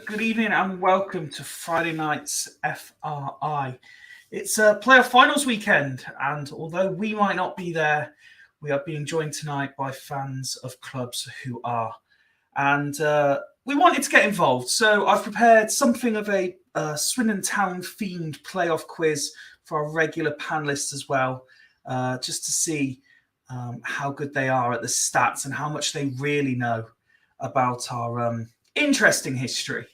Good evening and welcome to Friday night's FRI. It's a playoff finals weekend, and although we might not be there, we are being joined tonight by fans of clubs who are. And we wanted to get involved, so I've prepared something of a Swindon Town themed playoff quiz for our regular panelists as well, just to see how good they are at the stats and how much they really know about our interesting history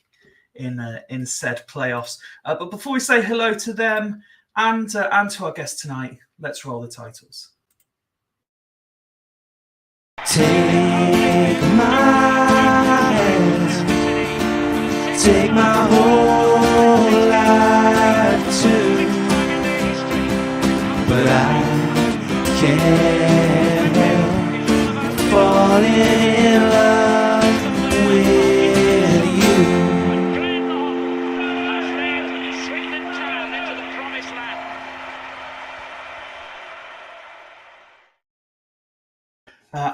in said playoffs. But before we say hello to them and to our guest tonight, let's roll the titles. Take my hand, take my whole life too, but I can't help falling in love with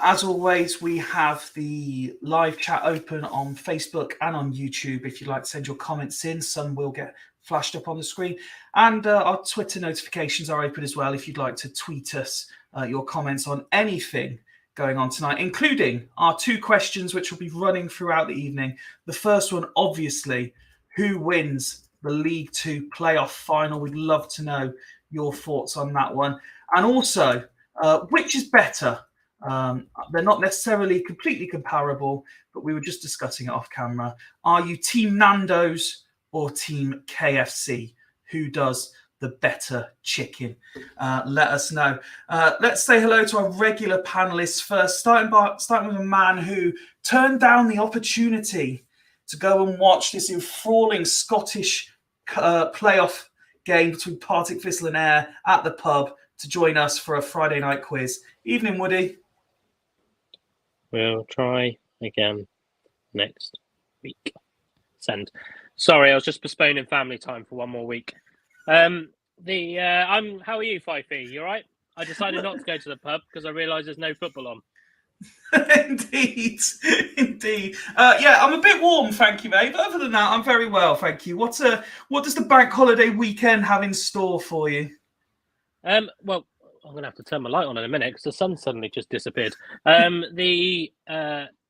as always, we have the live chat open on Facebook and on YouTube. If you'd like to send your comments in, some will get flashed up on the screen. And our Twitter notifications are open as well if you'd like to tweet us your comments on anything going on tonight, including our two questions, which will be running throughout the evening. The first one, obviously, who wins the League Two playoff final? We'd love to know your thoughts on that one. And also, which is better? They're not necessarily completely comparable, but we were just discussing it off camera. Are you Team Nando's or Team KFC? Who does the better chicken? Let us know. Let's say hello to our regular panelists first, starting with a man who turned down the opportunity to go and watch this enthralling Scottish playoff game between Partick Thistle and Ayr at the pub to join us for a Friday night quiz. Evening, Woody. We'll try again next week. Send. Sorry, I was just postponing family time for one more week. How are you, Fifey? You all right? I decided not to go to the pub because I realised there's no football on. Indeed. Yeah, I'm a bit warm, thank you, mate. But other than that, I'm very well, thank you. What does the bank holiday weekend have in store for you? Well, I'm going to have to turn my light on in a minute because the sun suddenly just disappeared.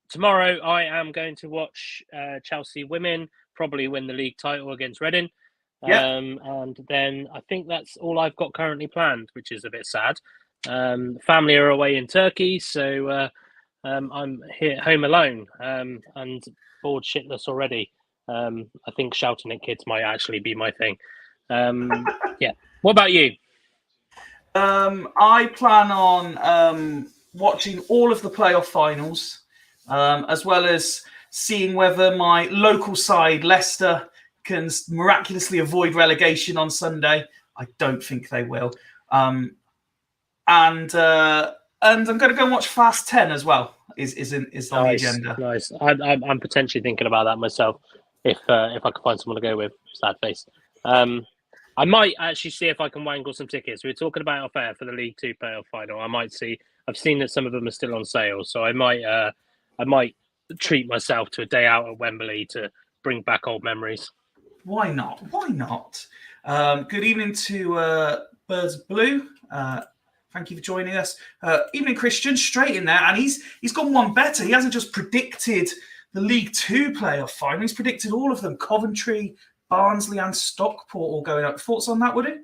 Tomorrow I am going to watch Chelsea women probably win the league title against Reading. Yeah. And then I think that's all I've got currently planned, which is a bit sad. Family are away in Turkey, so I'm here at home alone and bored shitless already. I think shouting at kids might actually be my thing. Yeah. What about you? I plan on watching all of the playoff finals, as well as seeing whether my local side, Leicester, can miraculously avoid relegation on Sunday. I don't think they will. And I'm going to go and watch Fast 10 as well. Is on the agenda. Nice. I'm potentially thinking about that myself. If I can find someone to go with, sad face. I might actually see if I can wangle some tickets. We were talking about off air for the League Two playoff final. I might see. I've seen that some of them are still on sale, so I might treat myself to a day out at Wembley to bring back old memories. Why not? Why not? Good evening to Birds of Blue. Thank you for joining us. Evening, Christian, straight in there, and he's gone one better. He hasn't just predicted the League Two playoff final; he's predicted all of them: Coventry, Barnsley, and Stockport all going up. Thoughts on that, Woody?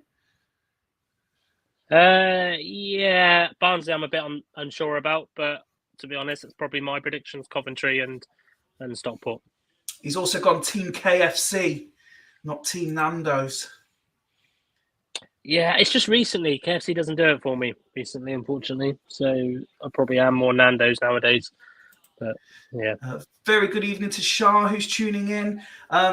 Yeah, Barnsley I'm a bit unsure about, but to be honest, it's probably my predictions: Coventry and Stockport. He's also gone Team KFC, not Team Nando's. Yeah, it's just recently. KFC doesn't do it for me recently, unfortunately. So I probably am more Nando's nowadays. But yeah. Very good evening to Shah, who's tuning in.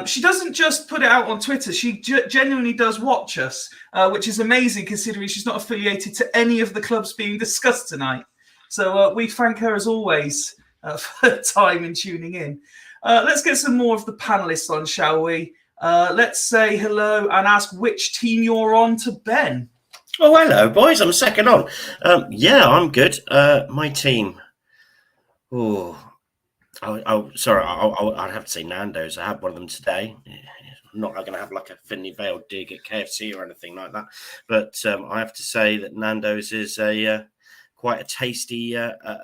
She doesn't just put it out on Twitter. She genuinely does watch us, which is amazing considering she's not affiliated to any of the clubs being discussed tonight. So we thank her as always for her time in tuning in. Let's get some more of the panelists on, shall we? Let's say hello and ask which team you're on to Ben. Oh, hello, boys. I'm second on. Yeah, I'm good. My team. Oh, sorry. I'd have to say Nando's. I had one of them today. I'm not going to have like a thinly veiled dig at KFC or anything like that. But I have to say that Nando's is quite a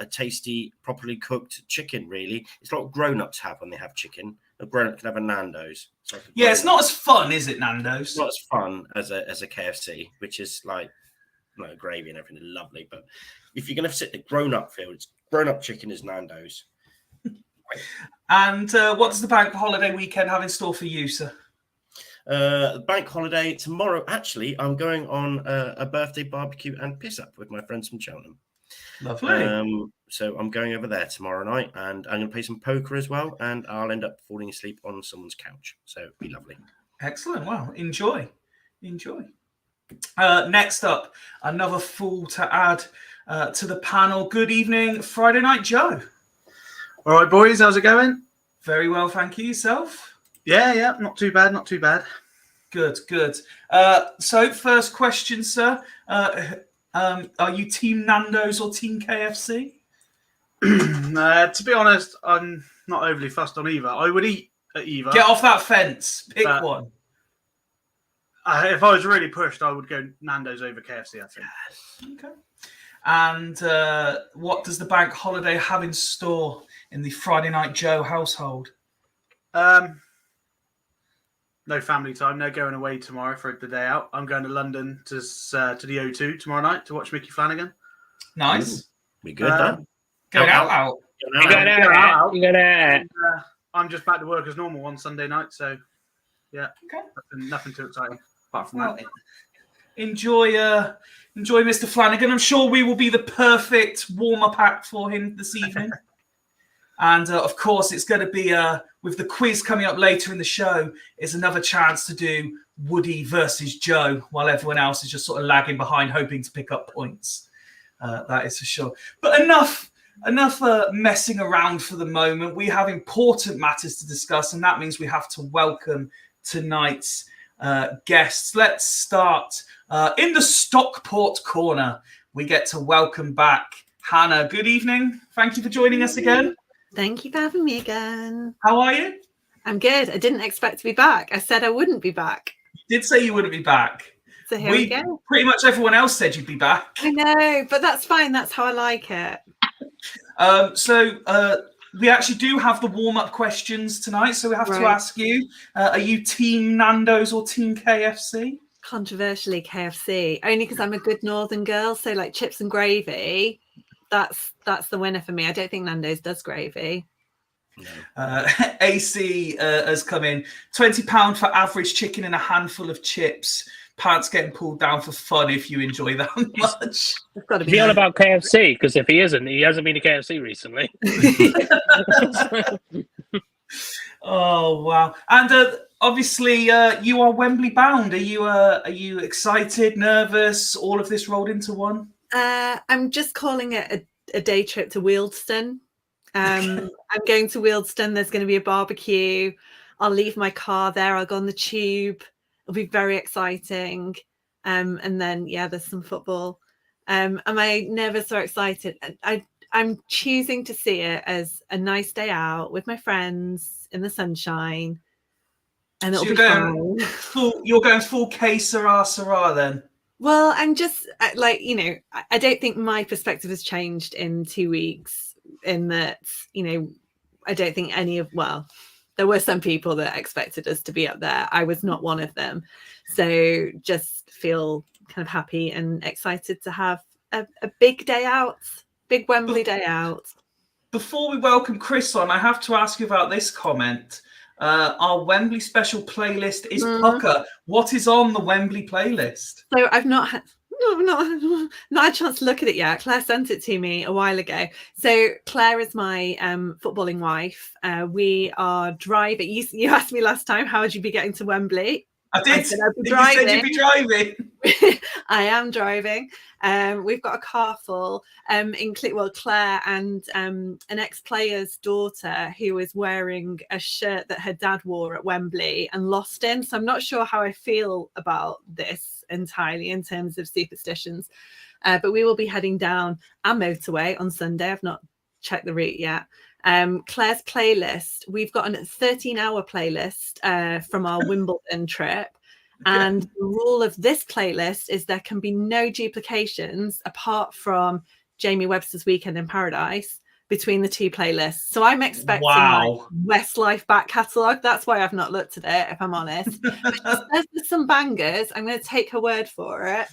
tasty, properly cooked chicken. Really, it's like grown-ups have when they have chicken. A grown-up can have a Nando's. Yeah, it's not as fun, is it, Nando's? It's not as fun as a KFC, which is like gravy and everything, lovely. But if you're going to sit the grown-up field, grown-up chicken is Nando's. And what does the bank holiday weekend have in store for you, sir? The bank holiday tomorrow. Actually, I'm going on a birthday barbecue and piss up with my friends from Cheltenham. Lovely. So I'm going over there tomorrow night, and I'm going to play some poker as well, and I'll end up falling asleep on someone's couch. So it'll be lovely. Excellent. Well, enjoy. Next up, another fool to add to the panel. Good evening, Friday Night Joe. All right, boys, how's it going? Very well, thank you. Yourself? Yeah, not too bad. Good. So first question, sir. Are you Team Nando's or Team KFC? To be honest, I'm not overly fussed on either. I would eat at either. Get off that fence. Pick one. If I was really pushed, I would go Nando's over KFC, I think. Okay. And what does the bank holiday have in store in the Friday Night Joe household? No family time. No going away tomorrow for the day out. I'm going to London to the O2 tomorrow night to watch Mickey Flanagan. Nice. Be good, then. Going out. I'm just back to work as normal on Sunday night, so yeah, okay. Nothing too exciting apart from that. Enjoy, Mr. Flanagan. I'm sure we will be the perfect warm-up act for him this evening. And of course, it's going to be with the quiz coming up later in the show. Is another chance to do Woody versus Joe, while everyone else is just sort of lagging behind, hoping to pick up points. That is for sure. But enough messing around for the moment. We have important matters to discuss, and that means we have to welcome tonight's guests. Let's start in the Stockport corner. We get to welcome back Hannah. Good evening. Thank you for joining us again. Thank you for having me again. How are you? I'm good. I didn't expect to be back. I said I wouldn't be back. You did say you wouldn't be back. So here we go. Pretty much everyone else said you'd be back. I know, but that's fine. That's how I like it. We actually do have the warm-up questions tonight, so we have to ask you, are you Team Nando's or Team KFC? Controversially, KFC, only because I'm a good northern girl, so like chips and gravy, that's the winner for me. I don't think Nando's does gravy. AC has come in. £20 for average chicken and a handful of chips. pants getting pulled down for fun if you enjoy that much. It's got to Is be. he on about KFC? Because if he isn't, he hasn't been to KFC recently. Oh wow! And obviously, you are Wembley bound. Are you excited, nervous? All of this rolled into one. I'm just calling it a day trip to Wealdstone. I'm going to Wealdstone. There's going to be a barbecue. I'll leave my car there. I'll go on the tube. It'll be very exciting. And then there's some football. Am I nervous or excited? I'm choosing to see it as a nice day out with my friends in the sunshine, and it'll be fun. You're going full K Sarah then. Well, I'm just I don't think my perspective has changed in 2 weeks. In that, I don't think there were some people that expected us to be up there. I was not one of them. So just feel kind of happy and excited to have a big day out, big Wembley day out. Before we welcome Kris on, I have to ask you about this comment. Our Wembley special playlist is pucker. What is on the Wembley playlist? So I've not had a chance to look at it yet. Claire sent it to me a while ago. So Claire is my footballing wife. We are driving. You asked me last time, how would you be getting to Wembley? I did. I said I'd be driving. You said you'd be driving. I am driving. We've got a car full. Claire and an ex-player's daughter who is wearing a shirt that her dad wore at Wembley and lost in. So I'm not sure how I feel about this entirely in terms of superstitions. But we will be heading down our motorway on Sunday. I've not checked the route yet. Claire's playlist, we've got a 13-hour playlist from our Wimbledon trip, and the rule of this playlist is there can be no duplications apart from Jamie Webster's Weekend in Paradise between the two playlists. So I'm expecting Westlife back catalogue. That's why I've not looked at it, if I'm honest. There's some bangers. I'm going to take her word for it.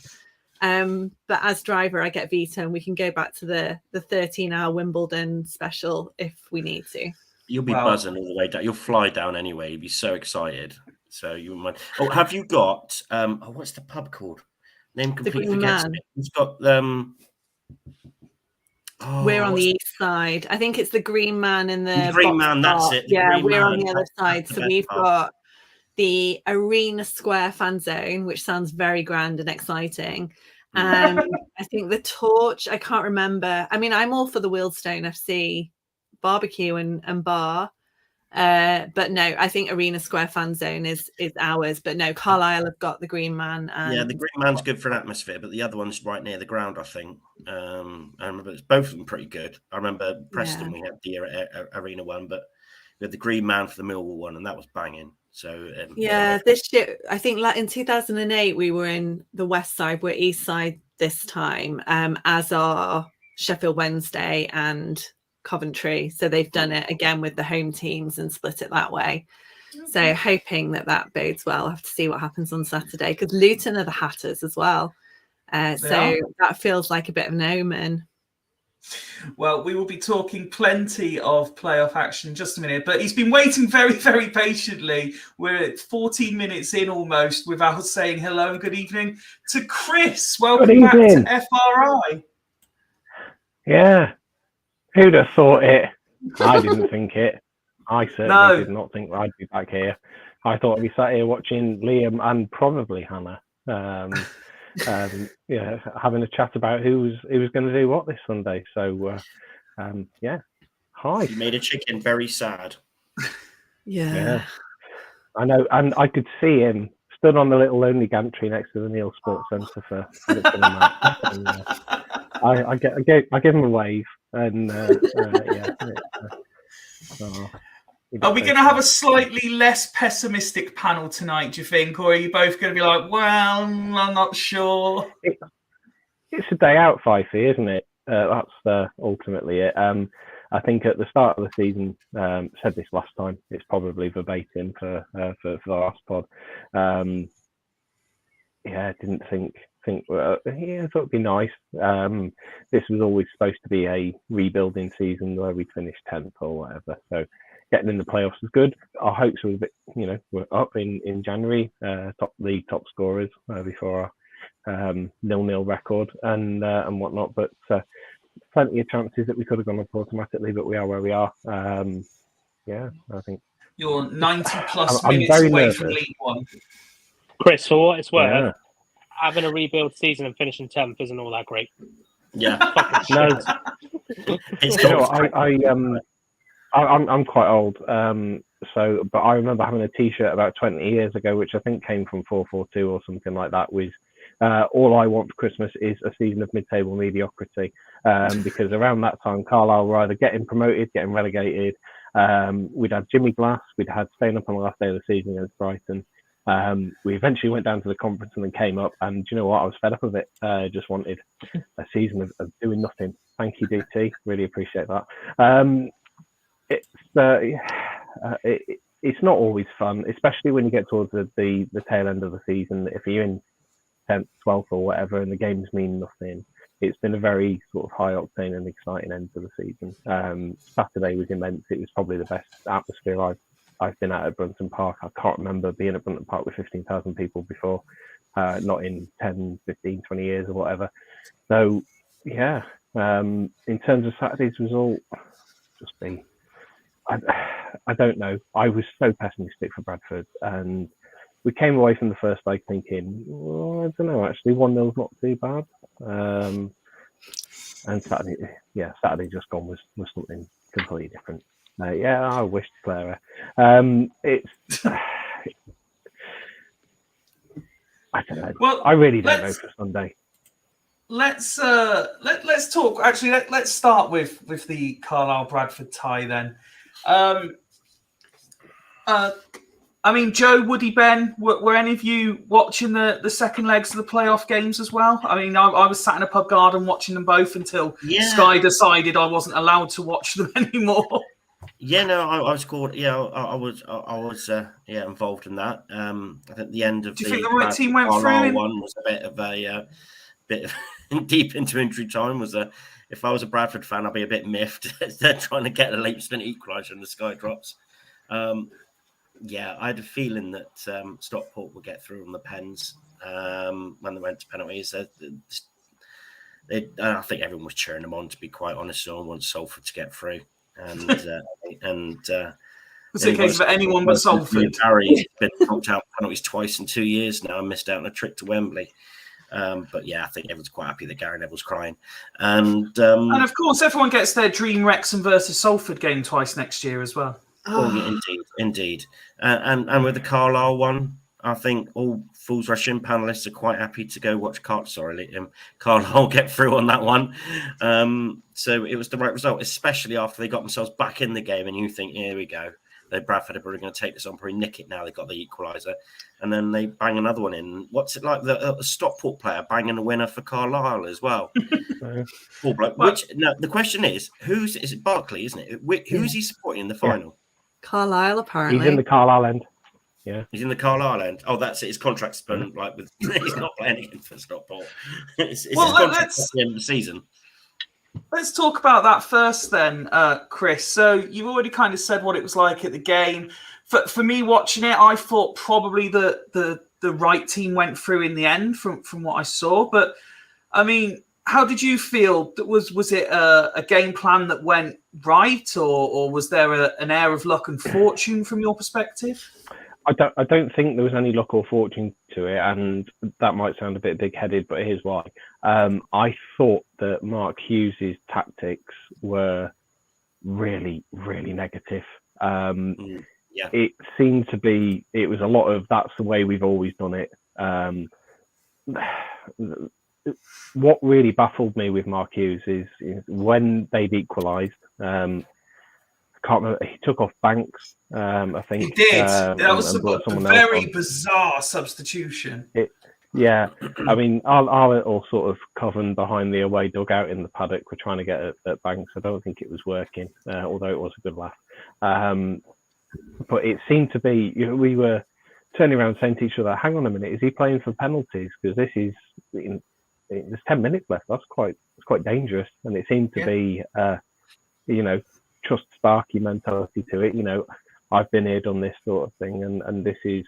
But as driver, I get Vita, and we can go back to the 13-hour Wimbledon special if we need to. You'll be buzzing all the way down. You'll fly down anyway. You'll be so excited. So you might. Oh, have you got? What's the pub called? Name completely forgets me. It's got we're on the east side. I think it's the Green Man in the Green Man. That's it. Yeah, we're on the other side. So we've got the Arena Square fan zone, which sounds very grand and exciting. And I think the Torch, I can't remember. I mean, I'm all for the Wealdstone FC barbecue and bar. But no, I think Arena Square fan zone is ours. But no, Carlisle have got the Green Man. Yeah, the Green Man's good for an atmosphere, but the other one's right near the ground, I think. I remember both of them pretty good. I remember Preston, we had the Arena one, but we had the Green Man for the Millwall one, and that was banging. So this year, I think in 2008 we were in the west side, we're east side this time, as are Sheffield Wednesday and Coventry. So they've done it again with the home teams and split it that way. So hoping that bodes well. I'll have to see what happens on Saturday, because Luton are the Hatters as well. So that feels like a bit of an omen. Well, we will be talking plenty of playoff action in just a minute, but he's been waiting very, very patiently. We're at 14 minutes in almost without saying hello and good evening to Kris. Welcome back to FRI. Yeah, who'd have thought it? I didn't think it. I certainly did not think I'd be back here. I thought I'd be sat here watching Liam and probably Hannah. Having a chat about who was going to do what this Sunday. So, hi. You made a chicken very sad. Yeah, I know, and I could see him stood on the little lonely gantry next to the Neil Sports Centre for I give him a wave, and Are we going to have a slightly less pessimistic panel tonight, do you think? Or are you both going to be like, well, I'm not sure? It's a day out, Fifey, isn't it? That's ultimately it. I think at the start of the season, said this last time, it's probably verbatim for the last pod. Didn't think I thought it'd be nice. This was always supposed to be a rebuilding season where we'd finish 10th or whatever. So getting in the playoffs was good. Our hopes were a bit, we're up in January, top scorers before our 0-0 record and whatnot. But plenty of chances that we could have gone up automatically, but we are where we are. I think you're 90 plus I'm minutes very away nervous. from League One. Chris, for what it's worth, Yeah. having a rebuild season and finishing 10th isn't all that great. Yeah. No, It's you know, cool. I'm quite old, but I remember having a T-shirt about 20 years ago, which I think came from 442 or something like that. With all I want for Christmas is a season of mid-table mediocrity, because around that time, Carlisle were either getting promoted, getting relegated. We'd had Jimmy Glass, we'd had staying up on the last day of the season against Brighton. We eventually went down to the conference and then came up, and do you know what? I was fed up of it. Just wanted a season of doing nothing. Thank you, DT. Really appreciate that. It's not always fun, especially when you get towards the tail end of the season. If you're in 10th, 12th or whatever, and the games mean nothing, it's been a very sort of high octane and exciting end to the season. Saturday was immense. It was probably the best atmosphere I've been at Brunton Park. I can't remember being at Brunton Park with 15,000 people before, not in 10, 15, 20 years or whatever. So, yeah, in terms of Saturday's result, I don't know. I was so pessimistic for Bradford, and we came away from the first leg thinking, well, I don't know, actually, 1-0's not too bad. And Saturday just gone was something completely different. I wish Clara. It's I don't know. Well, I really don't know for Sunday. Let's talk. Actually, let's start with the Carlisle Bradford tie then. I mean, Joe, Woody, Ben, were any of you watching the second legs of the playoff games as well? I mean, I was sat in a pub garden watching them both until Sky decided I wasn't allowed to watch them anymore. Yeah, no, I was called. Yeah, I was involved in that. I think the end of Do you think the right team went through? One was a bit of deep into injury time. If I was a Bradford fan, I'd be a bit miffed. They're trying to get a late-minute equaliser and the sky drops. I had a feeling that Stockport would get through on the pens when they went to penalties. I think everyone was cheering them on, to be quite honest. No one wants Salford to get through. And it's a case of anyone but Salford. Barry's been knocked out penalties twice in 2 years now and missed out on a trip to Wembley. But yeah, I think everyone's quite happy that Gary Neville's crying. And of course, everyone gets their dream Wrexham versus Salford game twice next year as well. Oh, yeah, indeed. And with the Carlisle one, I think all Fools Rush In panelists are quite happy to go watch Carlisle get through on that one. So it was the right result, especially after they got themselves back in the game. And you think, here we go. Bradford are probably going to take this on, probably nick it now. They got the equaliser. And then they bang another one in. What's it like? The Stockport player banging a winner for Carlisle as well. The question is, is it Barkley, isn't it? Who is he supporting in the final? Carlisle, apparently. He's in the Carlisle end. Yeah, he's in the Carlisle end. Oh, that's it. His contract's been he's not playing again for Stockport. It's his contract at the end of the season. Let's talk about that first then, Chris. So you've already kind of said what it was like at the game. For me watching it, I thought probably the right team went through in the end from what I saw. But I mean, how did you feel? Was it a game plan that went right, or was there an air of luck and fortune from your perspective? I don't think there was any luck or fortune to it, and that might sound a bit big-headed, but here's why. I thought that Mark Hughes' tactics were really, really negative. It seemed to be, it was a lot of, that's the way we've always done it. What really baffled me with Mark Hughes is when they'd equalised, I can't remember, he took off Banks, I think. He did. That was a very bizarre substitution. I mean, our little sort of coven behind the away dugout in the paddock were trying to get at Banks. I don't think it was working, although it was a good laugh. But it seemed to be, we were turning around saying to each other, hang on a minute, is he playing for penalties? Because this is, there's 10 minutes left. It's quite dangerous. And it seemed to be, trust Sparky mentality to it. I've been here, done this sort of thing, and this is,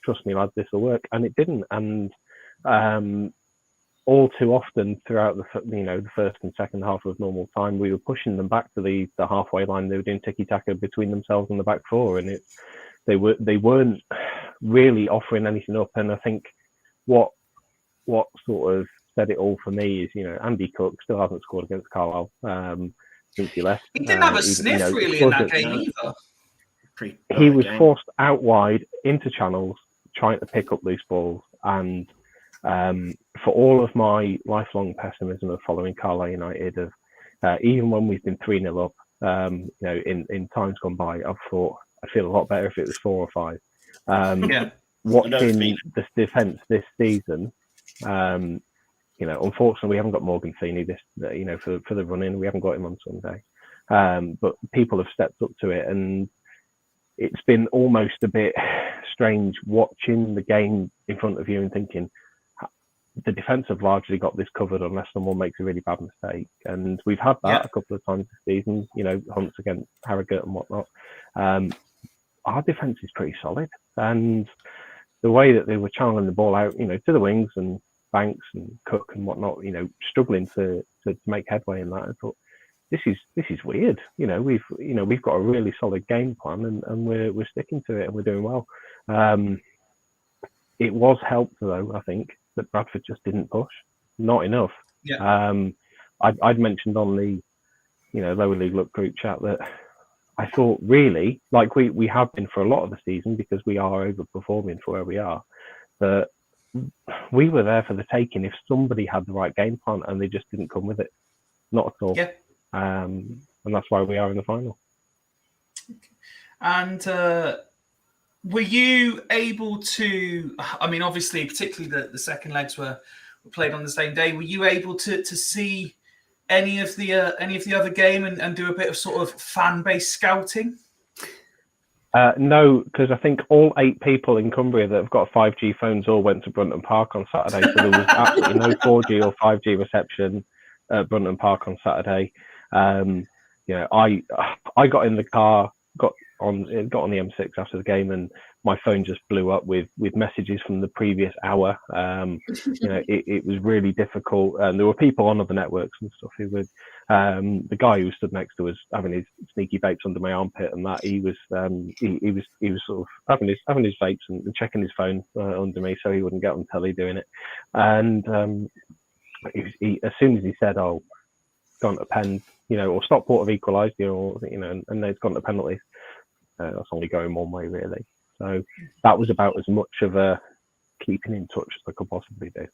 trust me, lads, this will work. And it didn't. And all too often throughout the first and second half of normal time, we were pushing them back to the halfway line. They were doing tiki-taka between themselves and the back four, and they weren't really offering anything up. And I think what sort of said it all for me is, Andy Cook still hasn't scored against Carlisle since he left. He didn't have a sniff really in that game either. He was forced out wide into channels, trying to pick up loose balls. And for all of my lifelong pessimism of following Carlisle United, even when we've been 3-0 up, in times gone by, I've thought I'd feel a lot better if it was 4 or 5. Watching this defence this season, unfortunately we haven't got Morgan Feeney for the run-in. We haven't got him on Sunday, but people have stepped up to it, and it's been almost a bit strange watching the game in front of you and thinking the defence have largely got this covered unless someone makes a really bad mistake. And we've had that a couple of times this season, hunts against Harrogate and whatnot. Our defence is pretty solid, and the way that they were channeling the ball out, to the wings, and Banks and Cook and whatnot, struggling to make headway in that, I thought, this is weird. We've got a really solid game plan, and we're sticking to it, and we're doing well. It was helped though, I think, that Bradford just didn't push, not enough. I'd mentioned on the lower league look group chat that I thought really, like we have been for a lot of the season, because we are overperforming for where we are, that we were there for the taking if somebody had the right game plan, and they just didn't come with it, not at all. And that's why we are in the final. And were you able to, obviously, particularly the second legs were played on the same day, were you able to see any of the other game and do a bit of sort of fan-based scouting? No, because I think all 8 people in Cumbria that have got 5G phones all went to Brunton Park on Saturday, so there was absolutely no 4G or 5G reception at Brunton Park on Saturday. I got in the car, got on the M6 after the game, and my phone just blew up with messages from the previous hour. It was really difficult, and there were people on other networks and stuff who would. The guy who stood next to us having his sneaky vapes under my armpit, and that he was sort of having his vapes and checking his phone under me so he wouldn't get on telly doing it. And as soon as he said, "Oh, gone to pen," or Stockport have equalised, and they've gone to penalties. That's only going one way, really. So that was about as much of a keeping in touch as I could possibly do.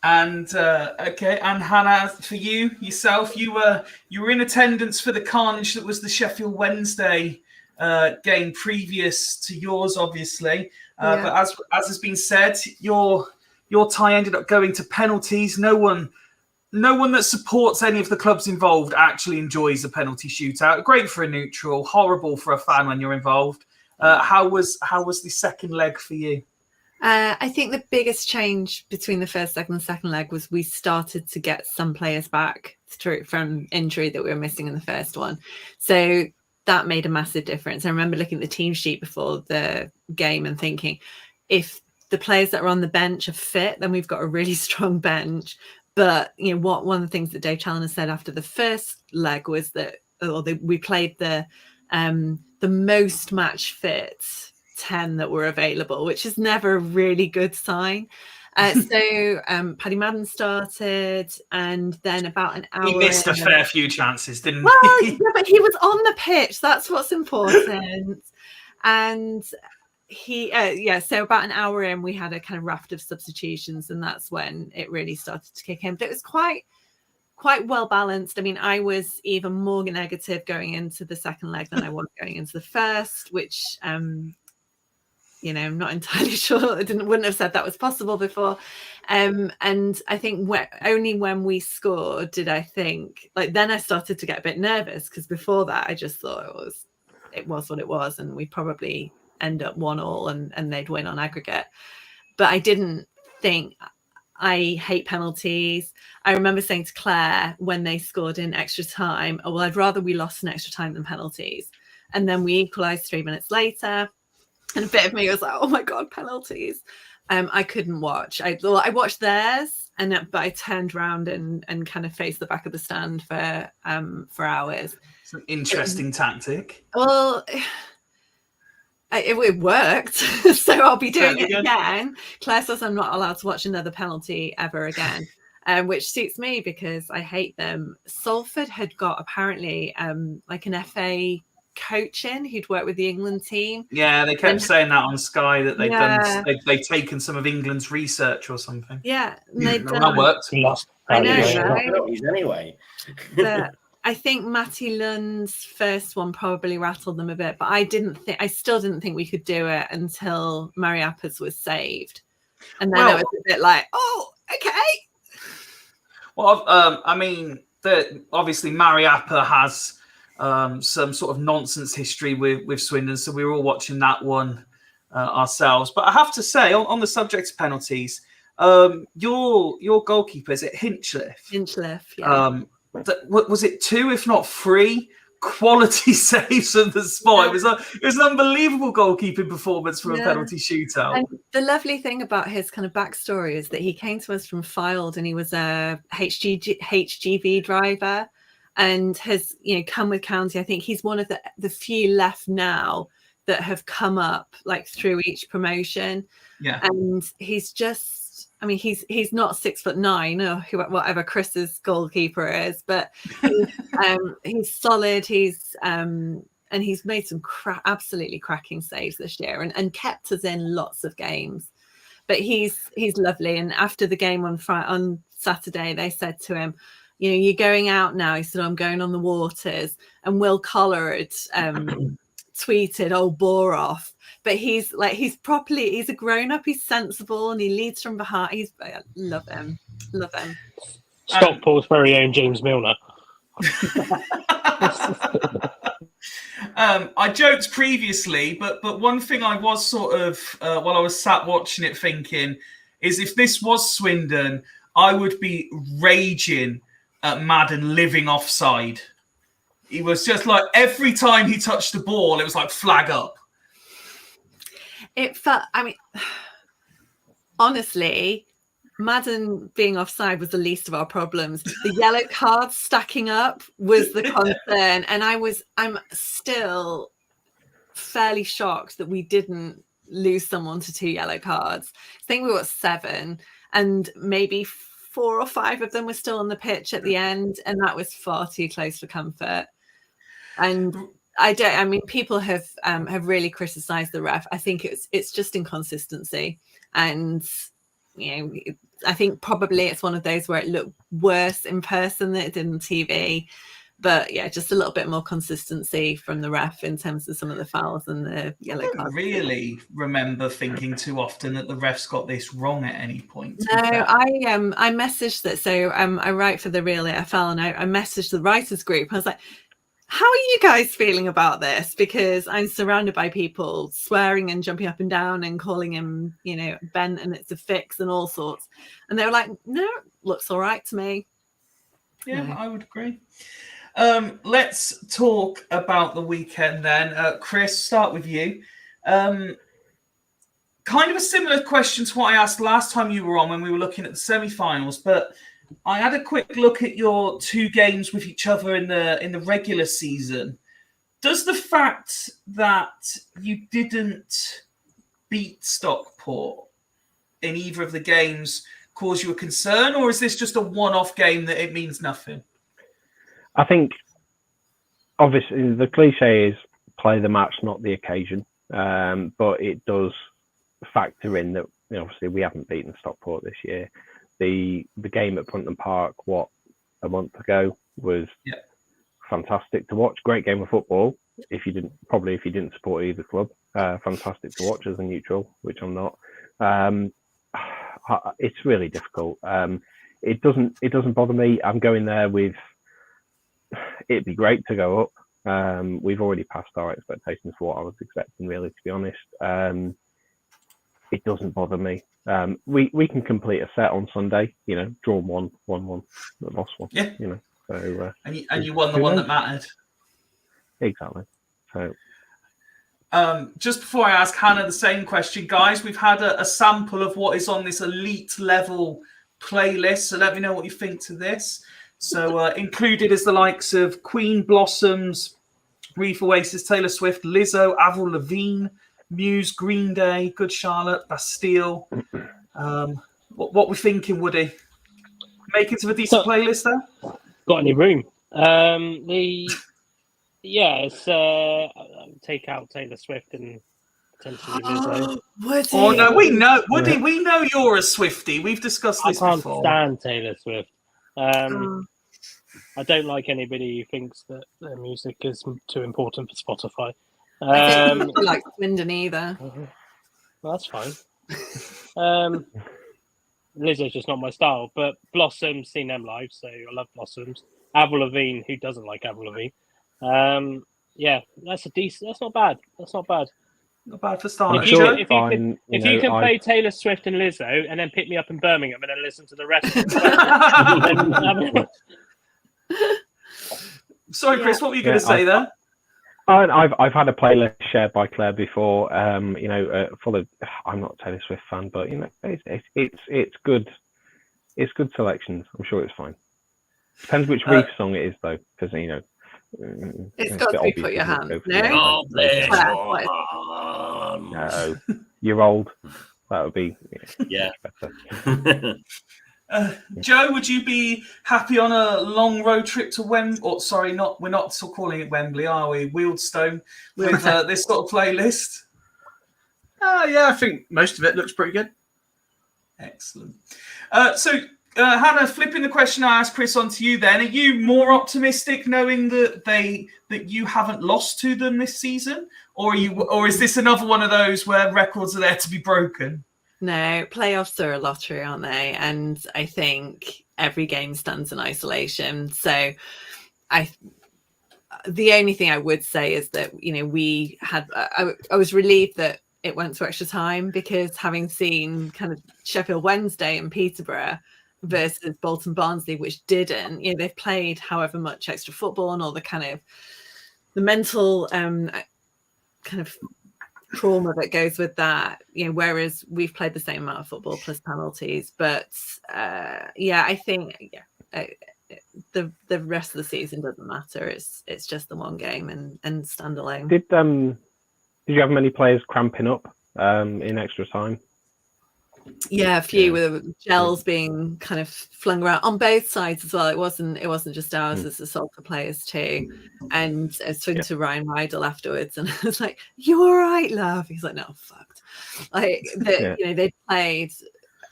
And and Hannah, for yourself, you were in attendance for the carnage that was the Sheffield Wednesday game previous to yours, obviously. But as has been said, your tie ended up going to penalties. No one that supports any of the clubs involved actually enjoys a penalty shootout. Great for a neutral, horrible for a fan when you're involved. How was the second leg for you? I think the biggest change between the first leg and the second leg was we started to get some players back from injury that we were missing in the first one. So that made a massive difference. I remember looking at the team sheet before the game and thinking, if the players that are on the bench are fit, then we've got a really strong bench. But one of the things that Dave Challoner said after the first leg was that we played the most match fit 10 that were available, which is never a really good sign. So Paddy Madden started, and then about an hour. He missed a fair few chances, didn't he? Yeah, but he was on the pitch. That's what's important. And so about an hour in, we had a kind of raft of substitutions, and that's when it really started to kick in. But it was quite well balanced. I was even more negative going into the second leg than I was going into the first, which I'm not entirely sure. I wouldn't have said that was possible before. And I think only when we scored did I think, then I started to get a bit nervous, because before that I just thought it was what it was, and we probably end up 1-1 and they'd win on aggregate. But I didn't think, I hate penalties. I remember saying to Claire when they scored in extra time, oh, well, I'd rather we lost in extra time than penalties. And then we equalised 3 minutes later. And a bit of me was like, oh my God, penalties. I couldn't watch. I watched theirs, but I turned around and kind of faced the back of the stand for hours. It's an interesting tactic. Well, it worked, so I'll be doing it again. Claire says I'm not allowed to watch another penalty ever again, which suits me because I hate them. Salford had got apparently like an FA coaching who'd worked with the England team. Yeah, they kept saying that on Sky that they've taken some of England's research or something. Yeah, that worked. I know, right? Anyway. But I think Matty Lund's first one probably rattled them a bit, but I still didn't think we could do it until Mariappa's was saved. And then I was a bit like, oh, okay. Well, I mean, obviously Mariappa has some sort of nonsense history with Swindon, so we were all watching that one ourselves. But I have to say, on the subject of penalties, your goalkeeper, is it Hinchliffe? Hinchliffe, yeah. Was it 2, if not 3, quality saves on the spot? It was an unbelievable goalkeeping performance from a penalty shootout. And the lovely thing about his kind of backstory is that he came to us from Fylde and he was a HGV driver and has come with County. I think he's one of the few left now that have come up like through each promotion. Yeah, and he's just. I mean, he's not 6'9" or whatever Chris's goalkeeper is, but he's solid. And he's made some absolutely cracking saves this year and kept us in lots of games. But he's lovely. And after the game on Saturday, they said to him, you're going out now. He said, I'm going on the waters. And Will Collar had tweeted, "Oh, bore off." But he's a grown up. He's sensible and he leads from behind. I love him. Stockport's very own James Milner. I joked previously, but one thing I was sort of while I was sat watching it thinking is if this was Swindon, I would be raging at Madden living offside. He was just like every time he touched the ball, it was like flag up. It felt, I mean, honestly, Madden being offside was the least of our problems. The yellow cards stacking up was the concern. And I'm still fairly shocked that we didn't lose someone to 2 yellow cards. I think we got 7 and maybe 4 or 5 of them were still on the pitch at the end. And that was far too close for comfort. And people have really criticised the ref. I think it's just inconsistency, and I think probably it's one of those where it looked worse in person than it did on TV. But yeah, just a little bit more consistency from the ref in terms of some of the fouls and the yellow cards. I don't really remember thinking too often that the refs got this wrong at any point. No, I messaged that. So I write for the Real AFL, and I messaged the writers group. I was like, how are you guys feeling about this? Because I'm surrounded by people swearing and jumping up and down and calling him, bent and it's a fix and all sorts. And they were like, no, looks all right to me. Yeah, I would agree. Let's talk about the weekend then. Kris, start with you. Kind of a similar question to what I asked last time you were on when we were looking at the semi-finals, but I had a quick look at your 2 games with each other in the regular season. Does the fact that you didn't beat Stockport in either of the games cause you a concern, or is this just a one-off game that it means nothing? I think, obviously, the cliche is play the match, not the occasion. But it does factor in that, obviously, we haven't beaten Stockport this year. The game at Putnam Park, a month ago, was fantastic to watch. Great game of football. If you didn't support either club, fantastic to watch as a neutral, which I'm not. It's really difficult. It doesn't bother me. I'm going there with. It'd be great to go up. We've already passed our expectations for what I was expecting, really, to be honest. it doesn't bother me. We can complete a set on Sunday. Draw 1, 1-1, lost 1. Yeah. So and you won the one that mattered. Exactly. So. Just before I ask Hannah the same question, guys, we've had a sample of what is on this elite level playlist. So let me know what you think to this. So included is the likes of Queen, Blossoms, Reef Oasis, Taylor Swift, Lizzo, Avril Lavigne, Muse, Green Day, Good Charlotte, Bastille. What we thinking, Woody? Make it to a decent playlist there? Got any room? It's take out Taylor Swift and potentially Lizzo. Oh no, we know, Woody. We know you're a Swiftie. We've discussed this I before. can't stand Taylor Swift. I don't like anybody who thinks that their music is too important for Spotify. I don't like Swindon either. Well, that's fine. Lizzo's just not my style, but Blossoms, seen them live, so I love Blossoms. Avril Lavigne, who doesn't like Avril Lavigne? That's a decent. That's not bad. Not bad for starting. If you can play Taylor Swift and Lizzo, and then pick me up in Birmingham, and then listen to the rest. Sorry, Chris, what were you going to say there? I've had a playlist shared by Claire before. Full of. I'm not a Taylor Swift fan, but it's good. It's good selections. I'm sure it's fine. Depends which Reef song it is, though, because it's got to be Put Your Hand. No, no, you're old. That would be better. Joe, would you be happy on a long road trip to Wembley? Or sorry, we're not still calling it Wembley, are we? Wealdstone with this sort of playlist. Yeah, I think most of it looks pretty good. Excellent. Hannah, flipping the question I asked Chris onto you then, are you more optimistic knowing that you haven't lost to them this season? Or is this another one of those where records are there to be broken? No, playoffs are a lottery, aren't they? And I think every game stands in isolation. So the only thing I would say is that, we had, I was relieved that it went to extra time, because having seen kind of Sheffield Wednesday and Peterborough versus Bolton Barnsley, which didn't, they've played however much extra football and all the kind of the mental kind of trauma that goes with that, whereas we've played the same amount of football plus penalties. But I think the rest of the season doesn't matter. It's just the one game and standalone. Did you have many players cramping up in extra time? Yeah, a few with gels being kind of flung around on both sides as well. It wasn't just ours, as the soccer players too. And I was talking to Ryan Rydell afterwards, and I was like, "You all right, love?" He's like, "No, I'm fucked." Like they played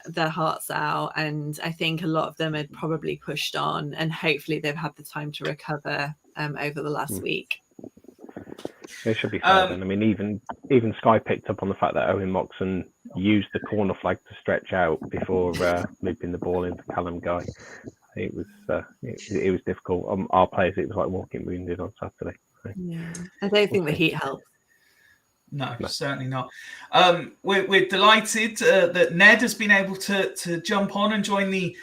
their hearts out, and I think a lot of them had probably pushed on, and hopefully they've had the time to recover over the last week. It should be fair then. I mean, even Sky picked up on the fact that Owen Moxon used the corner flag to stretch out before looping the ball into Callum Guy. It was difficult. Our players, it was like walking wounded on Saturday. So. Yeah, I don't think the heat helped. No, certainly not. We're delighted that Ned has been able to jump on and join the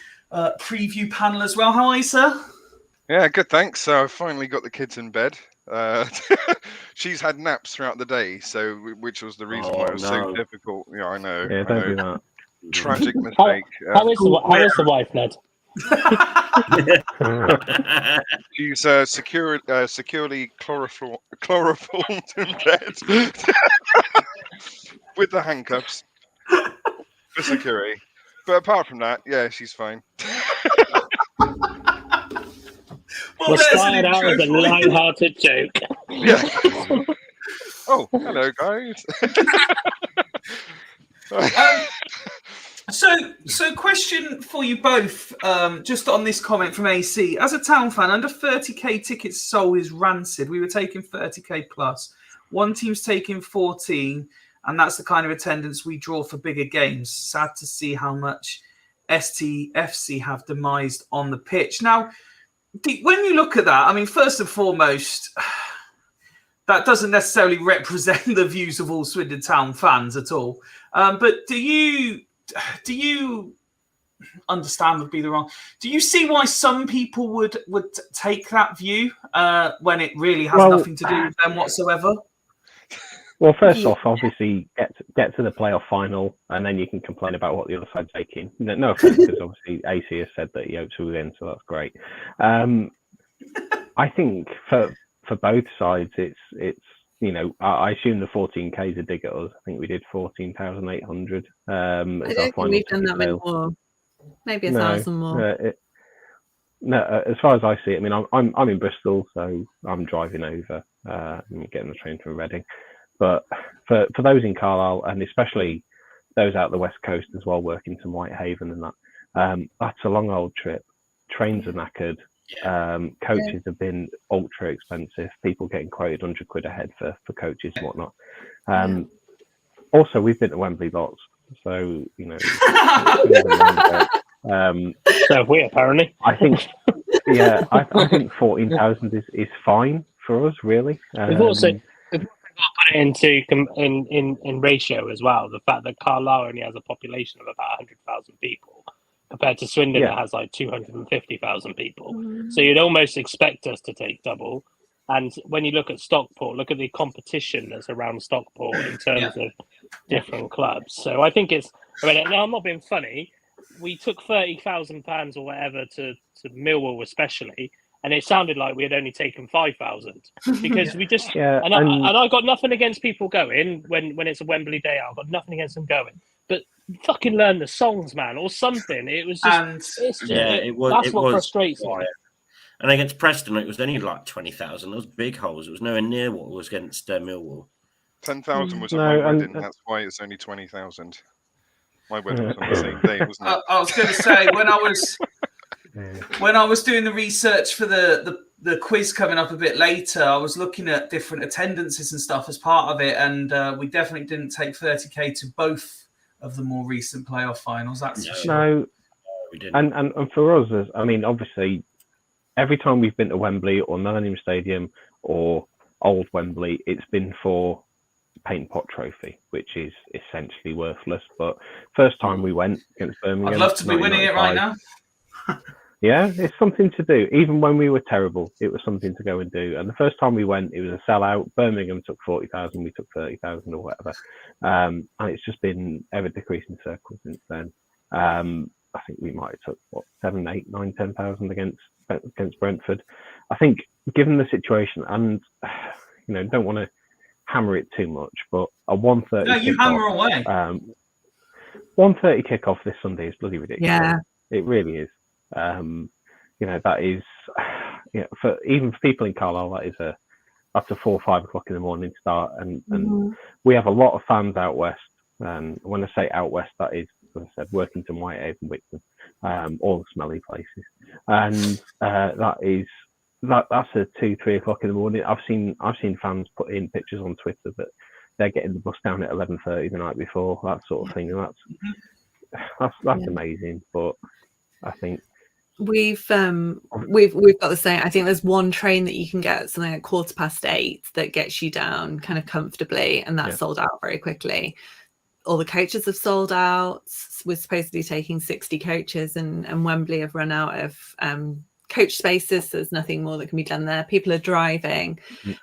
preview panel as well. How are you, sir? Yeah, good, thanks. So I finally got the kids in bed. She's had naps throughout the day, which was the reason why it was so difficult. Yeah, I know. Yeah, don't do that. Tragic mistake. How is the wife, Ned? She's securely chloroformed in bed with the handcuffs for security. But apart from that, yeah, she's fine. We'll start out as a light-hearted joke. Yeah. Oh, hello, guys. So question for you both, just on this comment from AC. As a Town fan, under 30k tickets sold is rancid. We were taking 30k plus. One team's taking 14, and that's the kind of attendance we draw for bigger games. Sad to see how much STFC have demised on the pitch. Now, when you look at that, I mean, first and foremost, that doesn't necessarily represent the views of all Swindon Town fans at all. But do you understand would be the wrong? Do you see why some people would take that view when it really has nothing to do with them whatsoever? Well, first off, obviously, get to the playoff final, and then you can complain about what the other side's taking. No offense, because obviously AC has said that he hopes we'll win, so that's great. I think for both sides, it's I assume the 14K is a dig at us. I think we did 14,800. I don't think we've done that many more. Maybe 1,000 more. No, as far as I see it, I mean, I'm in Bristol, so I'm driving over and getting the train from Reading. But for those in Carlisle, and especially those out the West Coast as well, working to Whitehaven and that, that's a long old trip. Trains are knackered. Coaches have been ultra expensive. People getting quoted £100 a head for coaches and whatnot. Also, we've been to Wembley lots, so so have we, apparently. I think, I think 14,000 is fine for us, really. We've also got to put it into in ratio as well. The fact that Carlisle only has a population of about 100,000 people, compared to Swindon that has like 250,000 people. So you'd almost expect us to take double. And when you look at Stockport, look at the competition that's around Stockport in terms of different clubs. So I think I'm not being funny. We took £30,000 or whatever to Millwall especially, and it sounded like we had only taken 5,000 because we just and I got nothing against people going when it's a Wembley day out. I've got nothing against them going, but fucking learn the songs, man, or something. It was just, that's what frustrates me. And against Preston, it was only like 20,000. Those big holes. It was nowhere near what it was against Millwall. 10,000 was on my wedding. That's why it's only 20,000. My wedding was on the same day, wasn't it? I was going to say when I was doing the research for the quiz coming up a bit later, I was looking at different attendances and stuff as part of it, and we definitely didn't take 30k to both of the more recent playoff finals. That's for sure. No, we didn't. And for us, obviously, every time we've been to Wembley or Millennium Stadium or Old Wembley, it's been for Paint Pot Trophy, which is essentially worthless. But first time we went against Birmingham, I'd love to be winning it right now. Yeah, it's something to do. Even when we were terrible, it was something to go and do. And the first time we went, it was a sellout. Birmingham took 40,000, we took 30,000 or whatever. And it's just been ever decreasing circles since then. I think we might have took 7, 8, 9, 10,000 against Brentford. I think given the situation, and don't want to hammer it too much, but a 1:30. No, you hammer away. 1:30 kickoff this Sunday is bloody ridiculous. Yeah, it really is. That is, for people in Carlisle, that's a 4 or 5 o'clock in the morning start, and we have a lot of fans out west. And when I say out west, that is, as I said, Workington, Whitehaven, Wickham, all the smelly places, and that's a 2, 3 o'clock in the morning. I've seen fans put in pictures on Twitter that they're getting the bus down at 11:30 the night before, that sort of thing, and that's amazing. But I think we've got the same. I think there's one train that you can get something at 8:15 that gets you down kind of comfortably, and that's sold out very quickly. All the coaches have sold out. We're supposedly taking 60 coaches, and Wembley have run out of coach spaces. So there's nothing more that can be done there. People are driving,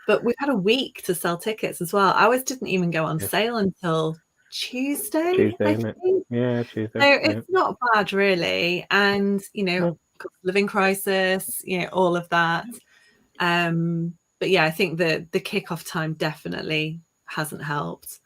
but we've had a week to sell tickets as well. Ours didn't even go on sale until Tuesday, isn't it? Yeah, Tuesday. So it's not bad, really. And living crisis, all of that. But yeah, I think the kickoff time definitely hasn't helped.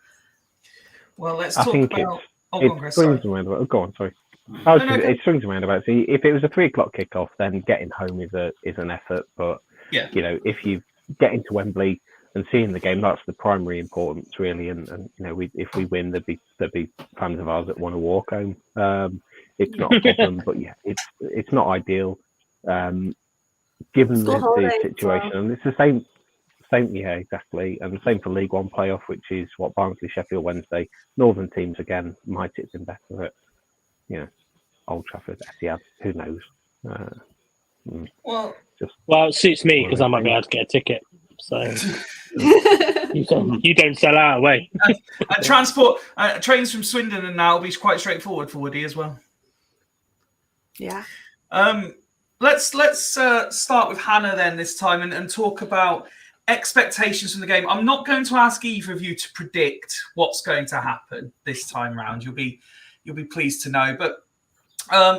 Well, let's talk about. It swings and roundabouts. Go on, sorry. It swings and roundabouts. If it was a 3 o'clock kickoff, then getting home is an effort. But if you get into Wembley and seeing the game, that's the primary importance, really. And if we win, there'd be fans of ours that want to walk home. It's not a problem, but it's not ideal. Given the situation, and it's the same. Yeah, exactly. And the same for League One playoff, which is Barnsley, Sheffield Wednesday. Northern teams again might have been better at, Old Trafford, Etihad. Who knows? Well, it suits me because I might be able to get a ticket. so you don't sell out away. And transport trains from Swindon and now will be quite straightforward for Woody as well. Yeah. Let's start with Hannah then this time and talk about expectations from the game. I'm not going to ask either of you to predict what's going to happen this time round. You'll be pleased to know. But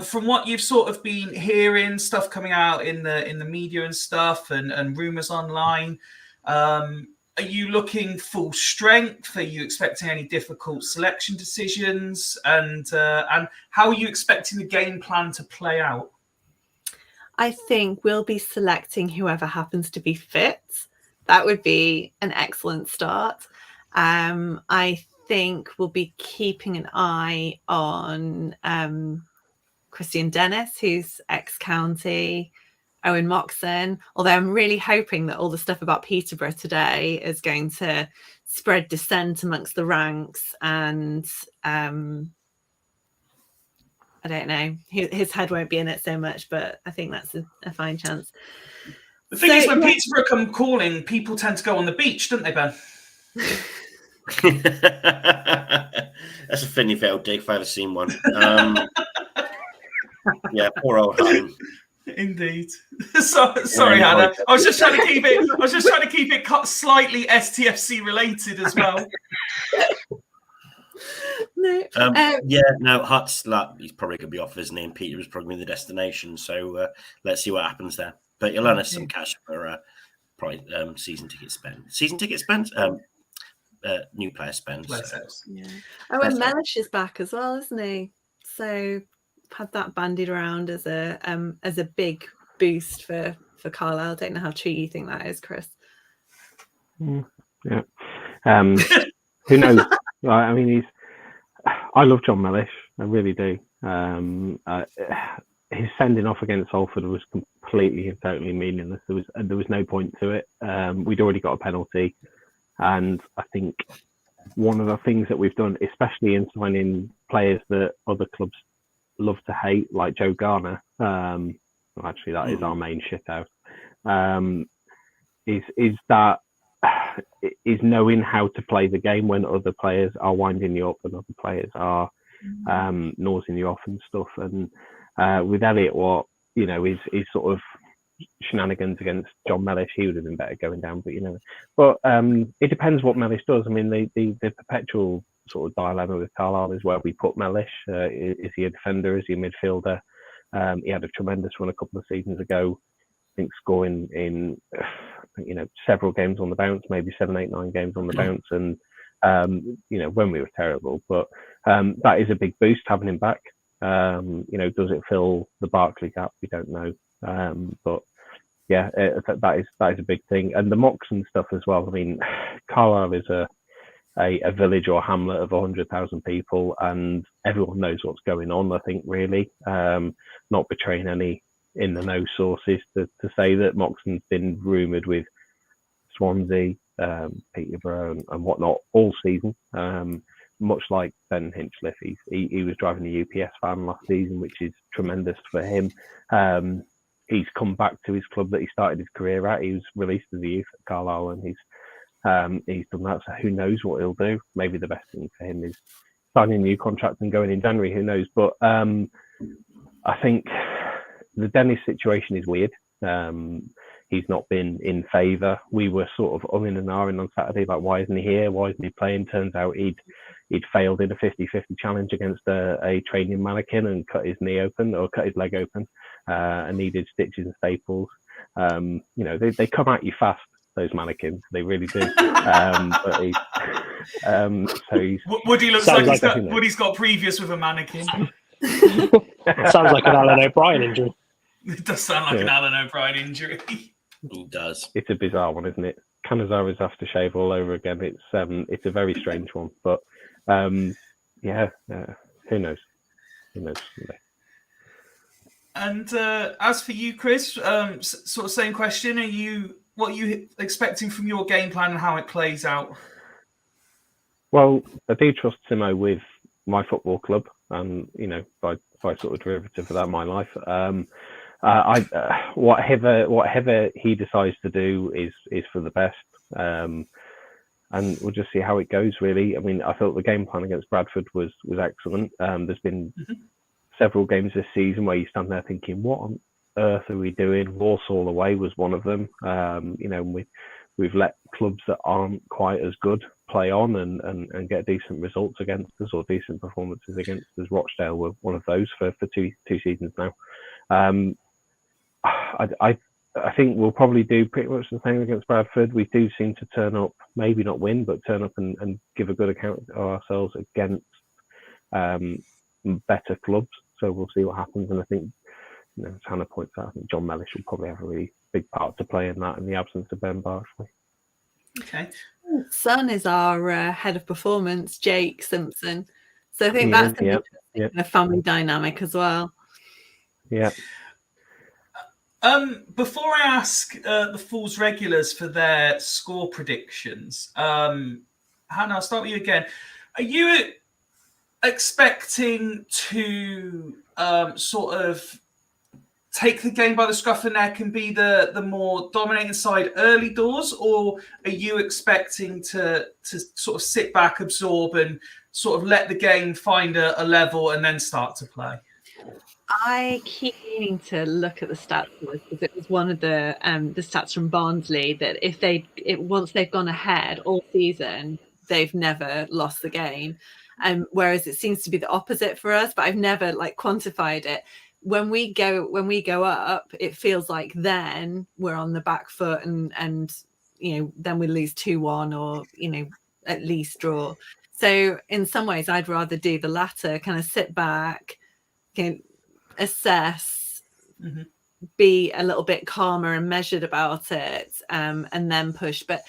from what you've sort of been hearing, stuff coming out in the media and stuff, and rumours online, are you looking full strength? Are you expecting any difficult selection decisions? And how are you expecting the game plan to play out? I think we'll be selecting whoever happens to be fit. That would be an excellent start. I think we'll be keeping an eye on Christian Dennis, who's ex-county, Owen Moxon, although I'm really hoping that all the stuff about Peterborough today is going to spread dissent amongst the ranks, and I don't know, his head won't be in it so much, but I think that's a fine chance. The thing is, when Peterborough come calling, people tend to go on the beach, don't they, Ben? That's a thinly veiled dig if I've ever seen one. Yeah, poor old home. Indeed. Sorry, Hannah. I was just trying to keep it slightly STFC related as well. Hutt's he's probably going to be off, isn't he? And Peterborough's probably the destination. So let's see what happens there. But you'll earn us some cash for probably season ticket spend. New player spend. Yeah. Oh, and Mellish is back as well, isn't he? So had that bandied around as a big boost for Carlisle. I don't know how true you think that is, Chris. Yeah. Who knows? I mean, I love John Mellish. I really do. His sending off against Salford was completely and totally meaningless. There was no point to it. We'd already got a penalty, and I think one of the things that we've done, especially in signing players that other clubs love to hate, like Joe Garner, actually that is our main shithouse, is knowing how to play the game when other players are winding you up and other players are nosing you off and stuff. And with Elliot Watt, his sort of shenanigans against John Mellish, he would have been better going down. But it depends what Mellish does. I mean, the perpetual sort of dilemma with Carlisle is where we put Mellish. Is he a defender? Is he a midfielder? He had a tremendous run a couple of seasons ago. I think scoring in several games on the bounce, maybe 7, 8, 9 games on the bounce, and when we were terrible. But that is a big boost having him back. Does it fill the Barkley gap? We don't know. But yeah, that is a big thing. And the Moxon stuff as well. I mean, Carlisle is a village or hamlet of 100,000 people, and everyone knows what's going on. I think really, not betraying any in the know sources to say that Moxon's been rumoured with Swansea, Peterborough, and whatnot all season. Much like Ben Hinchliffe, he was driving a UPS van last season, which is tremendous for him. He's come back to his club that he started his career at. He was released as a youth at Carlisle, and he's done that. So who knows what he'll do? Maybe the best thing for him is signing a new contract and going in January. Who knows? But I think the Dennis situation is weird. He's not been in favour. We were sort of umming and ahhing on Saturday, like, why isn't he here? Why isn't he playing? Turns out he'd failed in a 50-50 challenge against a training mannequin and cut his knee open, or cut his leg open, and needed stitches and staples. They come at you fast, those mannequins. They really do. But Woody looks like Woody's got previous with a mannequin. Sounds like an Alan O'Brien injury. It does sound like an Alan O'Brien injury. It does. It's a bizarre one, isn't it? Canizaro's aftershave all over again. It's a very strange one, but who knows? Who knows? And as for you, Chris, sort of same question. What are you expecting from your game plan and how it plays out? Well, I do trust Simo with my football club, and by sort of derivative of that, my life. Whatever he decides to do is for the best, and we'll just see how it goes. Really, I mean, I thought the game plan against Bradford was excellent. There's been several games this season where you stand there thinking, "What on earth are we doing?" Walsall away was one of them. We've let clubs that aren't quite as good play on and get decent results against us, or decent performances against us. Rochdale were one of those for two seasons now. I think we'll probably do pretty much the same against Bradford. We do seem to turn up, maybe not win, but turn up and give a good account of ourselves against better clubs. So we'll see what happens. And I think, as Hannah points out, I think John Mellish will probably have a really big part to play in that, in the absence of Ben Barclay. Okay. Son is our head of performance, Jake Simpson. So I think that's a family dynamic as well. Yeah. Before I ask the Fools regulars for their score predictions, Hannah, I'll start with you again. Are you expecting to sort of take the game by the scruff of the neck and be the more dominating side early doors, or are you expecting to sort of sit back, absorb, and sort of let the game find a level and then start to play? I keep meaning to look at the stats because it was one of the stats from Barnsley that once they've gone ahead all season, they've never lost the game. Whereas it seems to be the opposite for us, but I've never quantified it. When we go up, it feels like then we're on the back foot and then we lose 2-1 or at least draw. So in some ways, I'd rather do the latter, kind of sit back, assess, be a little bit calmer and measured about it, and then push. But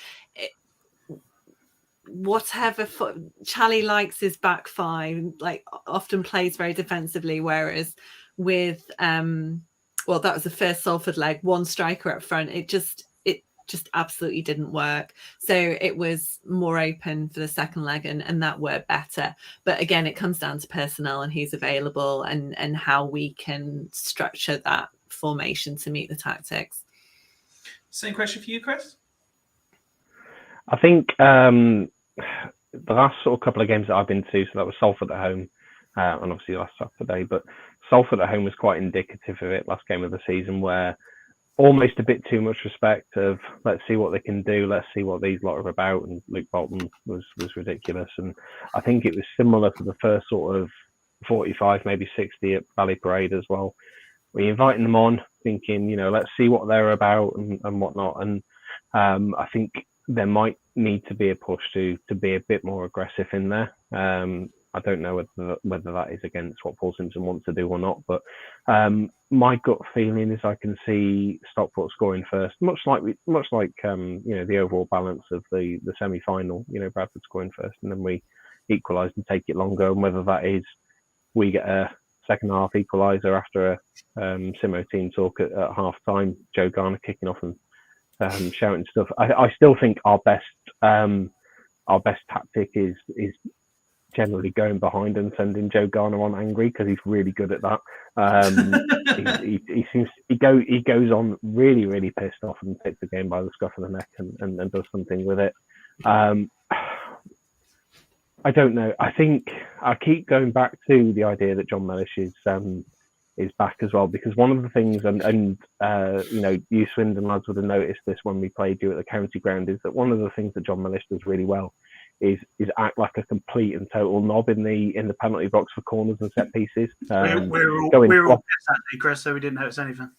whatever Charlie likes his back five, often plays very defensively, whereas with that was the first Salford leg, one striker up front, it just absolutely didn't work. So it was more open for the second leg, and that worked better. But again, it comes down to personnel and who's available and how we can structure that formation to meet the tactics. Same question for you, Kris? I think the last sort of couple of games that I've been to, so that was Salford at home, and obviously last Saturday, but Salford at home was quite indicative of it, last game of the season, where almost a bit too much respect of let's see what they can do, let's see what these lot are about, and Luke Bolton was ridiculous. And I think it was similar to the first sort of 45, maybe 60 at Valley Parade as well. We're inviting them on, thinking, let's see what they're about and whatnot. And I think there might need to be a push to be a bit more aggressive in there. I don't know whether that is against what Paul Simpson wants to do or not, but my gut feeling is I can see Stockport scoring first, much like the overall balance of the semi-final. Bradford scoring first, and then we equalise and take it longer. And whether that is we get a second half equaliser after a Simo team talk at half time, Joe Garner kicking off and shouting stuff. I still think our best tactic is generally going behind and sending Joe Garner on angry, because he's really good at that. He goes on really, really pissed off and takes the game by the scruff of the neck and does something with it. I don't know. I think I keep going back to the idea that John Mellish is back as well, because one of the things, and you Swindon lads would have noticed this when we played you at the county ground, is that one of the things that John Mellish does really well is act like a complete and total knob in the penalty box for corners and set pieces. We're all pissed at you, Kris, so we didn't notice anything.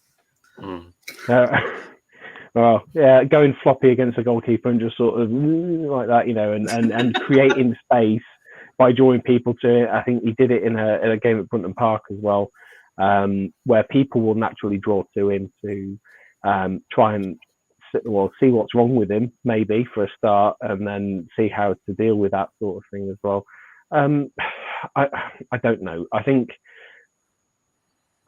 Well, yeah, going floppy against the goalkeeper and just sort of like that, and creating space by drawing people to it. I think he did it in a game at Brunton Park as well, where people will naturally draw to him to try and see what's wrong with him, maybe for a start, and then see how to deal with that sort of thing as well. I don't know. I think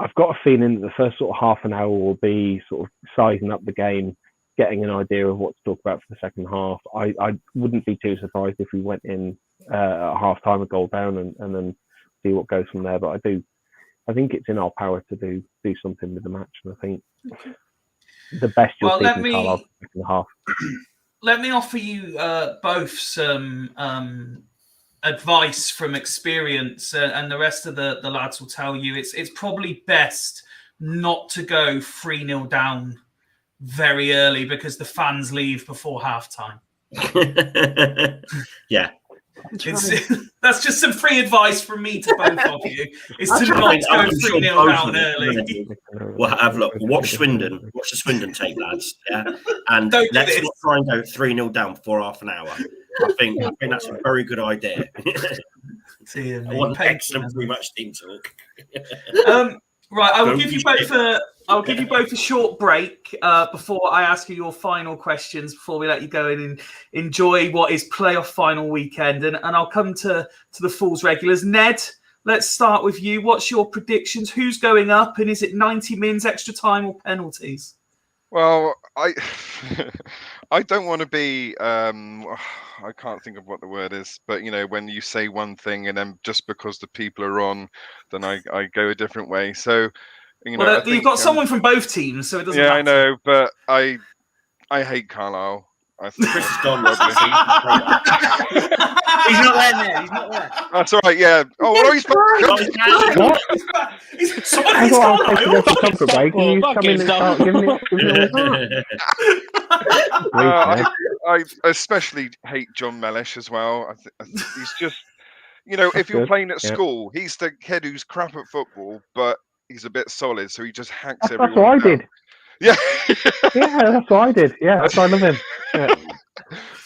I've got a feeling that the first sort of half an hour will be sort of sizing up the game, getting an idea of what to talk about for the second half. I wouldn't be too surprised if we went in at half time a goal down and then see what goes from there. But I do I think it's in our power to do something with the match, and I think the best you'll see from Carlisle in the half. Let me offer you both some advice from experience, and the rest of the lads will tell you it's probably best not to go 3-0 down very early because the fans leave before halftime. Yeah. That's just some free advice from me to both of you. Is to not go 3-0 down early. Well, have a look. Watch Swindon. Watch the Swindon tape, lads. Yeah, and let's not try and go 3-0 down before half an hour. I think that's a very good idea. What an excellent pre-match team talk. Right, I will give you both a short break before I ask you your final questions before we let you go in and enjoy what is playoff final weekend. And I'll come to the Fools regulars. Ned, let's start with you. What's your predictions? Who's going up? And is it 90 mins, extra time, or penalties? Well, I don't want to be I can't think of what the word is, but when you say one thing and then just because the people are on, then I go a different way. So well, you've got someone from both teams, so it doesn't matter. I know, but I hate Carlisle. I think Chris is gone. He's not there, Ned. He's not there. That's all right. Yeah. Oh, well, he's back. What? Someone hates Carlisle. I especially hate John Mellish as well. He's just, if you're playing at school, he's the kid who's crap at football, but he's a bit solid, so he just hacks everyone. That's what I did. Yeah. Yeah, that's what I did. Yeah, that's why I love him. Yeah.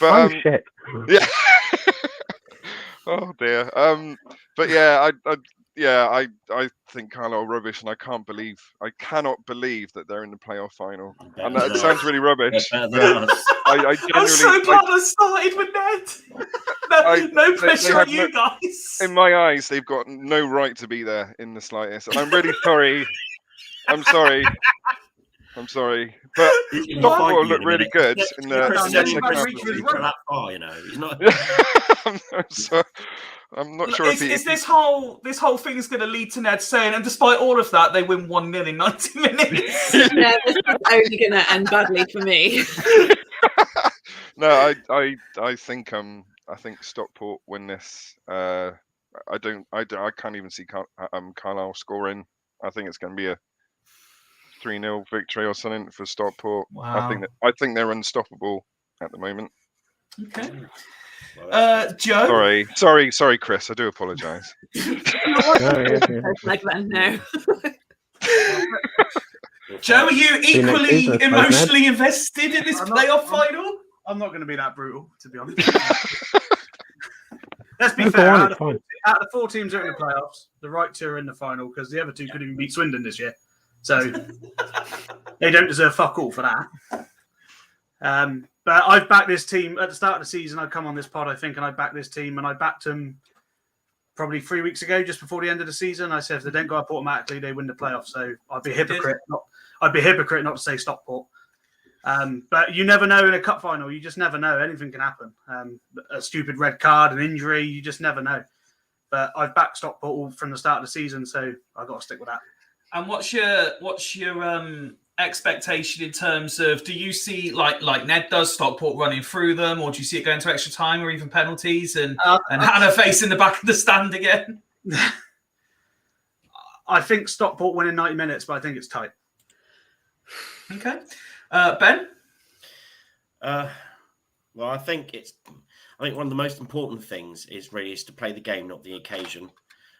But shit. Yeah. Oh dear. But yeah, I think Carlisle are rubbish, and I cannot believe that they're in the playoff final. And that sounds really rubbish. I'm so glad I started with Ned. No pressure on you guys. In my eyes, they've got no right to be there in the slightest. And I'm really sorry. I'm sorry. But Stockport look really good in the second half. I'm not sure is this whole thing is going to lead to Ned saying, and despite all of that, they win 1-0 in 90 minutes. Yeah, this is only going to end badly for me. No, I think Stockport win this. I can't even see Carlisle scoring. I think it's going to be a 3-0 victory or something for Stockport. Wow. I think they're unstoppable at the moment. Okay. Joe. Sorry, Chris. I do apologise. No. Joe, are you equally emotionally invested in this playoff final? I'm not going to be that brutal, to be honest. Let's be fair. Out of the 4 teams that are in the playoffs, the right 2 are in the final because the other 2 couldn't even beat Swindon this year. So they don't deserve fuck all for that. But I've backed this team at the start of the season. I come on this pod, I think, and I backed this team, and I backed them probably 3 weeks ago, just before the end of the season. I said if they don't go up automatically, they win the playoffs. So I'd be a hypocrite. I'd be a hypocrite not to say Stockport. But you never know in a cup final. You just never know. Anything can happen. A stupid red card, an injury. You just never know. But I've backed Stockport all from the start of the season, so I've got to stick with that. And what's your expectation in terms of, do you see like Ned does, Stockport running through them, or do you see it going to extra time or even penalties and Hannah facing the back of the stand again? I think Stockport win in 90 minutes, but I think it's tight. Okay. Ben? Well, I think one of the most important things is to play the game, not the occasion.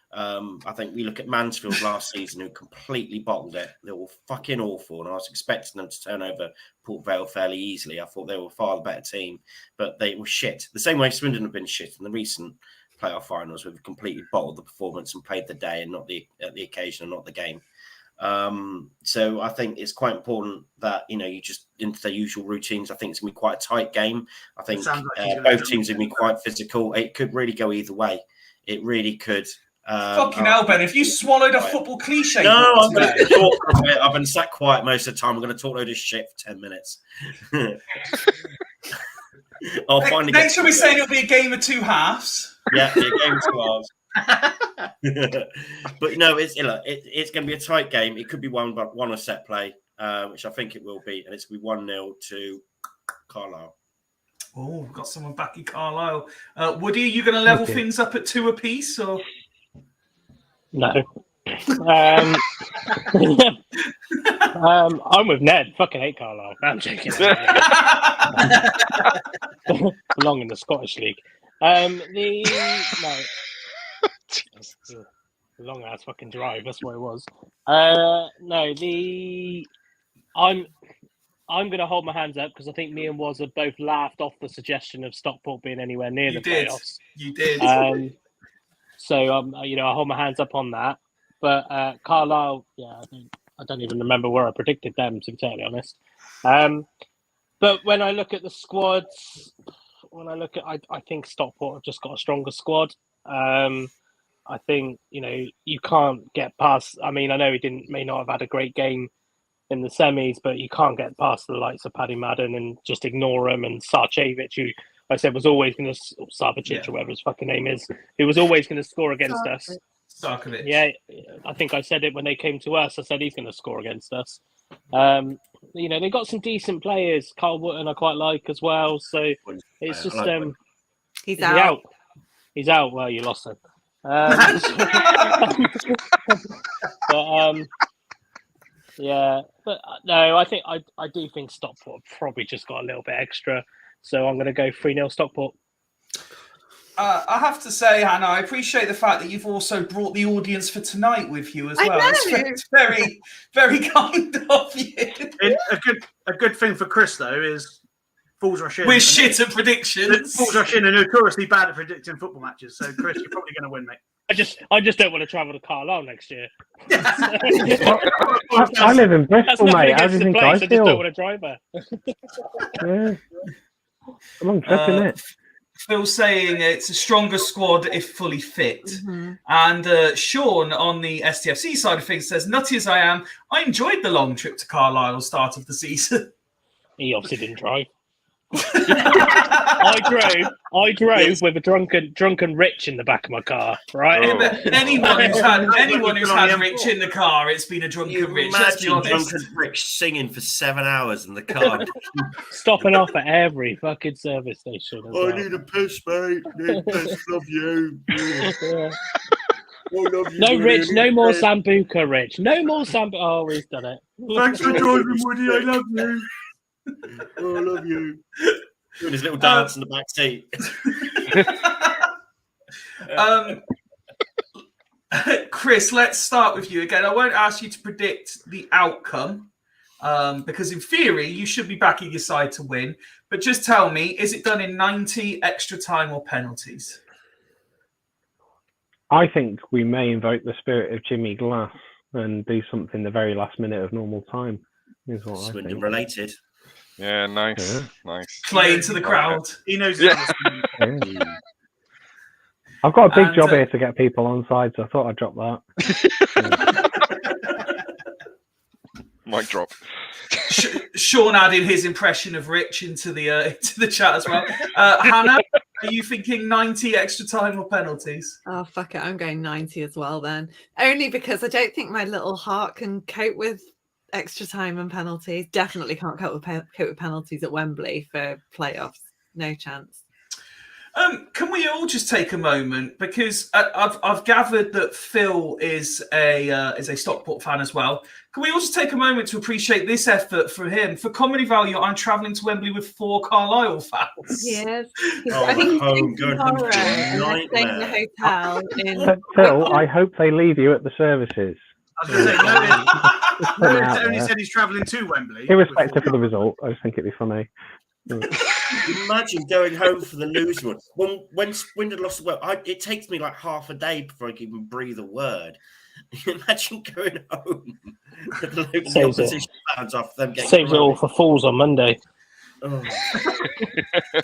I think we look at Mansfield last season, who completely bottled it. They were fucking awful, and I was expecting them to turn over Port Vale fairly easily. I thought they were far the better team, but they were shit. The same way Swindon have been shit in the recent playoff finals, where they've completely bottled the performance and played the day and not the occasion and not the game. So I think it's quite important that you just into their usual routines. I think it's gonna be quite a tight game. I think both teams are gonna be quite physical. It could really go either way. It really could. Fucking hell, Ben! If you swallowed a football cliche, no, I'm going to talk for a bit. I've been sat quiet most of the time. I'm going to talk load of shit for 10 minutes. I'll finally. Next time we're saying it'll be a game of 2 halves. Yeah, a game of 2 halves. But no, it's going to be a tight game. It could be won a set play, which I think it will be, and it's going to be 1-0 to Carlisle. Oh, we've got someone back in Carlisle. Woody, are you going to level things up at 2 apiece, or No. I'm with Ned. Fucking hate Carlisle. No, I'm joking. Belong in the Scottish League. Long ass fucking drive. That's what it was. I'm going to hold my hands up because I think me and Waz have both laughed off the suggestion of Stockport being anywhere near the playoffs. You did. So I hold my hands up on that. But Carlisle, I don't even remember where I predicted them, to be totally honest. But when I look at the squads, I think Stockport have just got a stronger squad. I think you can't get past. I mean, I know he may not have had a great game in the semis, but you can't get past the likes of Paddy Madden and just ignore him, and Sarcevic, who I said was always going to Sarcevic or whatever his fucking name is, who was always going to score against us. Sarcevic. Yeah, I think I said it when they came to us. I said he's going to score against us. They got some decent players. Carl Wootton I quite like as well. So it's just he's out. He's out. Well, you lost him. But no, I do think Stockport probably just got a little bit extra. So I'm going to go 3-0 Stockport. I have to say, Hannah, I appreciate the fact that you've also brought the audience for tonight with you as well. It's very, very kind of you. A good thing for Kris, though, is Fools Rush In. We're shit at predictions. Fools Rush In are notoriously bad at predicting football matches. So, Kris, you're probably going to win, mate. I just don't want to travel to Carlisle next year. I live in Bristol, mate. How do you think I feel? I just don't want to drive there. Yeah. A long trip, isn't it? Phil's saying it's a stronger squad if fully fit. Mm-hmm. And Sean on the STFC side of things says, nutty as I am, I enjoyed the long trip to Carlisle start of the season. He obviously didn't drive. I drove with a drunken Rich in the back of my car, right? Anyone who's had Rich in the car, it's been a drunken Rich. Let's be honest. Drunken Rich singing for 7 hours in the car, stopping off at every fucking service station. I need a piss, mate. Need a piss. Love you. Yeah. Love you, No, Woody. Rich. No more Sambuca, Rich. No more Sambuca. Oh, he's done it. Thanks for driving, Woody. I love you. Oh, I love you. Doing his little dance in the back seat. Kris, let's start with you again. I won't ask you to predict the outcome because in theory you should be backing your side to win. But just tell me, is it done in 90, extra time, or penalties? I think we may invoke the spirit of Jimmy Glass and do something the very last minute of normal time. Is what I Swindon think. related. Yeah, nice. Nice. Play into the crowd. He knows. Yeah. I've got a big job here to get people on side, so I thought I'd drop that. Mic drop. Sean added his impression of Rich into the chat as well. Hannah, are you thinking 90, extra time, or penalties? Oh, fuck it. I'm going 90 as well then. Only because I don't think my little heart can cope with extra time and penalties. Definitely can't cope with penalties at Wembley for playoffs. No chance. Can we all just take a moment, because I've gathered that Phil is a Stockport fan as well. Can we all just take a moment to appreciate this effort from him? For comedy value, I'm travelling to Wembley with 4 Carlisle fans. Yes, I think home, going home tomorrow, and they're staying in the hotel. Phil, I hope they leave you at the services. I was going to say, no, only said he's travelling to Wembley. Irrespective of the result, I just think it'd be funny. Imagine going home for the newsroom. When Swindon lost the world, it takes me like half a day before I can even breathe a word. Imagine going home with the opposition fans after them getting saves it all for Fools on Monday. Oh. Do you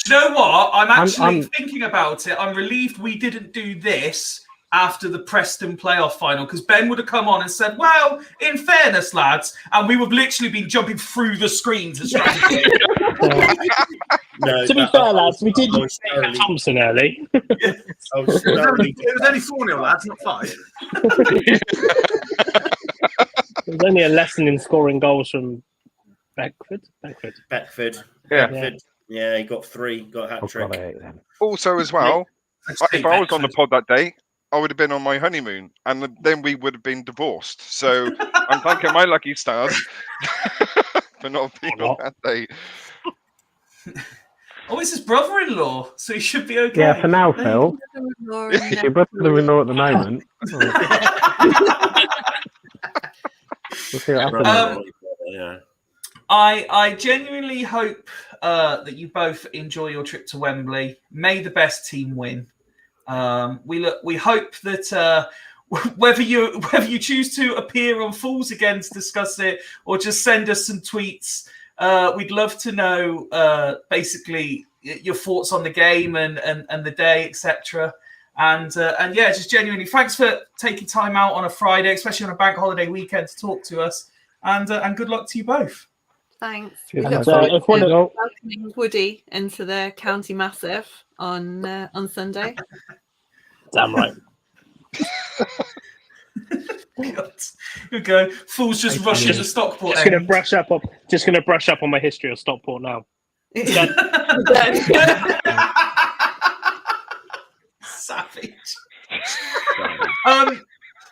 know what? I'm actually thinking about it. I'm relieved we didn't do this after the Preston playoff final, because Ben would have come on and said, well, in fairness, lads, and we would have literally been jumping through the screens and strategy. No, To be fair, lads, we did use David Thompson early. It was only 4-0, lads, not 5. There's only a lesson in scoring goals from Beckford. Beckford. Yeah, he got 3, got a hat trick. Also, as well, if I was on the pod that day, I would have been on my honeymoon, and then we would have been divorced. So I'm thanking my lucky stars for not being on that day. Oh, it's his brother-in-law, so he should be okay. Yeah, for now, Phil. It's your brother-in-law at the moment. We'll see what happens. I genuinely hope that you both enjoy your trip to Wembley. May the best team win. We hope that whether you choose to appear on Fools again to discuss it or just send us some tweets, we'd love to know basically your thoughts on the game and the day, etc. And yeah, just genuinely thanks for taking time out on a Friday, especially on a bank holiday weekend, to talk to us. And good luck to you both. Thanks. Cheers, We look mate. forward to welcoming Woody into the county massive on Sunday. Damn right. God. Good go. Fools just rushing to Stockport. Just gonna brush up on my history of Stockport now. Savage.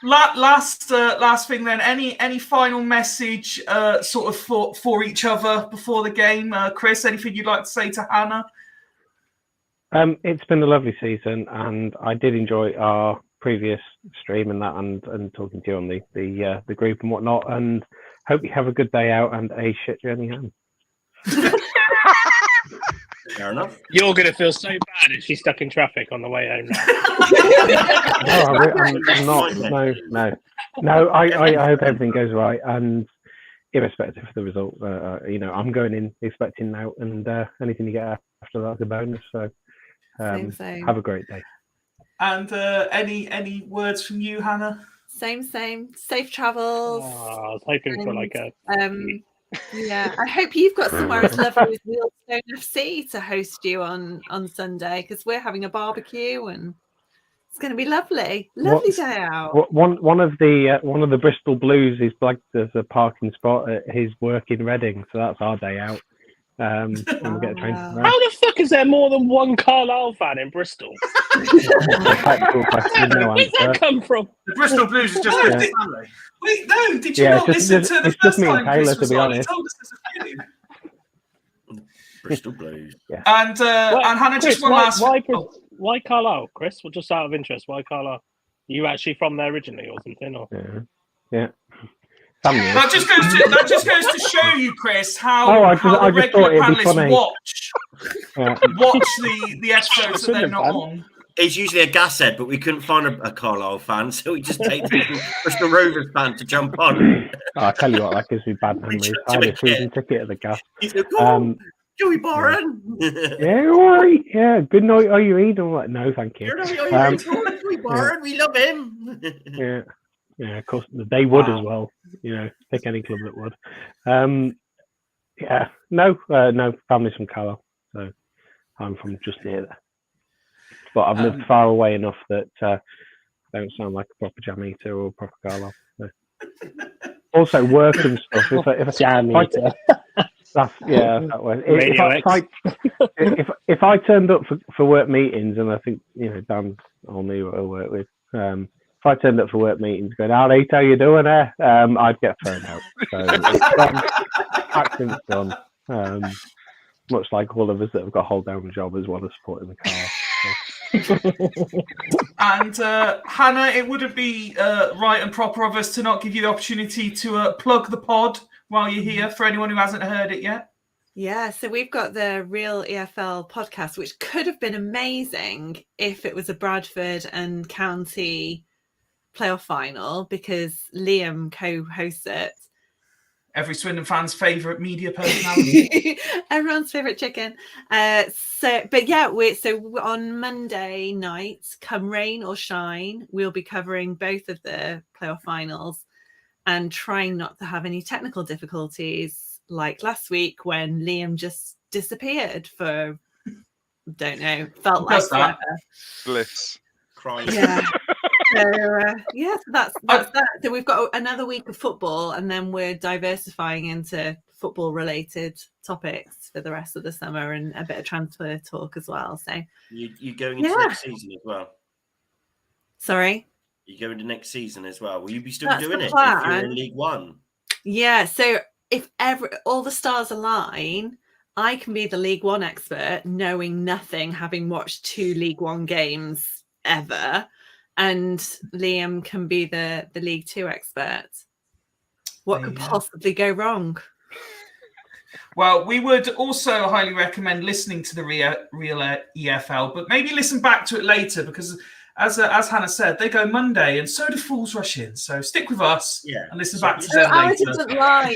Last thing then. Any final message sort of for each other before the game? Kris, anything you'd like to say to Hannah? It's been a lovely season, and I did enjoy our previous stream and that, and talking to you on the group and whatnot. And hope you have a good day out and a shit journey home. Fair enough. You're gonna feel so bad if she's stuck in traffic on the way home now. I'm not. No. I hope everything goes right, and irrespective of the result, I'm going in expecting out, and anything you get after that's a bonus. So Same. have a great day. And any words from you, Hannah? Same. Safe travels. Oh, I was hoping for like a. Yeah, I hope you've got somewhere as lovely as Wealdstone FC to host you on Sunday, because we're having a barbecue and it's going to be lovely. Lovely day out. One of the Bristol Blues is flagged as a parking spot at his work in Reading, so that's our day out. And we get a train. How the fuck is there more than one Carlisle fan in Bristol? That's a practical question, no Where's that answer. come from? The Bristol Blues is just a family. Wait, no, did you Yeah, not it's listen just- to the it's first just me and time Taylor, Kris to was be on? He honest. told us there's a feeling. Bristol Blues. And Hannah, Chris, just one last. Why Carlisle, Chris? Well, just out of interest, why Carlisle? Are you actually from there originally or something? Or? Yeah. Family. That just goes to show you, Chris, how, I how the just thought regular it'd be panelists funny. watch Yeah. the episodes that they're not on. He's usually a gashead, but we couldn't find a Carlisle fan, so we just take the Bristol Rovers fan to jump on. I tell you what, that gives me bad memories. I had a season ticket at the gas. He's like, oh, Joey Barron. Yeah, all right. Yeah, good night. Are you eating? I'm like, no, thank you. Joey Barron, we love him. Yeah, of course they would as well. Pick any club that would. No families from Carlisle, so I'm from just near there. But I've lived far away enough that I don't sound like a proper jam eater or a proper Carlisle. So. Also, work and stuff. If Jam eater. That's that way. If I turned up for work meetings, and I think Dan all knew what I work with. If I turned up for work meetings going, "Howdy, how you doing there?" I'd get thrown out. So it's done. Accident's done. Much like all of us that have got a hold down job as well as supporting the car. And Hannah, it wouldn't be right and proper of us to not give you the opportunity to plug the pod while you're here for anyone who hasn't heard it yet. Yeah, so we've got the Real EFL podcast, which could have been amazing if it was a Bradford and County playoff final, because Liam co-hosts it. Every Swindon fan's favourite media personality. Everyone's favourite chicken. But yeah, so on Monday night, come rain or shine, we'll be covering both of the playoff finals and trying not to have any technical difficulties like last week when Liam just disappeared for, don't know, felt like forever. Bliss. Crying. Yeah. So that's that. So we've got another week of football, and then we're diversifying into football-related topics for the rest of the summer and a bit of transfer talk as well. So You going into next season as well? Sorry? You go into next season as well? Will you be still That's doing the it plan. if you're in League One? Yeah. So if all the stars align, I can be the League One expert, knowing nothing, having watched 2 League One games ever. And Liam can be the League Two expert. What could possibly go wrong? Well, we would also highly recommend listening to the real EFL, but maybe listen back to it later because, as Hannah said, they go Monday, and so do Fools Rush In. So stick with us and listen back to them Ours later. isn't live.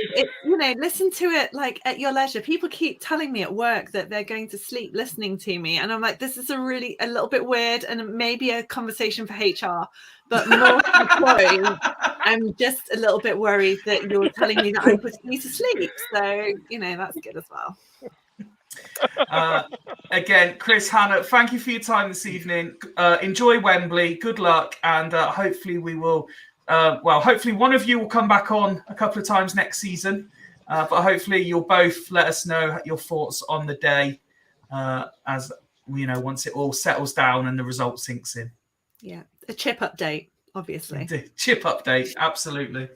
Listen to it like at your leisure. People keep telling me at work that they're going to sleep listening to me, and I'm like, this is a little bit weird, and maybe a conversation for HR. But more to the point, I'm just a little bit worried that you're telling me that I'm putting you to sleep. So that's good as well. Again, Kris, Hannah, thank you for your time this evening. Enjoy Wembley. Good luck, and hopefully we will. Hopefully one of you will come back on a couple of times next season. But hopefully you'll both let us know your thoughts on the day, as once it all settles down and the result sinks in. Yeah, a chip update, obviously. Chip update, absolutely.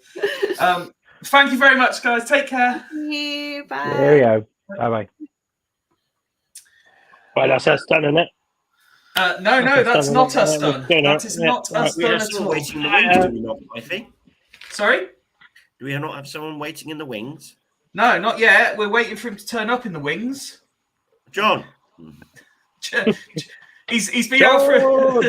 Thank you very much, guys. Take care. Thank you. Bye. There you go. Bye-bye. Right, that's us done, isn't it? No, that's not us done. That is not us done at all. Waiting in the wings, do we not, I think? Sorry? Do we not have someone waiting in the wings? No, not yet. We're waiting for him to turn up in the wings. John. He's been out for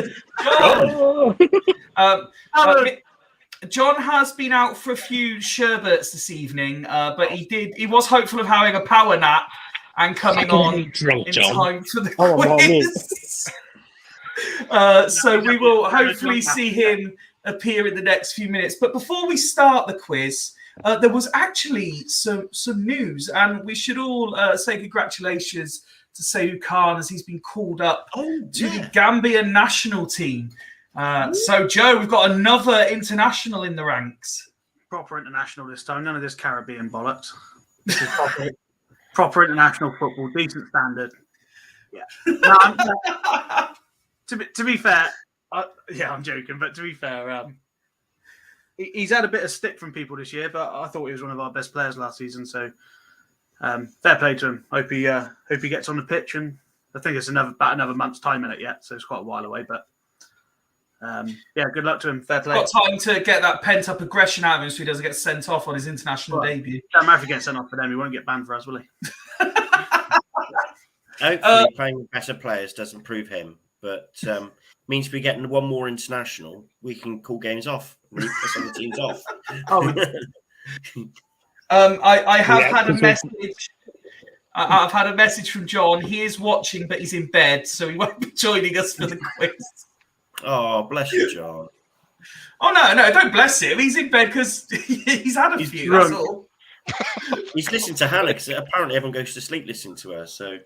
John has been out for a few sherbets this evening, but he was hopeful of having a power nap and coming on in time for the quiz. So we will hopefully see him appear in the next few minutes. But before we start the quiz, there was actually some news, and we should all say congratulations to Seydou Khan as he's been called up to the Gambian national team. So, Joe, we've got another international in the ranks. Proper international this time. None of this Caribbean bollocks. This is proper international football, decent standard. Yeah. To be fair, I'm joking, but to be fair, he's had a bit of stick from people this year, but I thought he was one of our best players last season. So fair play to him. Hope he gets on the pitch, and I think it's about another month's time in it yet, so it's quite a while away. But good luck to him. Fair play. Got time to get that pent up aggression out of him so he doesn't get sent off on his international debut. Don't matter if he gets sent off for them, he won't get banned for us, will he? Hopefully, playing with better players doesn't prove him, but means we're getting one more international. We can call games off. We put some of the teams off. I have had a message. I've had a message from John. He is watching, but he's in bed, so he won't be joining us for the quiz. Oh, bless you, John. Oh no, don't bless him. He's in bed because he's had a few. That's all. He's listening to Hannah because apparently everyone goes to sleep listening to her. So.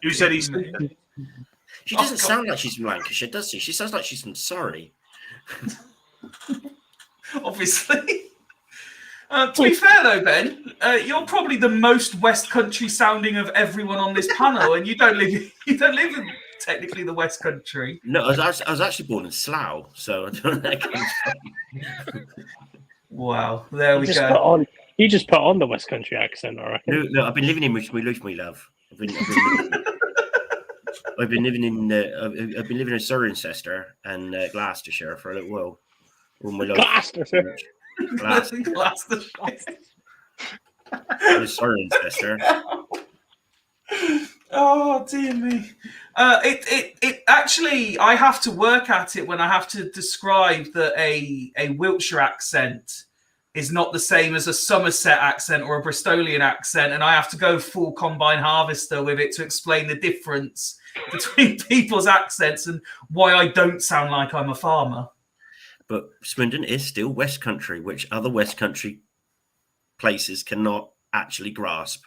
Who said he's sleeping? She doesn't sound like she's from Lancashire, does she? She sounds like she's from Surrey. Obviously. To be fair, though, Ben, you're probably the most West Country sounding of everyone on this panel, and you don't live in technically the West Country. No, I was actually born in Slough, so I don't know where that comes from. Wow, there we go. You just put on the West Country accent, all right? No, I've been living in my love. I've been living in Cirencester and Gloucestershire for a little while. All my life. Gloucestershire. Cirencester. Oh dear me. It actually, I have to work at it when I have to describe that a Wiltshire accent is not the same as a Somerset accent or a Bristolian accent, and I have to go full combine harvester with it to explain the difference between people's accents and why I don't sound like I'm a farmer. But Swindon is still West Country, which other West Country places cannot actually grasp.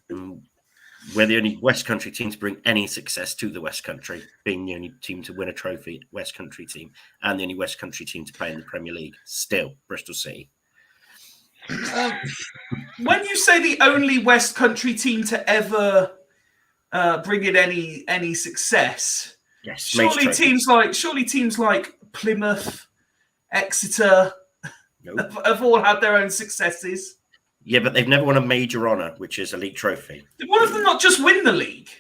And we're the only West Country team to bring any success to the West Country, being the only team to win a trophy, West Country team, and the only West Country team to play in the Premier League. Still, Bristol City. When you say the only West Country team to ever bring in any success, Yes, surely teams like Plymouth, Exeter have all had their own successes. Yeah, but they've never won a major honour, which is a league trophy. Did one of them not just win the league?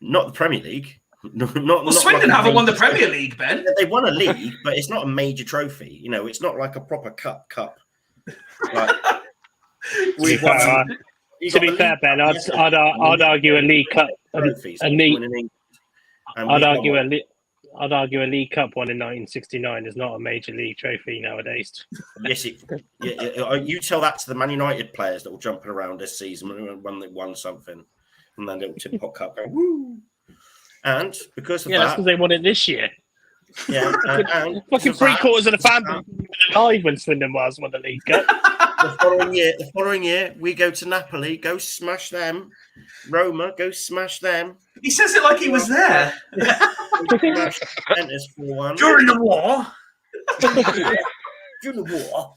Not the Premier League. Well, Swindon haven't won the Premier League, Ben. They won a league, but it's not a major trophy. You know, it's not like a proper cup. Like, to be fair, Ben, I'd argue a League Cup, I'd argue a League Cup won in 1969 is not a major league trophy nowadays. Yes, you tell that to the Man United players that were jumping around this season when they won something, and then little Tim Pot Cup going woo. And because of that's because they won it this year. Yeah, and fucking 3/4 of the fans were alive when Swindon won the League Cup. The following year, we go to Napoli, go smash them. Roma, go smash them. He says it like he was there. During the war. During the war.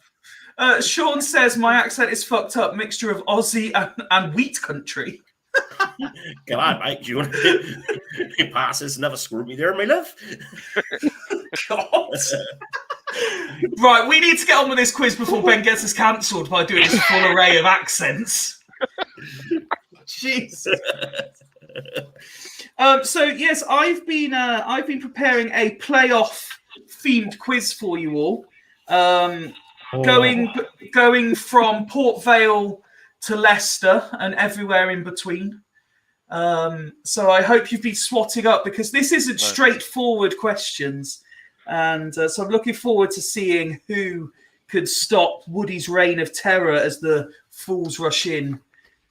Sean says my accent is fucked up, mixture of Aussie and wheat country. Come on, mate. Do you want to pass this another screw me there, my love? God. Right, we need to get on with this quiz before Ben gets us cancelled by doing this full array of accents. Jesus. So yes, I've been preparing a playoff themed quiz for you all. Going from Port Vale to Leicester and everywhere in between. So I hope you've been swatting up because this isn't straightforward questions. And so I'm looking forward to seeing who could stop Woody's reign of terror as the Fools Rush In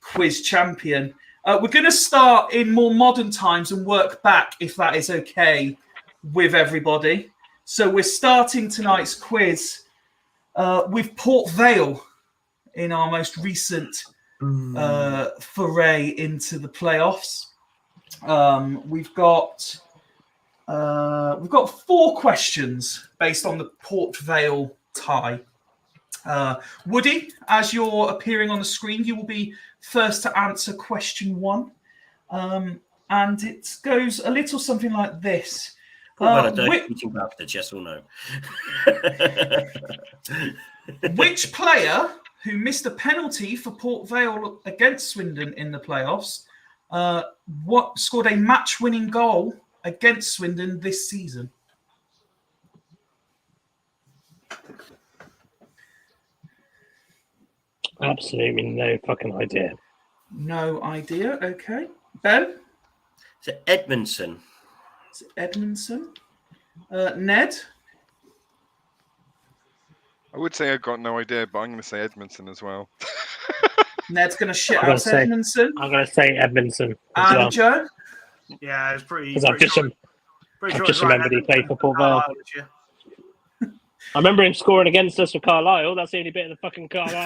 quiz champion. We're going to start in more modern times and work back, if that is okay with everybody. So we're starting tonight's quiz with Port Vale in our most recent foray into the playoffs. We've got 4 questions based on the Port Vale tie. Woody, as you're appearing on the screen, you will be first to answer question 1. And it goes a little something like this. Yes or no? Which player who missed a penalty for Port Vale against Swindon in the playoffs scored a match-winning goal against Swindon this season? Absolutely no fucking idea. No idea. Okay. Ben? Is it Edmondson? Is it Edmondson? Ned? I would say I've got no idea, but I'm going to say Edmondson as well. Ned's going to shit out Edmondson. I'm going to say Edmondson. And Joe? Yeah, it's pretty. Because I've just remembered he played for Port Vale. I remember him scoring against us for Carlisle. That's the only bit of the fucking Carlisle.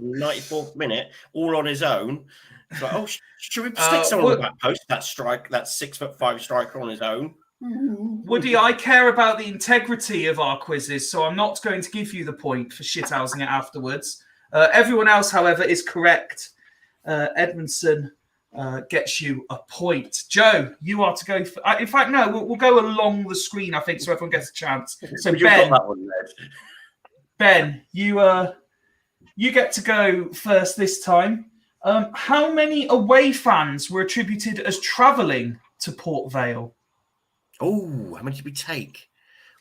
94th minute, all on his own. It's like, should we stick someone on the back post? That 6'5" striker on his own. Woody, I care about the integrity of our quizzes, so I'm not going to give you the point for shithousing it afterwards. Everyone else, however, is correct. Edmondson gets you a point. Joe, you are to go. In fact, no, we'll go along the screen, I think, so everyone gets a chance. So Ben, you get to go first this time. How many away fans were attributed as travelling to Port Vale? Oh, how many did we take?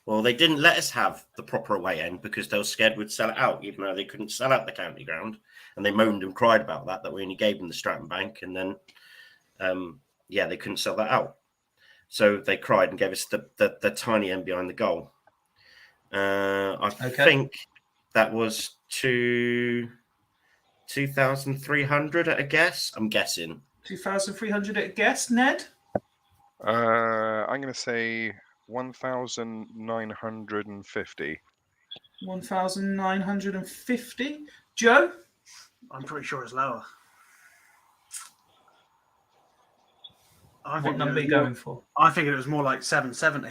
Well, they didn't let us have the proper away end because they were scared we'd sell it out, even though they couldn't sell out the county ground. And they moaned and cried about that we only gave them the Stratton Bank. And then yeah, they couldn't sell that out. So they cried and gave us the tiny end behind the goal. I think that was 2,300 at a guess. I'm guessing 2,300 at a guess. Ned? I'm going to say 1,950. 1,950. Joe? I'm pretty sure it's lower. What number are you going for? I think it was more like 770.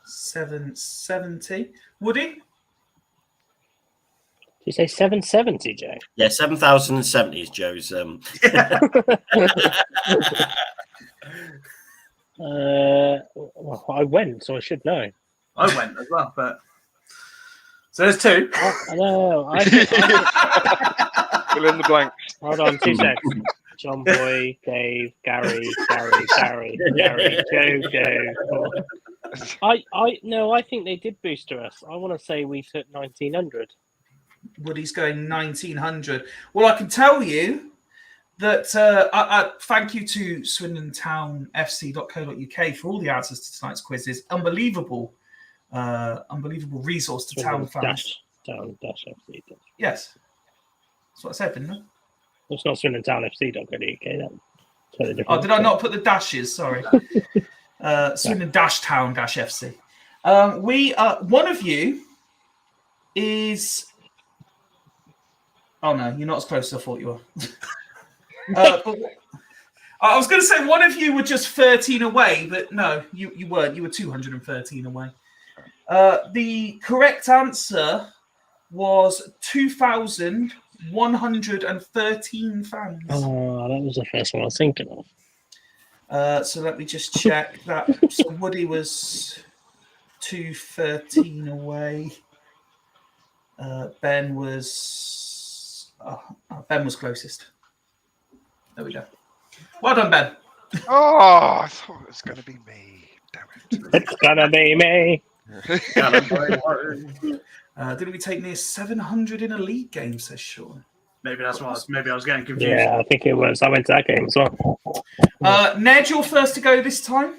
770. Woody? Did you say 770, Joe? yeah, 7,070 is Joe's. Well, I went, so I should know. I went as well, but so there's two. I know. Fill in the blanks. Hold on, 2 seconds. John Boy, Dave, Gary, Joe. I think they did booster us. I want to say we took 1,900. Woody's going 1,900. Well, I can tell you that thank you to swindontownfc.co.uk for all the answers to tonight's quizzes. Unbelievable resource to town fans. Town-FC. Yes. That's what I said, didn't I? It's not swindontownfc.co.uk. Totally Oh, did I not put the dashes? Sorry. Swindon-town-FC. One of you is... Oh, no, you're not as close as I thought you were. But I was going to say one of you were just 13 away, but no, you weren't. You were 213 away. The correct answer was 2,113 fans. Oh, that was the first one I was thinking of. So let me just check that. So Woody was 213 away. Ben was closest. There we go. Well done, Ben. Oh, I thought it was going to be me. Damn it. It's gonna be me. Didn't we take near 700 in a league game, says Sean? Maybe that's why. Maybe I was getting confused. Yeah, I think it was. I went to that game as well. Ned, you're first to go this time.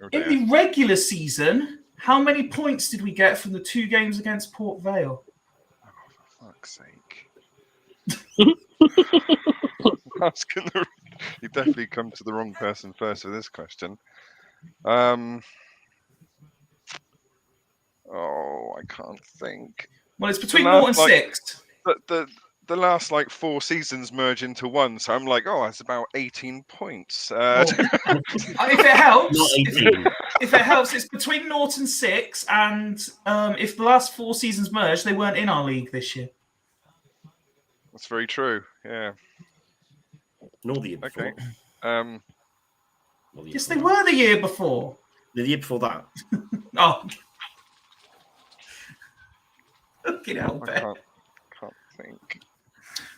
Oh, In dear. the regular season, how many points did we get from the 2 games against Port Vale? Oh, for fuck's sake. You definitely come to the wrong person first with this question. Oh, I can't think. Well, it's between The 0 last, and like- 6. The last 4 seasons merge into one, so I'm like, oh, that's about 18 points. If it helps, not 18. if it helps, it's between 0 and 6. And if the last 4 seasons merged, they weren't in our league this year. That's very true. Yeah. Nor the year before. Okay. Nor the year Yes, they before. were the year before. The year before that. Oh. Fucking hell, I Ben. can't think.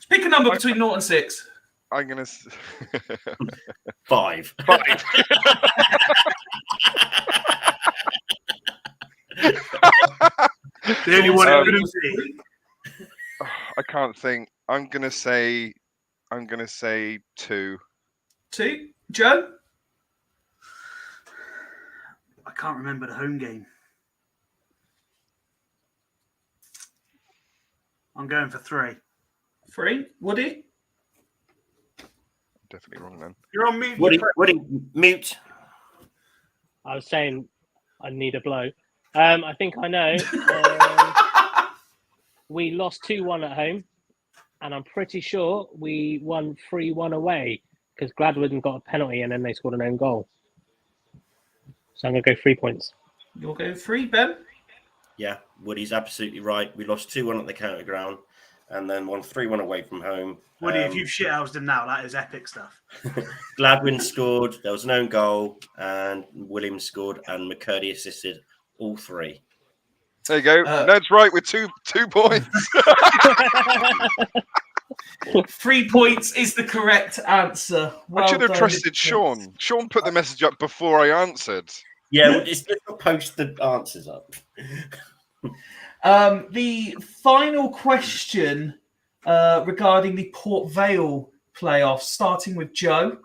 Pick a number between 0 and 6. I'm gonna 5. 5. The only one it couldn't be. I can't think. I'm gonna say 2. 2. Joe? I can't remember the home game. I'm going for 3. 3. Woody? Definitely wrong then. You're on mute. Woody, mute. I was saying I need a blow. I think I know. We lost 2-1 at home, and I'm pretty sure we won 3-1 away because Gladwin got a penalty and then they scored an own goal. So I'm going to go 3 points. You're going 3, Ben? Yeah, Woody's absolutely right. We lost 2-1 at the county ground and then won 3-1 away from home. Woody, if you've shithoused him now, that is epic stuff. Gladwin scored. There was an own goal, and Williams scored, and McCurdy assisted all 3. There you go. Ned's right with 2 points. 3 points is the correct answer. I should have done, trusted Nicholas. Sean. Sean put the message up before I answered. Yeah, it's just to post the answers up. The final question regarding the Port Vale playoffs, starting with Joe.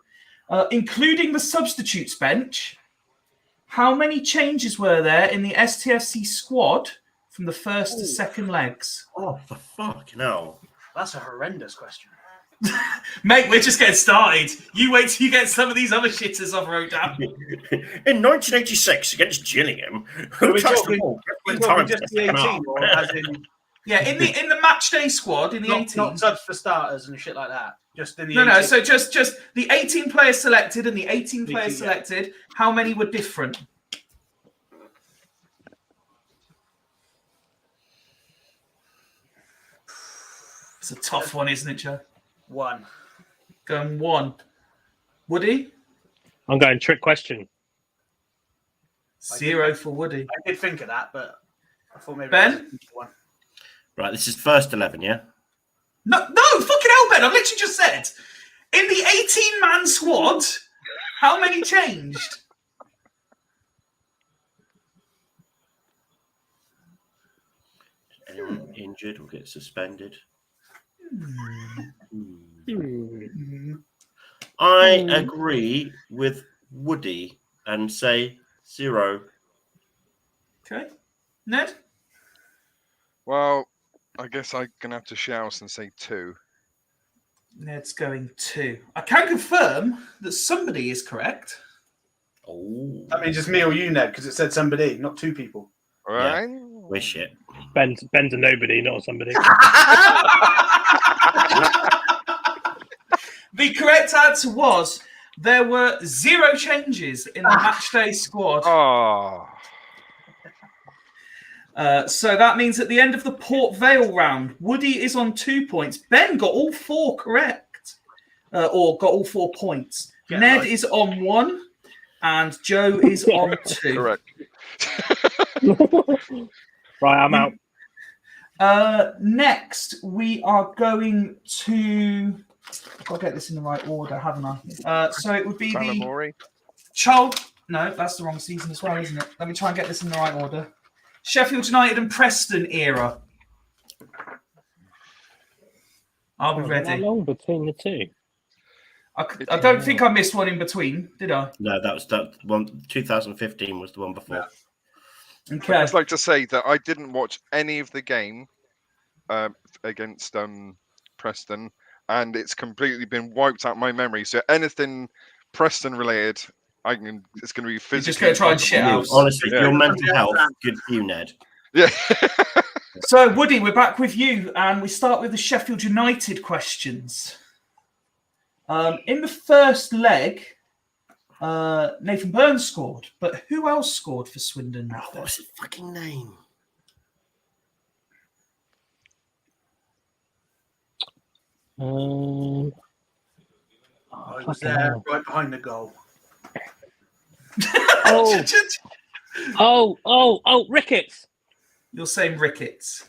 Including the substitutes bench, how many changes were there in the STFC squad from the first to second legs? Oh, for fucking hell. That's a horrendous question. Mate, we're just getting started. You wait till you get some of these other shitters I've wrote down. In 1986 against Gillingham, We're who touched talking- the ball We're 15 talking times just in the second 18, half. or as in Yeah, in the match day squad, in the 18. not subs for starters and shit like that. Just in the No, 18. so just the 18 players selected and the 18 players 18, yeah. selected, how many were different? It's a tough one, isn't it, Joe? 1. Going 1. Woody? I'm going trick question. 0 for Woody. I did think of that, but I thought maybe Ben? it was 1. Right, this is first 11, yeah? No, fucking hell, Ben. I've literally just said. In the 18-man squad, how many changed? Anyone injured will get suspended. I agree with Woody and say 0. Okay. Ned? Well, I guess I'm going to have to shout and say 2. Ned's going 2. I can confirm that somebody is correct. Oh, That means it's me or you, Ned, because it said somebody, not 2 people. All right. we're shit. Ben's a nobody, not somebody. The correct answer was there were 0 changes in the matchday squad. Oh, So that means at the end of the Port Vale round, Woody is on 2 points. Ben got all 4 correct, or got all 4 points. Yeah, Ned nice. is on 1, and Joe is on 2. correct. Right, I'm out. Next, we are going to. I've got to get this in the right order, haven't I? So it would be the Salamori. Child. No, that's the wrong season as well, isn't it? Let me try and get this in the right order. Sheffield United and Preston era. I'll be How ready. long between the two? I don't think I missed one in between, did I? No, that was that one. 2015 was the one before. Okay. I'd like to say that I didn't watch any of the game against Preston, and it's completely been wiped out my memory. So anything Preston related, it's going to be physically. You're just going to try and shit out. Honestly, Yeah. your mental health, good for you, Ned. Yeah. So, Woody, we're back with you, and we start with the Sheffield United questions. In the first leg, Nathan Burns scored, but who else scored for Swindon? Oh, what's his fucking name? I was there right behind the goal. Ricketts. You're saying Ricketts.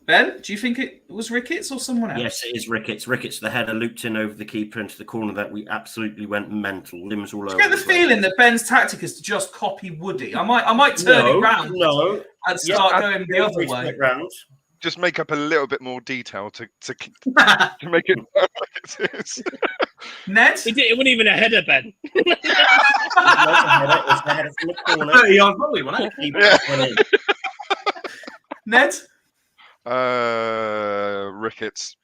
Ben, do you think it was Ricketts or someone else? Yes, it is Ricketts. Ricketts, the header looped in over the keeper into the corner that we absolutely went mental. Limbs all over. I get the place. feeling that Ben's tactic is to just copy Woody. I might turn it round and start going the other way. Round. Just make up a little bit more detail to make it sound like it is. Ned? It wasn't even a header, Ben. It was the header from the corner. 30-yard volley, wasn't it? Yeah. Went in. Ned? Ricketts.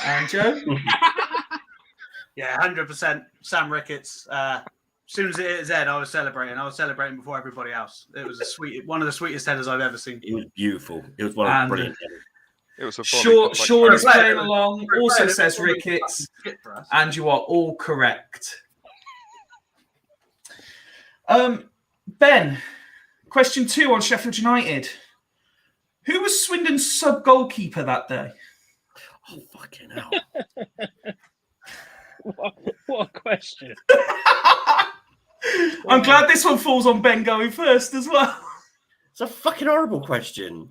And Joe? Yeah, 100%. Sam Ricketts. As soon as it hit his head, I was celebrating. I was celebrating before everybody else. It was one of the sweetest headers I've ever seen. It was beautiful. It was one of And- the brilliant headers. It was a Sean is Right. playing along, also Right. says Ricketts, Shit for us. and you are all correct. Ben, question 2 on Sheffield United. Who was Swindon's sub-goalkeeper that day? Oh, fucking hell. What a question. I'm glad this one falls on Ben going first as well. It's a fucking horrible question.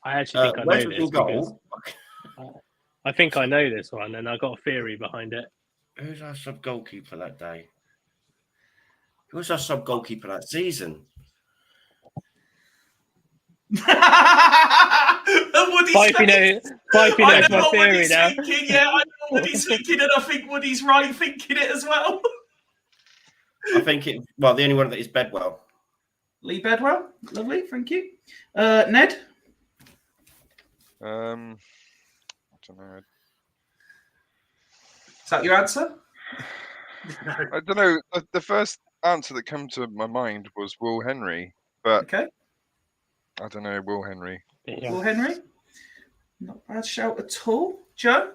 I actually think I where's know we this. can Because I think I know this one, and I got a theory behind it. Who's our sub goalkeeper that day? Who was our sub goalkeeper that season? And Woody Woody's Fifey face. knows I know my what theory Woody's now. thinking. Yeah, I know what Woody's thinking, and I think Woody's right thinking it as well. I think it. Well, the only one that is Bedwell. Lee Bedwell, lovely, thank you. Ned, I don't know. is that your answer? I don't know. The first answer that came to my mind was Will Henry, but Okay, I don't know. Will Henry. Yeah. Will Henry, not bad shout at all. Joe,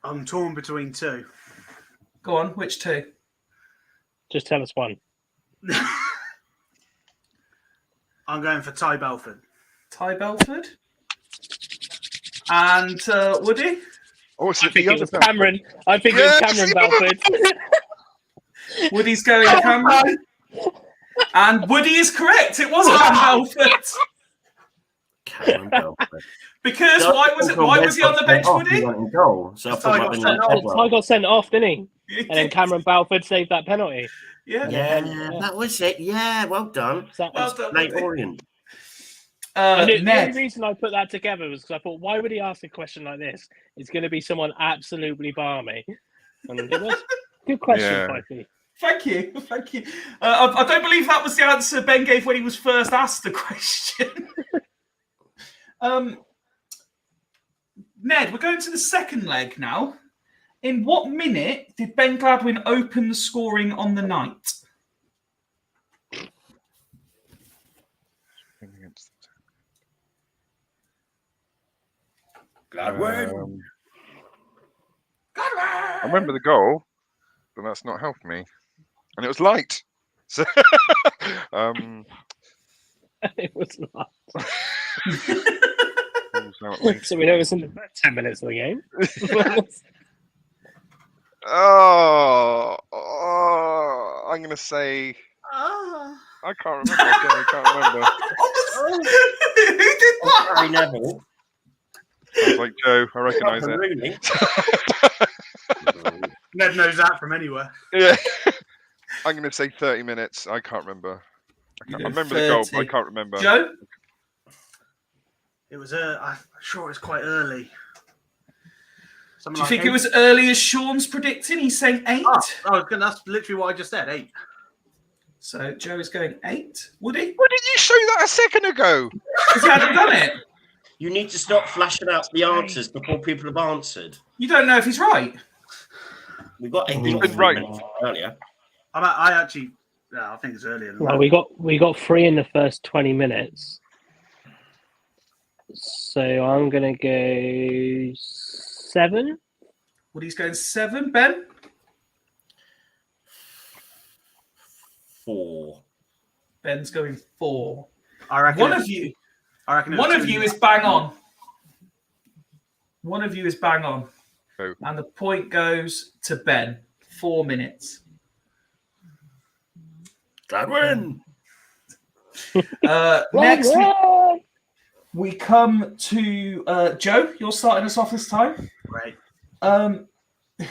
I'm torn between two. go on. Which two? Just tell us one. I'm going for Ty Belford. Ty Belford. And Woody? Oh, it's I think the it other was person. Cameron. I think Yes, it was Cameron the other Belford. Woody's going Cameron. And Woody is correct. It was Cam Belford. Cameron Belford. Because why was he on the bench, Woody? He went in goal, so I thought it might have been Bedwell. Ty got sent off, didn't he? And then Cameron Belford saved that penalty. Yeah. Yeah, that was it. Yeah, well done. So that Well was- done, Late Woody. Orient. I knew, the only Ned. reason I put that together was because I thought, why would he ask a question like this? It's going to be someone absolutely balmy. And it was good question, Yeah. Fifey. Thank you. Thank you. I don't believe that was the answer Ben gave when he was first asked the question. Ned, we're going to the second leg now. In what minute did Ben Gladwin open the scoring on the night? Gladwin. I remember the goal, but that's not helped me. And it was light. So, It was not. exactly. So we know it's in the first 10 minutes of the game. I'm going to say. I can't remember. I can't remember. Who did that? Harry Neville. Sounds like Joe. I recognise it. Rooney. Ned knows that from anywhere. Yeah. I'm going to say 30 minutes. I can't remember. I go remember the goal, but I 30. can't remember. Joe? It was I'm sure it was quite early. Do you think it was early as Sean's predicting? He's saying 8. That's literally what I just said. 8. So Joe is going 8. Woody? Why didn't you show that a second ago? Because he hadn't done it. You need to stop flashing out the answers before people have answered. You don't know if he's right. We've got 8 been minutes right. earlier. I think it's earlier than Well, that. we got 3 in the first 20 minutes. So I'm going to go 7. Woody's going 7. Ben? 4. Ben's going 4. I reckon One of you is bang on. One of you is bang on. Oh. And the point goes to Ben. 4 minutes. Gladwin. Next, we come to Joe. You're starting us off this time. Right.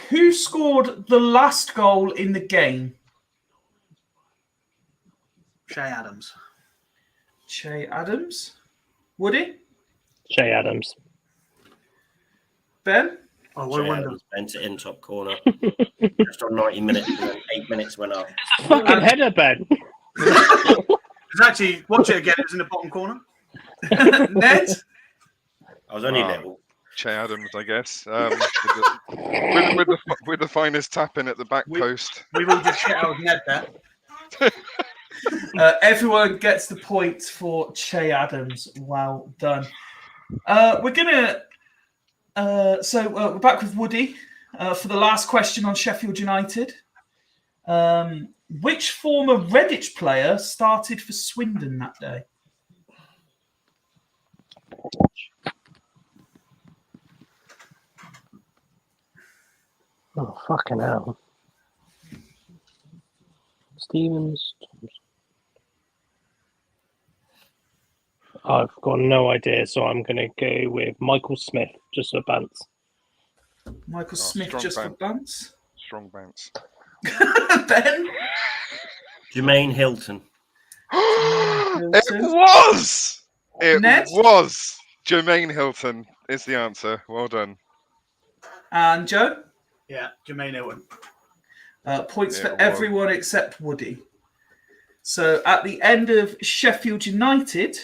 Who scored the last goal in the game? Shay Adams. Che Adams. Woody? Shay Adams. Ben? Oh, what a wonder. Bent it in top corner. Just on 90 minutes, and then 8 minutes went up. Fucking header, Ben. It's actually, watch it again. It was in the bottom corner. Ned? I was only little. Che Adams, I guess. With the finest tap in at the back post. We've all just shit out of Ned there. Everyone gets the point for Che Adams. Well done. We're back with Woody for the last question on Sheffield United. Which former Redditch player started for Swindon that day? Oh, fucking hell. Stevens. I've got no idea, so I'm going to go with Michael Smith, just for bants. Michael Smith, strong just for bounce. bants. Strong bounce. Ben? Jermaine Hilton. It was! It Ned? was! Jermaine Hilton is the answer. Well done. And Joe? Yeah, Jermaine Hilton. Points Yeah, for well. everyone except Woody. So at the end of Sheffield United,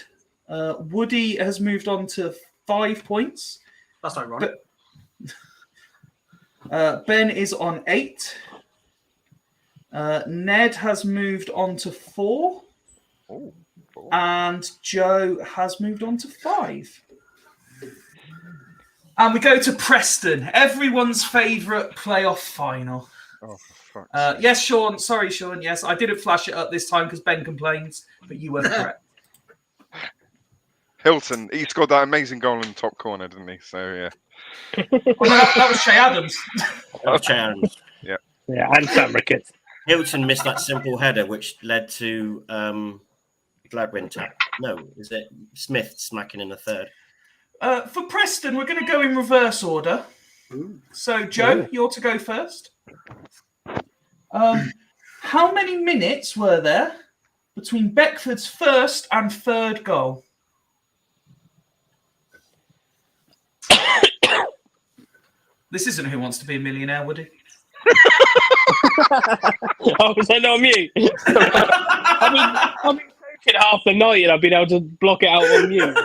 Woody has moved on to 5 points. That's ironic. Ben is on 8. Ned has moved on to 4. Oh, And Joe has moved on to 5. And we go to Preston, everyone's favourite playoff final. oh, for fuck's sake. Yes, Sean. Sorry, Sean. Yes, I didn't flash it up this time because Ben complains, but you were correct. Hilton, he scored that amazing goal in the top corner, didn't he? So, yeah. Oh, no, that was Shay Adams. Yeah, and Sam Ricketts. Hilton missed that simple header, which led to Gladwin tap. No, is it Smith smacking in the third? For Preston, we're going to go in reverse order. So, Joe, you're to go first. How many minutes were there between Beckford's first and third goal? This isn't Who Wants to Be a Millionaire, Woody. Oh, was I not on mute? I've been coaching half the night and I've been able to block it out on mute.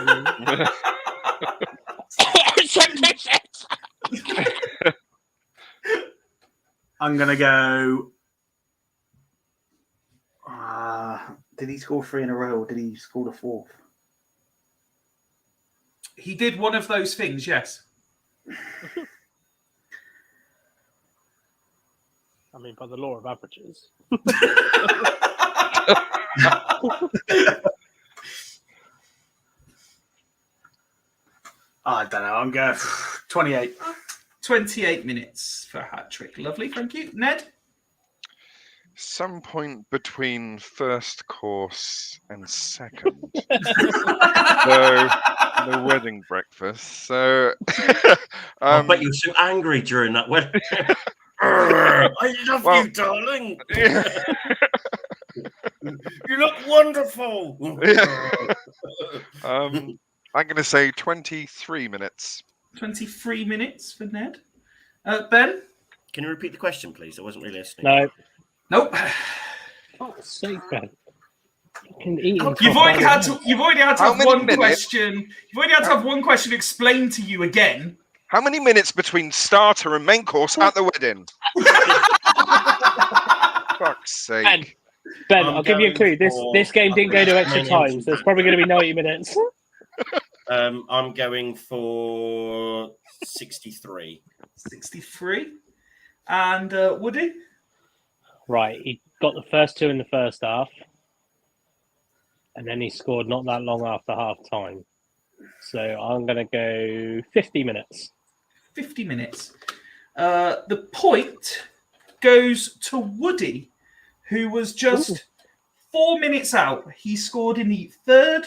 I'm going to go... did he score 3 in a row or did he score the 4th? He did one of those things, yes. I mean, by the law of averages. I don't know. I'm going 28. 28 minutes for a hat-trick. Lovely, thank you. Ned? Some point between first course and second. So, the wedding breakfast. So, I bet you were so angry during that wedding. I love you, darling. You look wonderful. I'm going to say 23 minutes. 23 minutes for Ned. Ben? Can you repeat the question, please? I wasn't really listening. No. Nope. Oh, sake, Ben. You've already had to How have many one minutes? question. You've already had to have one question explained to you again. How many minutes between starter and main course at the wedding? Fuck's sake. Ben, I'll give you a clue. This game didn't go to extra time, so it's probably going to be 90 minutes. I'm going for 63. 63. And Woody? Right, he got the first 2 in the first half, and then he scored not that long after half time. So I'm going to go 50 minutes. 50 minutes. The point goes to Woody, who was just 4 minutes out. He scored in the 3rd,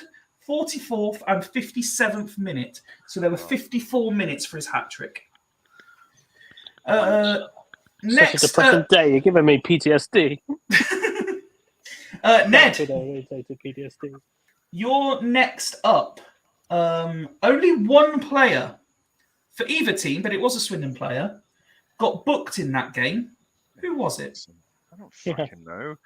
44th, and 57th minute. So there were 54 minutes for his hat trick. Next, such a depressing day. You're giving me PTSD. Ned, PTSD. you're next up. Only one player for either team, but it was a Swindon player, got booked in that game. Who was it? I don't fucking know.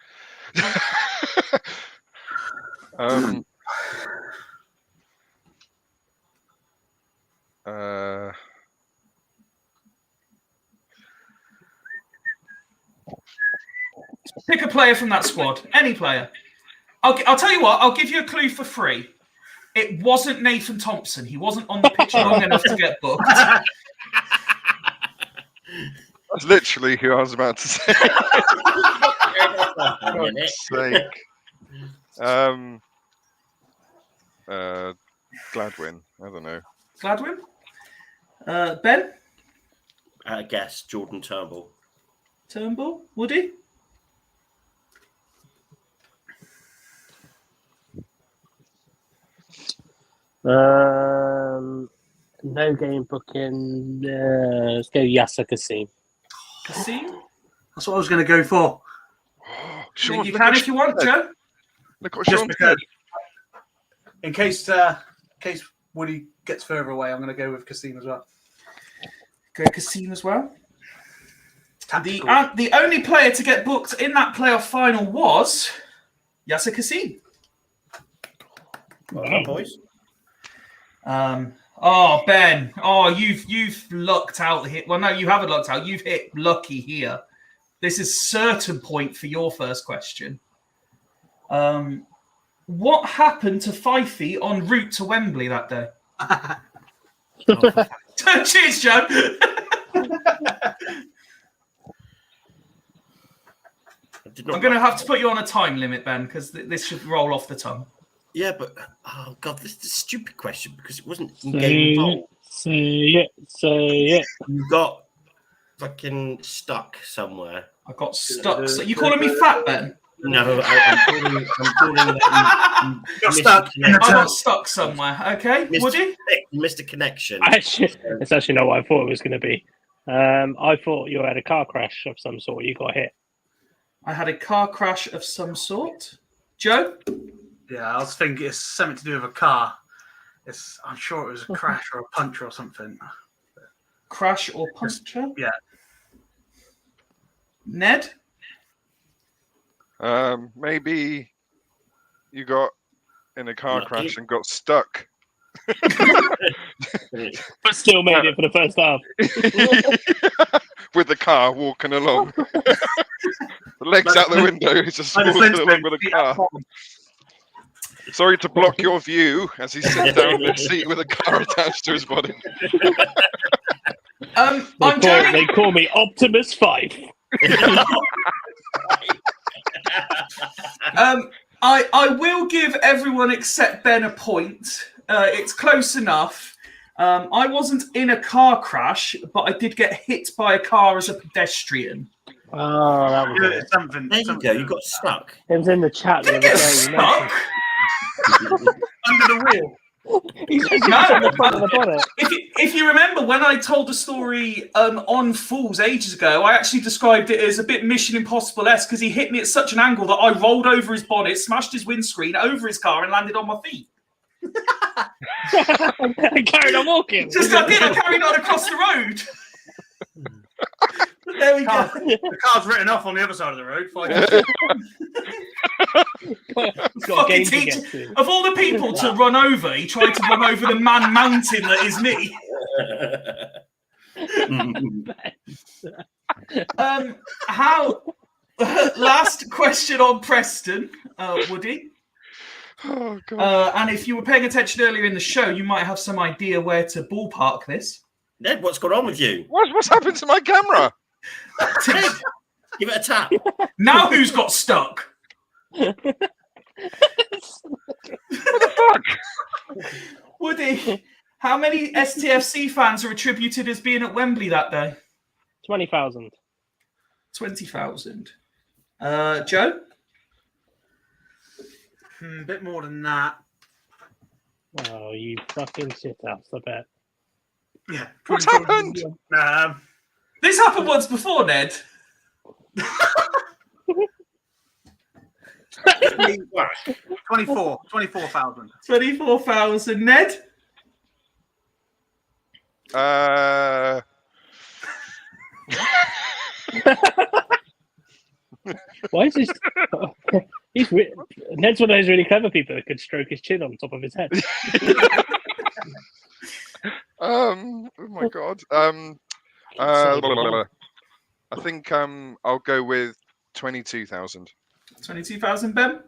Pick a player from that squad. Any player. I'll tell you what. I'll give you a clue for free. It wasn't Nathan Thompson. He wasn't on the pitch long enough to get booked. That's literally who I was about to say. God's sake. Gladwin. I don't know. Gladwin? Ben? I guess Jordan Turnbull. Turnbull? Woody? No game booking. Let's go Yasser Kassim. Kassim? That's what I was going to go for. Sean, You can if you want, Joe. Look what Just Sean because, said. in case Woody gets further away, I'm going to go with Kasim as well. Go Kasim as well. Tactical. The only player to get booked in that playoff final was Yasser Kasim. Well done, boys. Oh, Ben. Oh, you've lucked out here. Well, no, you haven't lucked out. You've hit lucky here. This is certain point for your first question. What happened to Fifey en route to Wembley that day? Cheers, Joe. I'm going to have to put you on a time limit, Ben, because this should roll off the tongue. Yeah, but oh god, this is a stupid question because it wasn't in-game involved. Say it. You got fucking stuck somewhere. I got stuck. So you calling me fat, Ben? No, I'm calling that you missed stuck. the connection. I got stuck somewhere. Okay, Woody? You missed a connection. It's actually not what I thought it was going to be. I thought you had a car crash of some sort. You got hit. I had a car crash of some sort. Joe? Yeah, I was thinking it's something to do with a car. I'm sure it was a crash or a puncture or something. Crash or puncture? Yeah. Ned? Maybe you got in a car crash and got stuck. But still made it for the first half. With the car walking along. The legs out the window, he's just walking along with a car. Sorry to block your view as he sits down in the seat with a car attached to his body. They call me Optimus 5. I will give everyone except Ben a point. It's close enough. I wasn't in a car crash, but I did get hit by a car as a pedestrian. Oh, that was it. Something. There you go. You got stuck. It was in the chat. Did I get stuck? Under the wheel. If you remember when I told the story on Fools ages ago, I actually described it as a bit Mission Impossible-esque because he hit me at such an angle that I rolled over his bonnet, smashed his windscreen over his car, and landed on my feet. And carried on walking. Just I carried on across the road. There we go. The car's written off on the other side of the road. Fucking teacher. Of all the people to run over, he tried to run over the man mountain that is me. Last question on Preston, Woody. Oh, God. And if you were paying attention earlier in the show, you might have some idea where to ballpark this. Ned, what's going on with you? What's happened to my camera? Ted, give it a tap. Now who's got stuck? What the fuck? Woody, how many STFC fans are attributed as being at Wembley that day? 20,000. 20,000. Joe? A bit more than that. Oh, you fucking shit house, I bet. Yeah. What's happened? This happened once before, Ned. 24,000. 24,000. Ned? Why is this? Ned's one of those really clever people that could stroke his chin on top of his head. Oh my God. I think I'll go with 22,000. 22,000, Ben?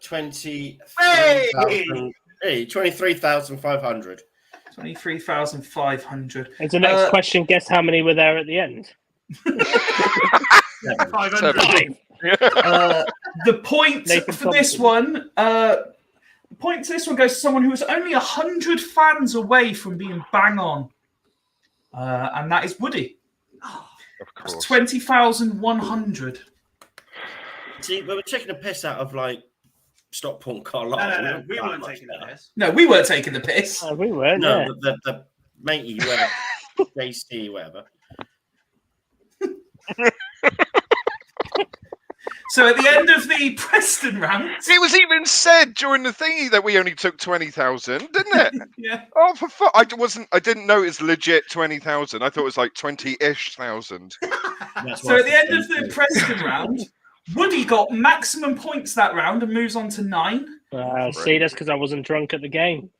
23,500. 23,500. And the next question, guess how many were there at the end? 500. The point for this one, the point to this one goes to someone who was only 100 fans away from being bang on, and that is Woody. Of course. 20,100. See, we were taking a piss out of like Stockport Carlisle. No, we weren't taking the piss. No, we weren't taking the piss. We weren't. No, Yeah. the matey, whatever, JC, whatever. So at the end of the Preston round, It was even said during the thingy that we only took 20,000, didn't it? yeah. Oh, for fuck! I didn't know it's legit 20,000. I thought it was like 20-ish thousand. So at the end of the Preston round, Woody got maximum points that round and moves on to 9. See, that's because I wasn't drunk at the game.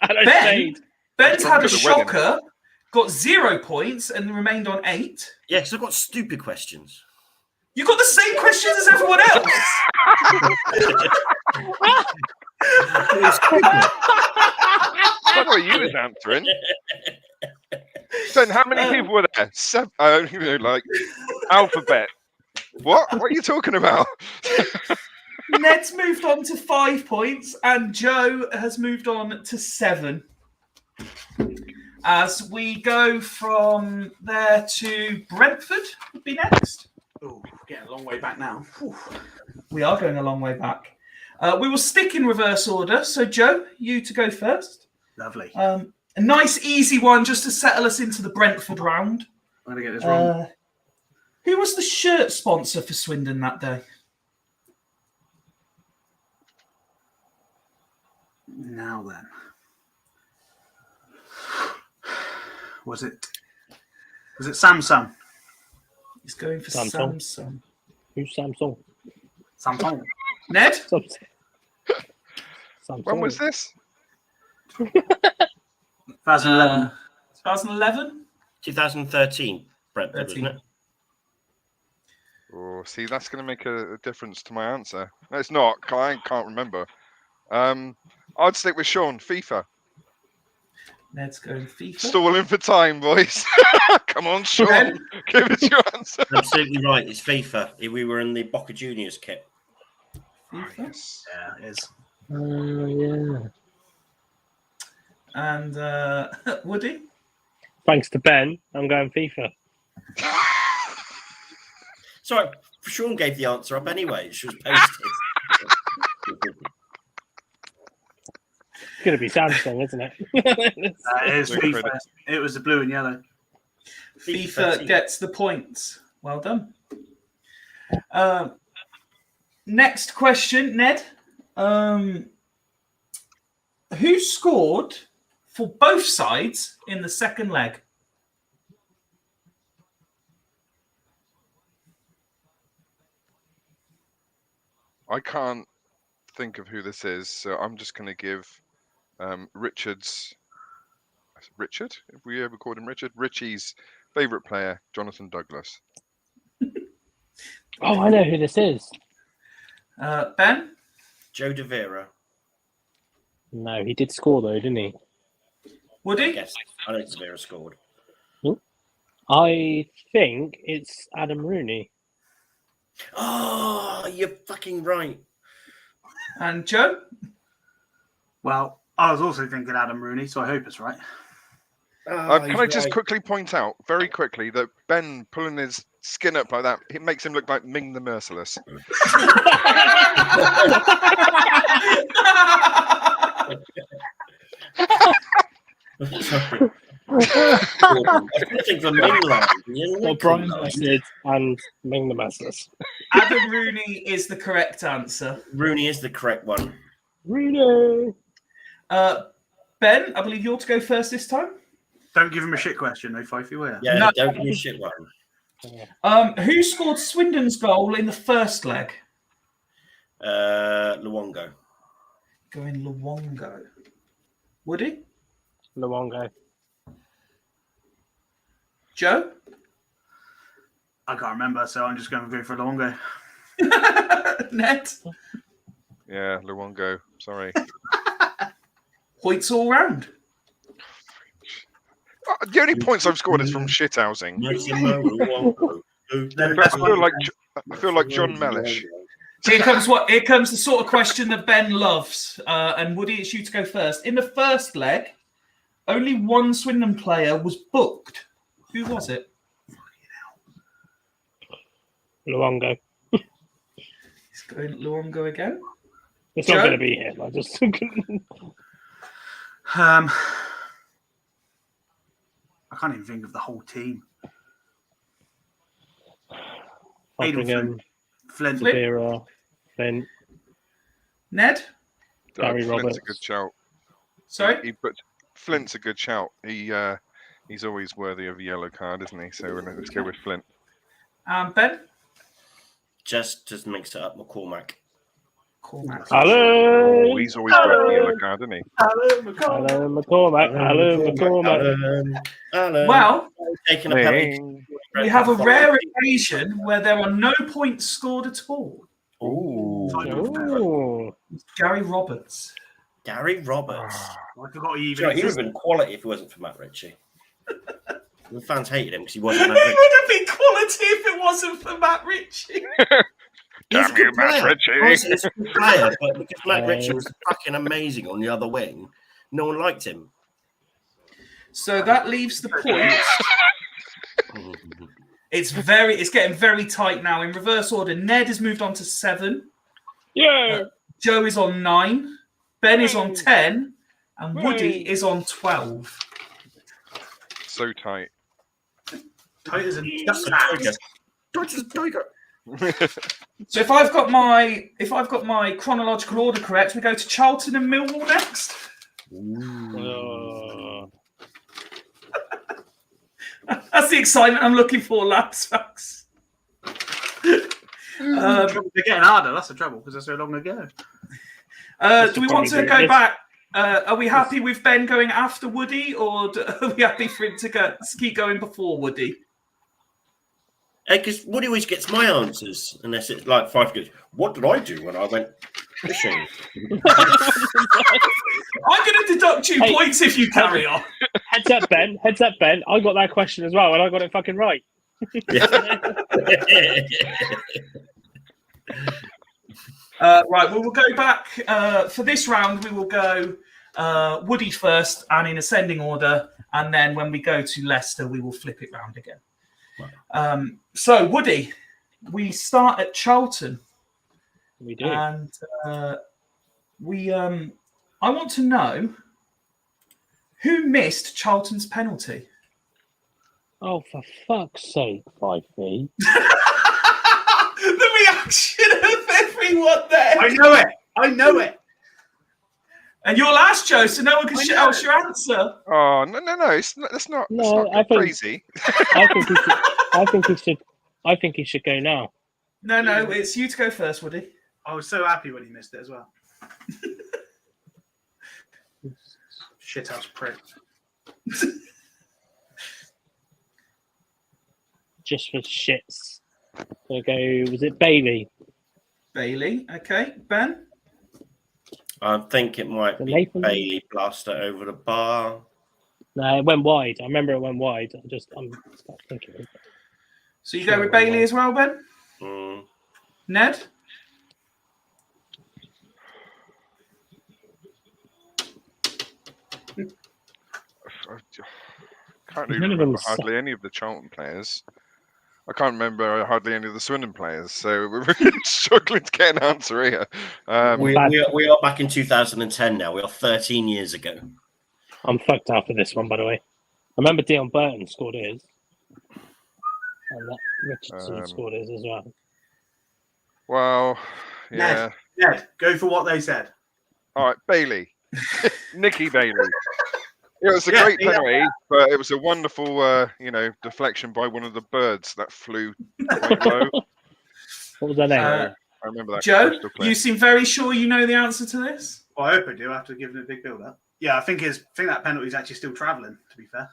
And I Ben, stayed. Ben's drunk had a at the wedding. shocker, got 0 points and remained on 8. Yeah, because I've got stupid questions. You got the same questions as everyone else. What were you was answering? Ben, how many people were there? 7. Like alphabet. What? What are you talking about? Ned's moved on to 5 points, and Joe has moved on to 7. As we go from there to Brentford, would be next. Oh, getting a long way back now. Whew. We are going a long way back. We will stick in reverse order. So, Joe, you to go first. Lovely. A nice, easy one just to settle us into the Brentford round. I'm going to get this wrong. Who was the shirt sponsor for Swindon that day? Now then. Was it Samsung? He's going for Samsung. Samsung. Who's Samsung? Samsung. Ned? Samsung. When was this? 2011. 2011? 2013, Brentford, 13. wasn't it? Oh, see, that's going to make a difference to my answer. No, it's not. I can't remember. I'd stick with Sean. FIFA. Ned's going FIFA. Stalling for time, boys. Come on, Sean. Ben? Give us your answer. Absolutely right. It's FIFA. We were in the Boca Juniors kit. FIFA. Yeah, it is. Yeah. And Woody? Thanks to Ben, I'm going FIFA. Sorry, Sean gave the answer up anyway. She was posted. It's going to be Samsung, isn't it? It is Big FIFA. credit. It was the blue and yellow. FIFA gets the points. Well done. Next question, Ned. Who scored for both sides in the second leg? I can't think of who this is, so I'm just going to give Richard's. Richard? If we ever called him Richard? Richie's favourite player, Jonathan Douglas. Oh, I know who this is. Ben? Joe De Vera. No, he did score though, didn't he? Woody? Yes, I know De Vera scored. I think it's Adam Rooney. Oh, you're fucking right. And Joe? Well, I was also thinking Adam Rooney, so I hope it's right. Can I just quickly point out, very quickly, that Ben pulling his skin up like that, it makes him look like Ming the Merciless. Sorry. I think the Ming line. Well, Brian Blessed and Ming the Merciless. Adam Rooney is the correct answer. Rooney is the correct one. Rooney. Ben, I believe you're to go first this time. Don't give him a shit question, no Fifey, will you? Yeah, No. don't give me shit one. Who scored Swindon's goal in the first leg? Luongo. Going Luongo. Woody? Luongo. Joe? I can't remember, so I'm just going to go for Longo. Ned? Yeah, Luongo. Sorry. Points all round. The only points I've scored is from shithousing. I feel like John Mellish. Here comes the sort of question that Ben loves. And Woody, it's you to go first. In the first leg, only one Swindon player was booked. Who was it? Luongo. He's going Luongo again. It's Joe? not going to be him. I just. I can't even think of the whole team. I'll Aidan bring him. Flint. Severa, Flint, Ned? Gary Flint's Roberts. a good shout. Sorry? But Flint's a good shout. He's always worthy of a yellow card, isn't he? So let's go with Flint. Ben? Just mix it up, McCormack. Cormac. Hello. Oh, he's always worth a yellow card, isn't he? Hello, McCormack. Hello, McCormack. Alan. Well, Taking a penalty. we have a rare occasion where there are no points scored at all. Ooh. Ooh. Gary Roberts. Gary Roberts. I forgot he Do even you know, he would have existed. been quality if it wasn't for Matt Ritchie. The fans hated him because he wasn't It Matt Ritchie. would have been quality if it wasn't for Matt Ritchie. He's a Damn good you, Matt player. Ritchie. Honestly, he's a good player, but because Matt Ritchie Right. was fucking amazing on the other wing, no one liked him. So that leaves the points. It's getting very tight now. In reverse order, Ned has moved on to 7. Yeah. Joe is on 9. Ben is on 10. And Woody Hey. is on 12. So tight. Tight as a Tiger. So if I've got my chronological order correct, we go to Charlton and Millwall next. That's the excitement I'm looking for, lads. Folks. They're getting harder. That's the trouble because they're so long ago. Do we want to go back? Are we happy with Ben going after Woody, or are we happy for him to keep going before Woody? Because Woody always gets my answers, unless it's like 5 goes, what did I do when I went fishing? I'm going to deduct 2 points if you carry on. Heads up, Ben. Heads up, Ben. I got that question as well, and I got it fucking right. Right, we will go back for this round. We will go Woody first and in ascending order, and then when we go to Leicester, we will flip it round again. So, Woody, we start at Charlton. We do. And I want to know who missed Charlton's penalty. Oh, for fuck's sake, 5B. The reaction of everyone there. I know it. And you're last, Joe, so no one can shout out your answer. Oh no! That's not crazy. I think he should go now. No, it's you to go first, Woody. I was so happy when he missed it as well. Shithouse prick. Just for shits. I'll go. Was it Bailey? Bailey, okay. Ben? I think it might be Nathan? Bailey blaster over the bar. No, it went wide. I remember it went wide. I'm thinking. So you go with Bailey as well, Ben? Ned? I can't really remember hardly any of the Charlton players. I can't remember hardly any of the Swindon players, so we're really struggling to get an answer here. We are back in 2010 now. We are 13 years ago. I'm fucked after this one, by the way. I remember Dion Burton scored his. And that Richardson scored his as well. Well, yeah. Ned, go for what they said. All right, Bailey. Nicky Bailey. It was a great penalty, but it was a wonderful, deflection by one of the birds that flew quite low. What was that name? I remember that. Joe, crystal clear. you seem very sure you know the answer to this. Well, I hope I do after giving it a big build-up. Yeah, I think that penalty is actually still travelling, to be fair.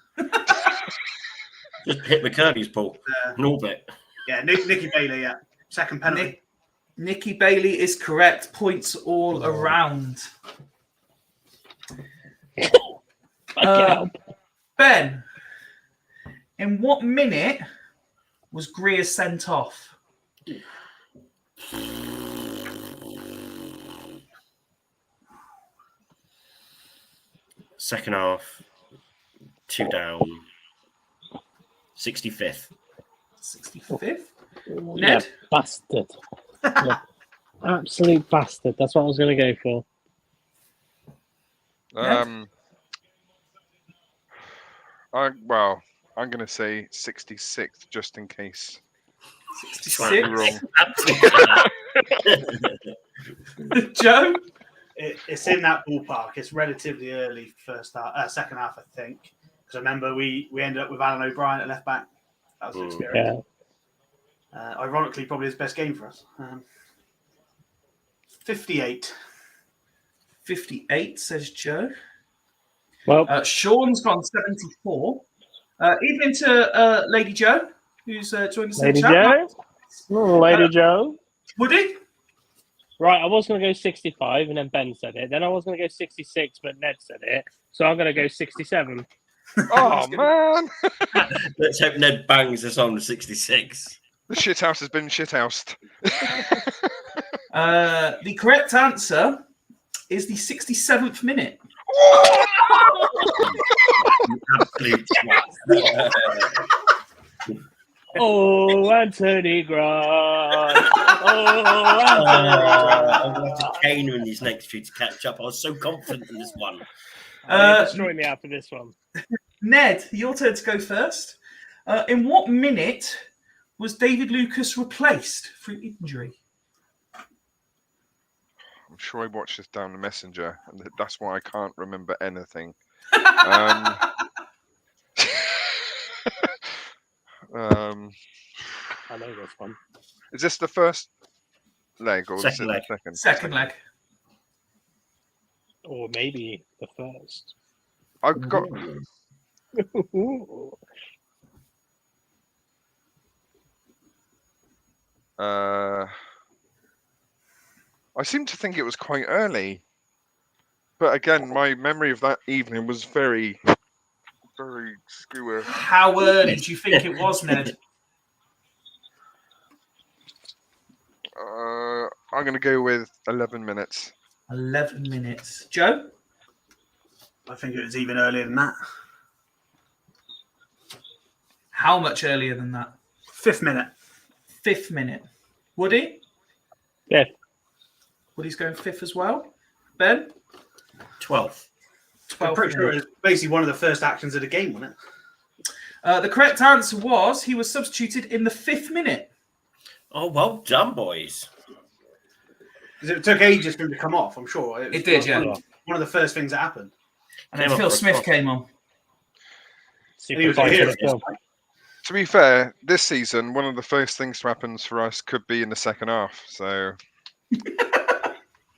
Just hit the Kirby's ball. An orbit. Yeah, Nicky Bailey, yeah. Second penalty. Nicky Bailey is correct. Points all around. Ben, in what minute was Greer sent off? Second half, 2 down, 65th. 65th? Yeah, Ned? bastard. Yeah. Absolute bastard. That's what I was going to go for. I'm going to say 66th, just in case. Slightly 66. wrong. Joe? It's in that ballpark. It's relatively early second half, I think. Because I remember we ended up with Alan O'Brien at left back. That was an experience. Yeah. Ironically, probably his best game for us. 58. 58, says Joe. Well, Sean's gone 74. Evening to Lady Joe, who's joined us in Lady the chat. Joe. Lady Joe. Woody? Right, I was going to go 65, and then Ben said it. Then I was going to go 66, but Ned said it. So I'm going to go 67. Oh, man. Let's hope Ned bangs us on the 66. The shithouse has been shithoused. The correct answer is the 67th minute. Absolute twat. Oh, Anthony Grant. Oh, I'm going to cane him in these next few to catch up. I was so confident in this one. destroy me after this one. Ned, your turn to go first. In what minute was David Lucas replaced through injury? I'm sure I watched this down the messenger, and that's why I can't remember anything. I know this one. Is this the first leg or Second is it leg. the second? Second leg. Or maybe the first. I've got. I seem to think it was quite early, but again, my memory of that evening was very, very skewer. How early do you think it was, Ned? I'm going to go with 11 minutes. 11 minutes. Joe? I think it was even earlier than that. How much earlier than that? 5th minute. 5th minute. Woody? Yeah. Woody's going 5th as well. Ben? 12th. I'm pretty sure it was basically one of the first actions of the game, wasn't it? The correct answer was he was substituted in the 5th minute. Oh, well done, boys. Because it took ages for him to come off, I'm sure. It did, yeah. One of the first things that happened. And then Phil Smith came on. And he was a hero. To be fair, this season, one of the first things to happen for us could be in the second half. So, bit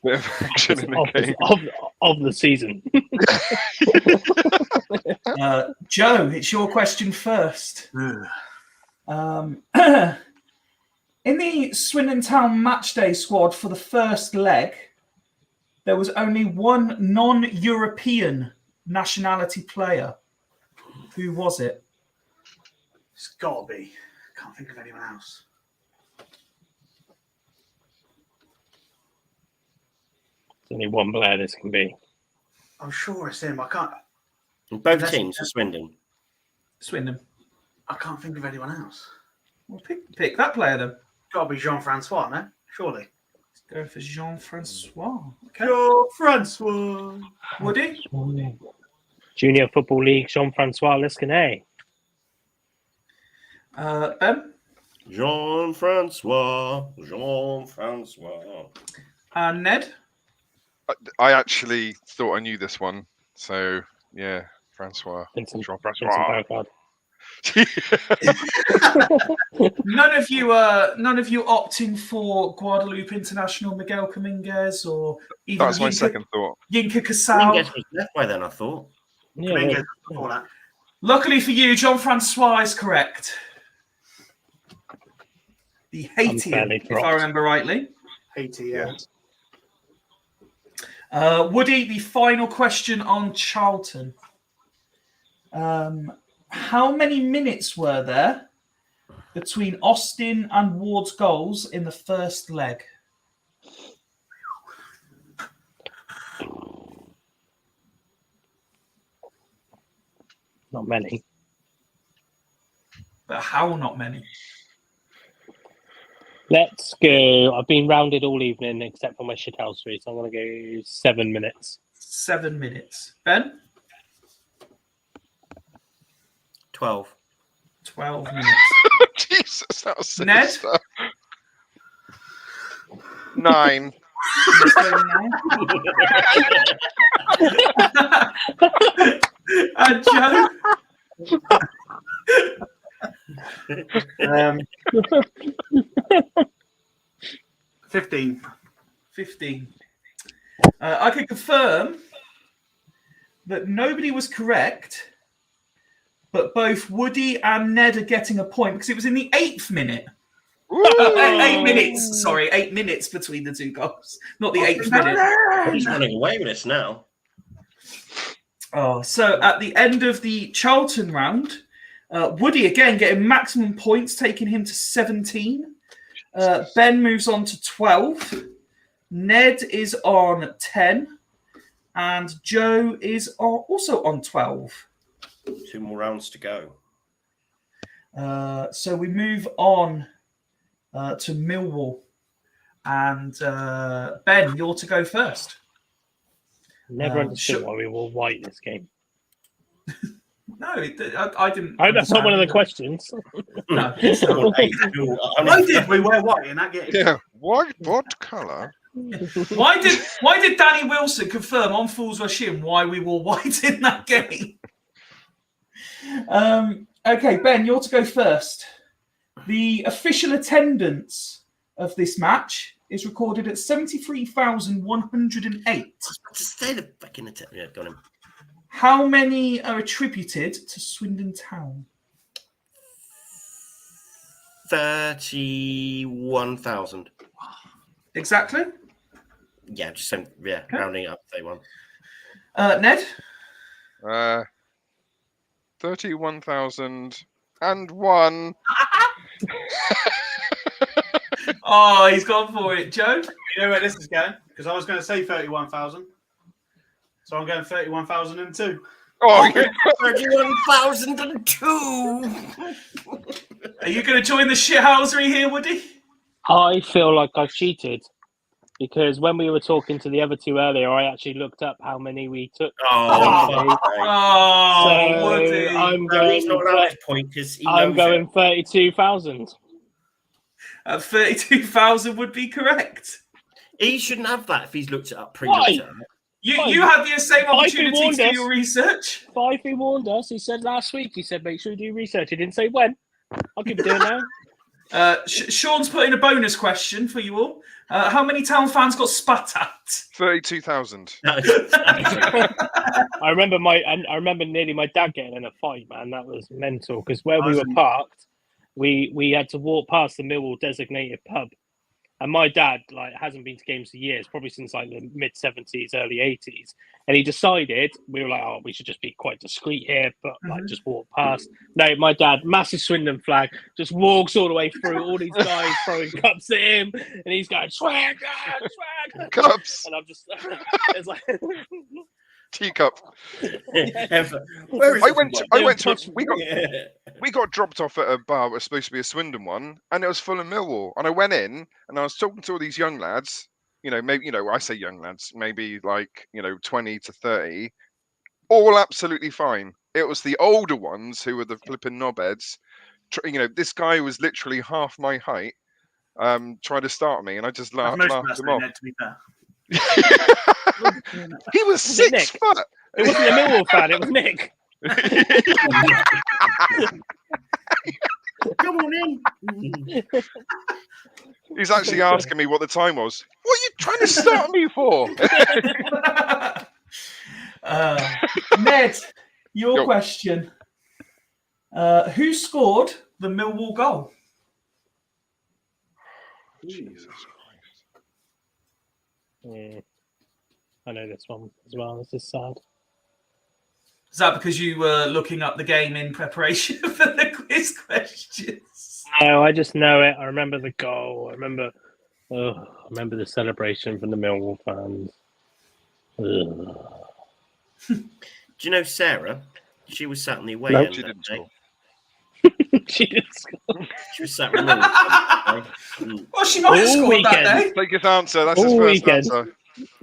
of action in the game. Of the season. Joe, it's your question first. In the Swindon Town matchday squad for the first leg, there was only one non-European nationality player. Who was it? It's got to be. I can't think of anyone else. There's only one player this can be. I'm sure it's him. I can't. Both teams are Swindon. Swindon. I can't think of anyone else. Well, pick that player then. Got to be Jean-Francois, no? Surely. Let's go for Jean-Francois. Okay. Jean-Francois. Woody? Junior Football League, Jean-Francois Lescanet. Ben? Jean-Francois. And Ned? I actually thought I knew this one. So, yeah, Francois. Jean-Francois. None of you opting for Guadalupe International Miguel Dominguez or even That was my second thought. Yinka Casal. Dominguez was left by then, I thought. Yeah. Before that. Luckily for you, Jean-Francois is correct. The Haitian, if I remember rightly. Haiti, yeah. Woody, the final question on Charlton. How many minutes were there between Austin and Ward's goals in the first leg? Not many. But how not many? Let's go. I've been rounded all evening except for my shithousery, so I'm going to go 7 minutes. 7 minutes. Ben? 12. 12 minutes. Jesus, that was Ned? sinister. 9. Let's go now. And Joe? 15. 15. I can confirm that nobody was correct, but both Woody and Ned are getting a point because it was in the 8th minute. 8 minutes. Sorry, 8 minutes between the two goals, not the 8th minute. He's running away with us now. Oh, so at the end of the Charlton round, Woody again getting maximum points, taking him to 17. Ben moves on to 12. Ned is on 10. And Joe is also on 12. 2 more rounds to go. So we move on to Millwall. And Ben, you're to go first. Never understood why we wore white this game. No, I didn't. I hope that's not one of the questions. No. Why did we wear white in that game? Yeah. What colour? Why did Danny Wilson confirm on Fools Rush In why we wore white in that game? Okay, Ben, you're to go first. The official attendance of this match is recorded at 73,108. Just stay the back in the yeah, got him. How many are attributed to Swindon Town? 31,000. Exactly. Yeah, just rounding up 31. Ned? 31,001. Oh, he's gone for it. Joe? You know where this is going? Because I was going to say 31,000. So I'm going 31,002. Oh, 31,002. Are you going to join the shithousery here, Woody? I feel like I've cheated because when we were talking to the other two earlier, I actually looked up how many we took. Oh, So Woody. I'm He's not allowed his point because I'm going 32,000. 32,000 would be correct. He shouldn't have that if he's looked it up Why? previously. You had the same opportunity warned to do us. your research. Fifey warned us. He said last week, he said, make sure you do research. He didn't say when. I'll keep doing it now. Sean's put in a bonus question for you all. How many Town fans got spat at? 32,000. I remember nearly my dad getting in a fight, man. That was mental because where we were parked, we had to walk past the Millwall designated pub. And my dad hasn't been to games for years, probably since the mid 70s, early 80s. And he decided, we were like, oh, we should just be quite discreet here, but just walk past. No, my dad, massive Swindon flag, just walks all the way through, all these guys throwing cups at him, and he's going, swag, swag. Cups. And I'm just, it's like... Teacup. Where is we got dropped off at a bar that was supposed to be a Swindon one, and it was full of Millwall. And I went in and I was talking to all these young lads, I say young lads, maybe 20 to 30, all absolutely fine. It was the older ones who were the flipping knobheads. This guy was literally half my height, tried to start me, and I just laughed him off. To be fair. He was 6 foot. It wasn't a Millwall fan, it was Nick. Come on in. He's actually asking me what the time was. What are you trying to start me for? Ned, your question. Who scored the Millwall goal? Jesus Christ. I know this one as well. This is sad. Is that because you were looking up the game in preparation for the quiz questions? No, I just know it. I remember the goal. I remember the celebration from the Millwall fans. Do you know Sarah? She was sat in the away No, end she that didn't day. score. She didn't score. She was sat with Millwall. Well, she might have All scored weekend. that day. Take his answer. That's his All first weekend. answer.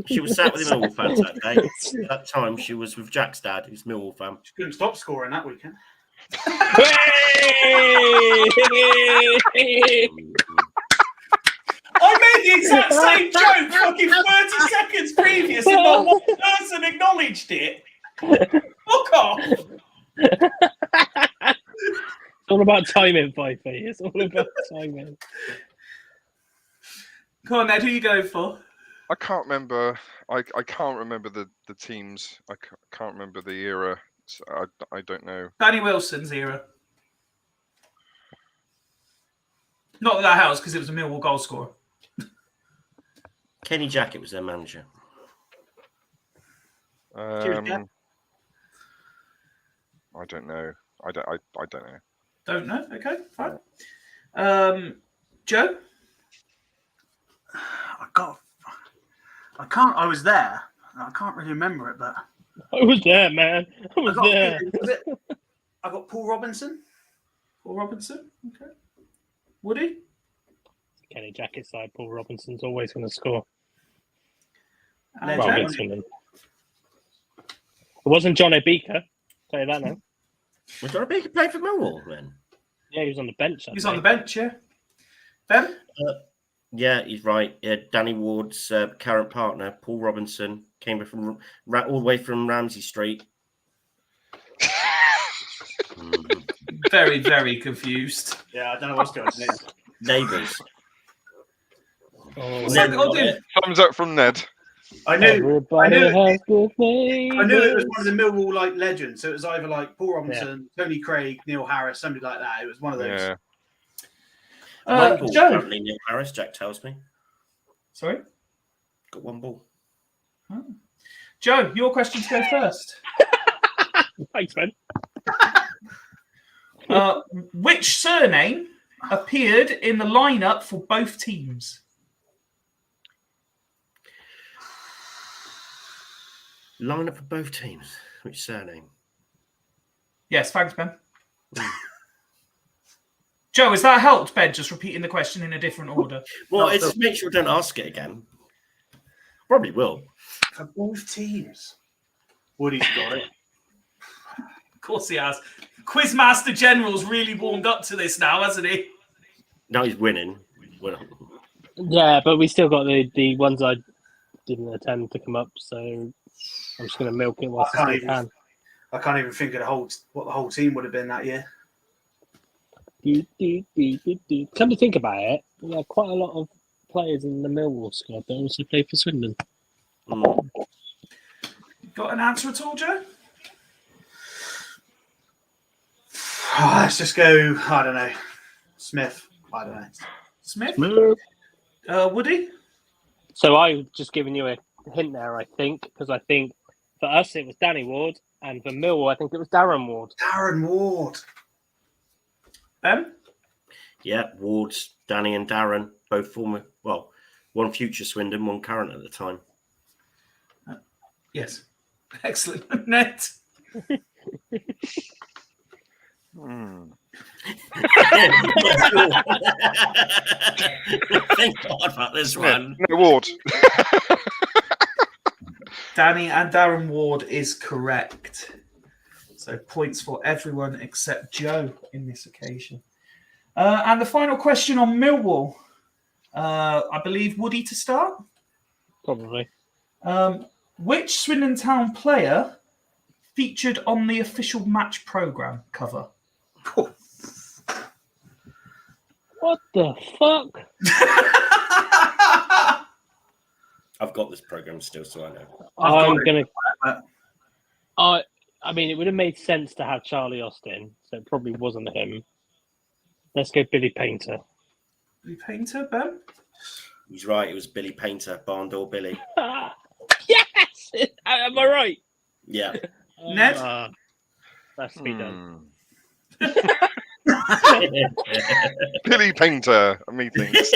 She was sat with the Millwall fans that day. At that time, she was with Jack's dad, who's a Millwall fan. She couldn't stop scoring that weekend. I made the exact same joke fucking 30 seconds previous and not one person acknowledged it. Fuck off. It's all about timing, Fifey. It's all about timing. Come on, Ned, who you going for? I can't remember. I can't remember the teams. I can't remember the era. So I don't know. Danny Wilson's era. Not that helps because it was a Millwall goal scorer. Kenny Jackett was their manager. I don't know. I don't know. Don't know. Okay, fine. Joe? I was there. I can't really remember it, but I was there, man. I was there. I got Paul Robinson. Paul Robinson. Okay. Woody? Kenny Jackett side. Paul Robinson's always going to score. And Well, Joe? against Swindon. It wasn't John Obika. Tell you that now. Was John Obika play for Millwall then? Yeah, he was on the bench. He's on the bench, yeah. Ben? Yeah, he's right. Yeah, Danny Ward's current partner, Paul Robinson, came from all the way from Ramsey Street. Very, very confused. Yeah, I don't know what's going on. Neighbours. Oh, Ned, Thumbs up from Ned. I knew everybody has good I knew it was one of neighbours. the Millwall like legends. So it was either like Paul Robinson, Tony Craig, Neil Harris, somebody like that. It was one of those. Yeah. One ball Joe? currently, Neil Harris, Jack tells me. Sorry? Got one ball. Oh. Joe, your question to go first. Thanks, Ben. Which surname appeared in the lineup for both teams? Lineup for both teams. Which surname? Yes, thanks, Ben. Joe, has that helped, Ben, just repeating the question in a different order? Well, it's just make sure I don't ask it again. Probably will. For both teams. Woody's got it. Of course he has. Quizmaster General's really warmed up to this now, hasn't he? Now he's winning. Yeah, but we still got the ones I didn't attempt to come up, so I'm just going to milk it whilst I still can. I can't even think of what the whole team would have been that year. Come to think about it, we had quite a lot of players in the Millwall squad that also played for Swindon. Got an answer at all, Joe? Let's just go, I don't know, Smith. I don't know. Smith? Woody? So I've just given you a hint there, I think, because I think for us it was Danny Ward, and for Millwall I think it was Darren Ward. Darren Ward. Ben? Yeah, Ward's, Danny and Darren, both former, well, one future Swindon, one current at the time. Yes. Excellent. Ned? Thank God about this one. No, Ward. Danny and Darren Ward is correct. So points for everyone except Joe in this occasion. And the final question on Millwall. I believe Woody to start. Probably. Which Swindon Town player featured on the official match programme cover? What the fuck? I've got this program still, so I know. I mean, it would have made sense to have Charlie Austin, so it probably wasn't him. Let's go Billy Painter. Billy Painter, Ben? He's right. It was Billy Painter, barn door Billy. Yes! Am I right? Yeah. Ned? That's to be done. Billy Painter meetings.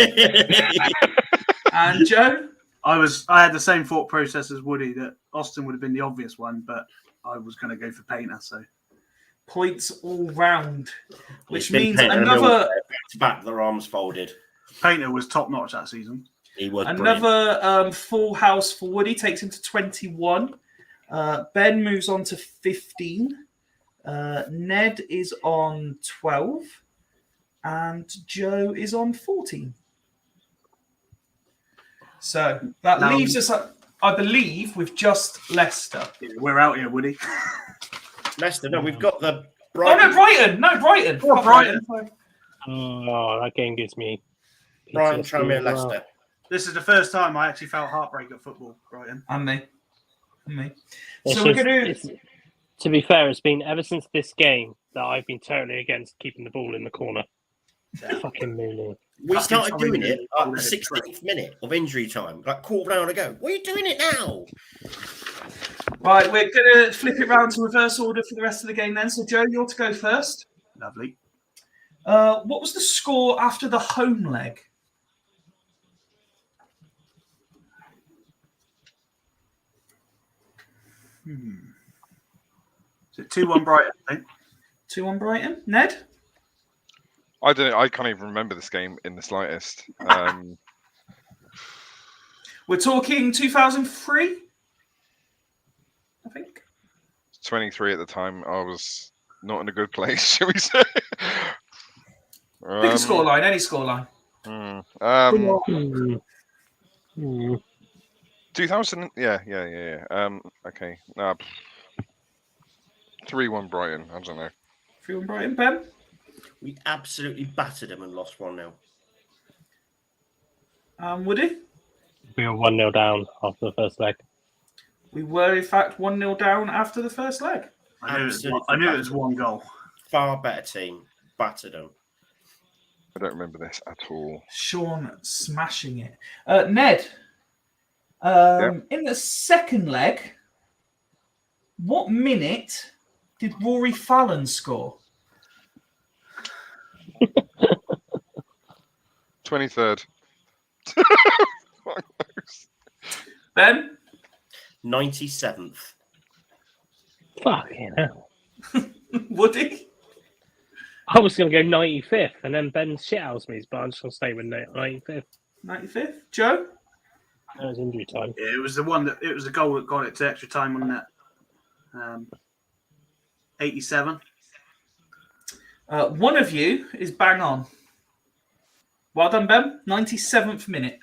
And Joe? I had the same thought process as Woody that Austin would have been the obvious one, but I was going to go for Painter. So Points all round, which Billy means Painter, another back, their arms folded. Painter was top notch that season. He was another full house for Woody, takes him to 21. Ben moves on to 15. Ned is on 12. And Joe is on 14. So that leaves us, I believe, with just Leicester. Yeah, we're out here, Woody. Leicester, no, we've got the Brighton. Oh, no, Brighton. No, Brighton. Oh, Brighton. Oh, that game gives me Brighton, PTSD Tranmere, as well. Leicester. This is the first time I actually felt heartbreak at football, Brighton. And me. It's So we're going to... To be fair, it's been ever since this game that I've been totally against keeping the ball in the corner. Fucking Mooney. We started doing it at the 16th minute of injury time, like quarter of an hour ago. Why are you doing it now? Right, we're going to flip it round to reverse order for the rest of the game then. So, Joe, you're to go first. Lovely. What was the score after the home leg? Is it 2-1 Brighton, I think? 2-1 Brighton. Ned? I can't even remember this game in the slightest. We're talking 2003, I think. 23 at the time. I was not in a good place, shall we say? Pick a scoreline, any scoreline. 2000. Yeah. Okay. 3-1 Brighton. I don't know. 3-1 Brighton. Ben? We absolutely battered them and lost 1-0. Woody? We were 1-0 down after the first leg. We were, in fact, 1-0 down after the first leg. I knew it was one goal. Far better team. Battered them. I don't remember this at all. Sean smashing it. Ned, in the second leg, what minute did Rory Fallon score? 23rd. Ben? 97th. Fucking hell. Woody? I was going to go 95th, and then Ben shithoused me, but I'm just going to stay with 95th. 95th. Joe? That was injury time. Yeah, it was the goal that got it to extra time, wasn't it? 87. One of you is bang on. Well done, Ben. 97th minute.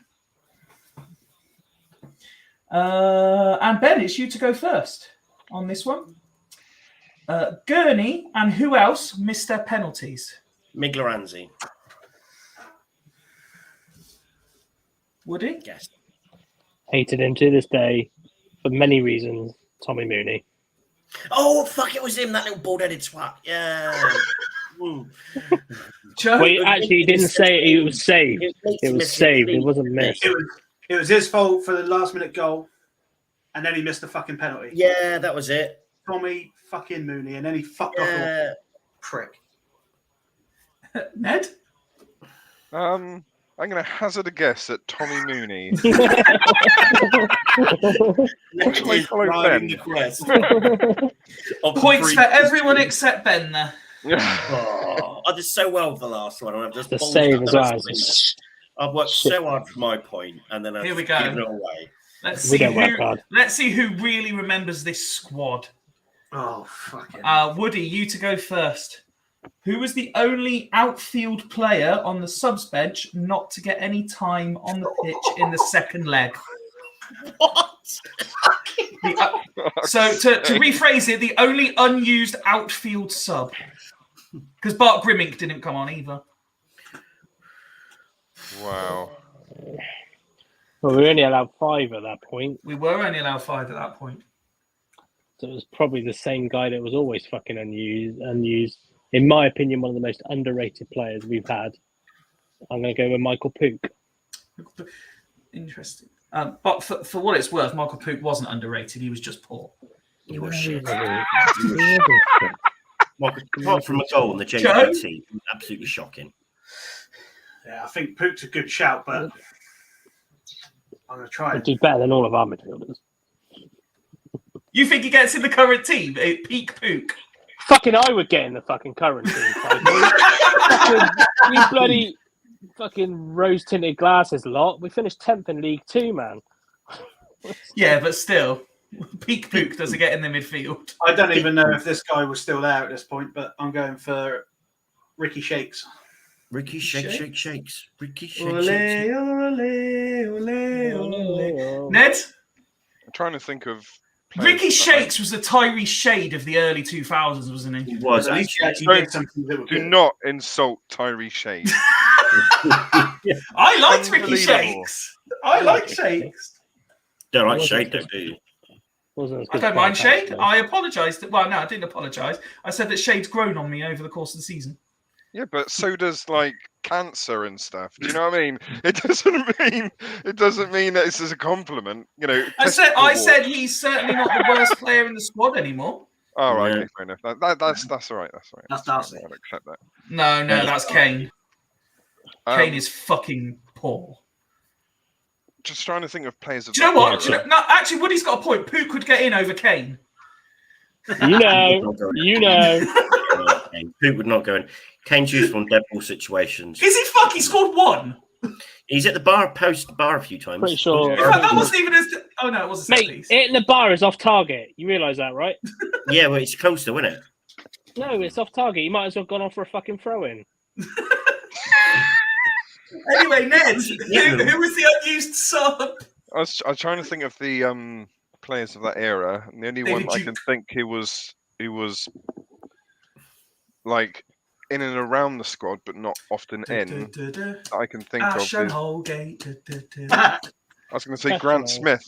And Ben, it's you to go first on this one. Gurney and who else missed their penalties? Migloranzi. Woody? Yes. Hated him to this day for many reasons. Tommy Mooney. Oh, fuck, it was him, that little bald-headed twat. Yeah. Joe? Well, actually, he didn't say it. It was saved. It was saved. It wasn't missed. It was his fault for the last-minute goal, and then he missed the fucking penalty. Yeah, that was it. Tommy fucking Mooney, and then he fucked off. Prick. Ned? I'm going to hazard a guess at Tommy Mooney. Points for everyone except Ben there. I did so well for the last one. And I've just The save as well. I've worked so hard for my point, and then I've Here we given go. it away. Let's see who really remembers this squad. Oh, fucking. Woody, you to go first. Who was the only outfield player on the subs bench not to get any time on the pitch in the second leg? What? So to rephrase it, the only unused outfield sub. Because Bart Grimmick didn't come on either. Wow. Well, we were only allowed 5 at that point. We were only allowed 5 at that point. So it was probably the same guy that was always fucking unused. In my opinion, one of the most underrated players we've had. I'm going to go with Michael Pook. Interesting. But for what it's worth, Michael Pook wasn't underrated. He was just poor. He was shit. Apart from a goal in the JVT, absolutely shocking. Yeah, I think Pook's a good shout, but I'm going to try He'd do better than all of our midfielders. You think he gets in the current team? Peak Pook? Fucking I would get in the fucking current team. You bloody fucking rose-tinted glasses lot. We finished 10th in League 2, man. Yeah, but still. Peak Pook doesn't get in the midfield. I don't even know if this guy was still there at this point, but I'm going for Ricky Shakes. Ricky Shakes. Ricky Shakes. Ole, ole, ole. Ned? I'm trying to think of. Ricky Shakes was the Tyree Shade of the early 2000s, wasn't he? He was. At least he actually Don't- did something that was Do good. not insult Tyree Shade. I liked Ricky Unbelievable. Shakes. I like Shakes. Don't like Shade, don't do you? Wasn't as I good don't as mind Bartek, Shade. though. I apologised. Well, no, I didn't apologise. I said that Shade's grown on me over the course of the season. Yeah, but so does like cancer and stuff. Do you know what I mean? It doesn't mean that this is a compliment. You know. I said testicle said he's certainly not the worst player in the squad anymore. All right, Yeah. okay, fair enough. That's all right. That's all right. That's Darcy. I'll accept that. No, that's Kane. Kane Um, is fucking poor. Just trying to think of players of. Do you know that what? era. No, actually, Woody's got a point. Pook would get in over Kane. You know. Pook would not go in. Kane's useful in dead ball situations. Is he fucking scored one? He's at the bar a few times. Pretty sure. In fact, that wasn't even as. Oh no, it was a set Mate, piece. hitting the bar is off target. You realise that, right? Yeah, well, it's close though, isn't it? No, it's off target. You might as well have gone on for a fucking throw-in. Anyway, Ned, who was the unused sub? I was trying to think of the players of that era, and the only David one I can think he was like in and around the squad, but not often in. That I can think of. Ashton Is, Holgate. I was going to say Grant Smith.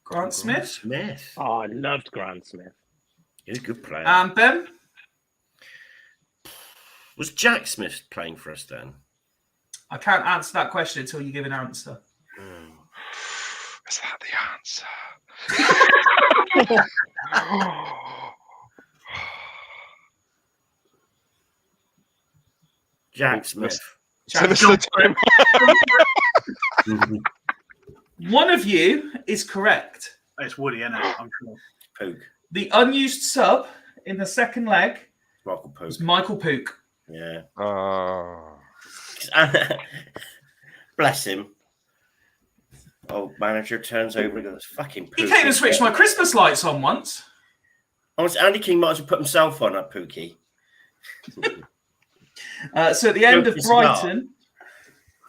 Grant Smith. Smith. Oh, I loved Grant Smith. He's a good player. And Ben. Was Jack Smith playing for us then? I can't answer that question until you give an answer. Is that the answer? Jack Smith. Sinister time. One of you is correct. It's Woody, isn't it? I'm sure. Pook. The unused sub in the second leg Michael Pook. was Michael Pook. Yeah. Oh. Bless him. Old manager turns over and goes, fucking Pook. He came and switched my Christmas lights on once. Honestly, Andy King might as well put himself on that Pookie. So at the end of It's not. Brighton,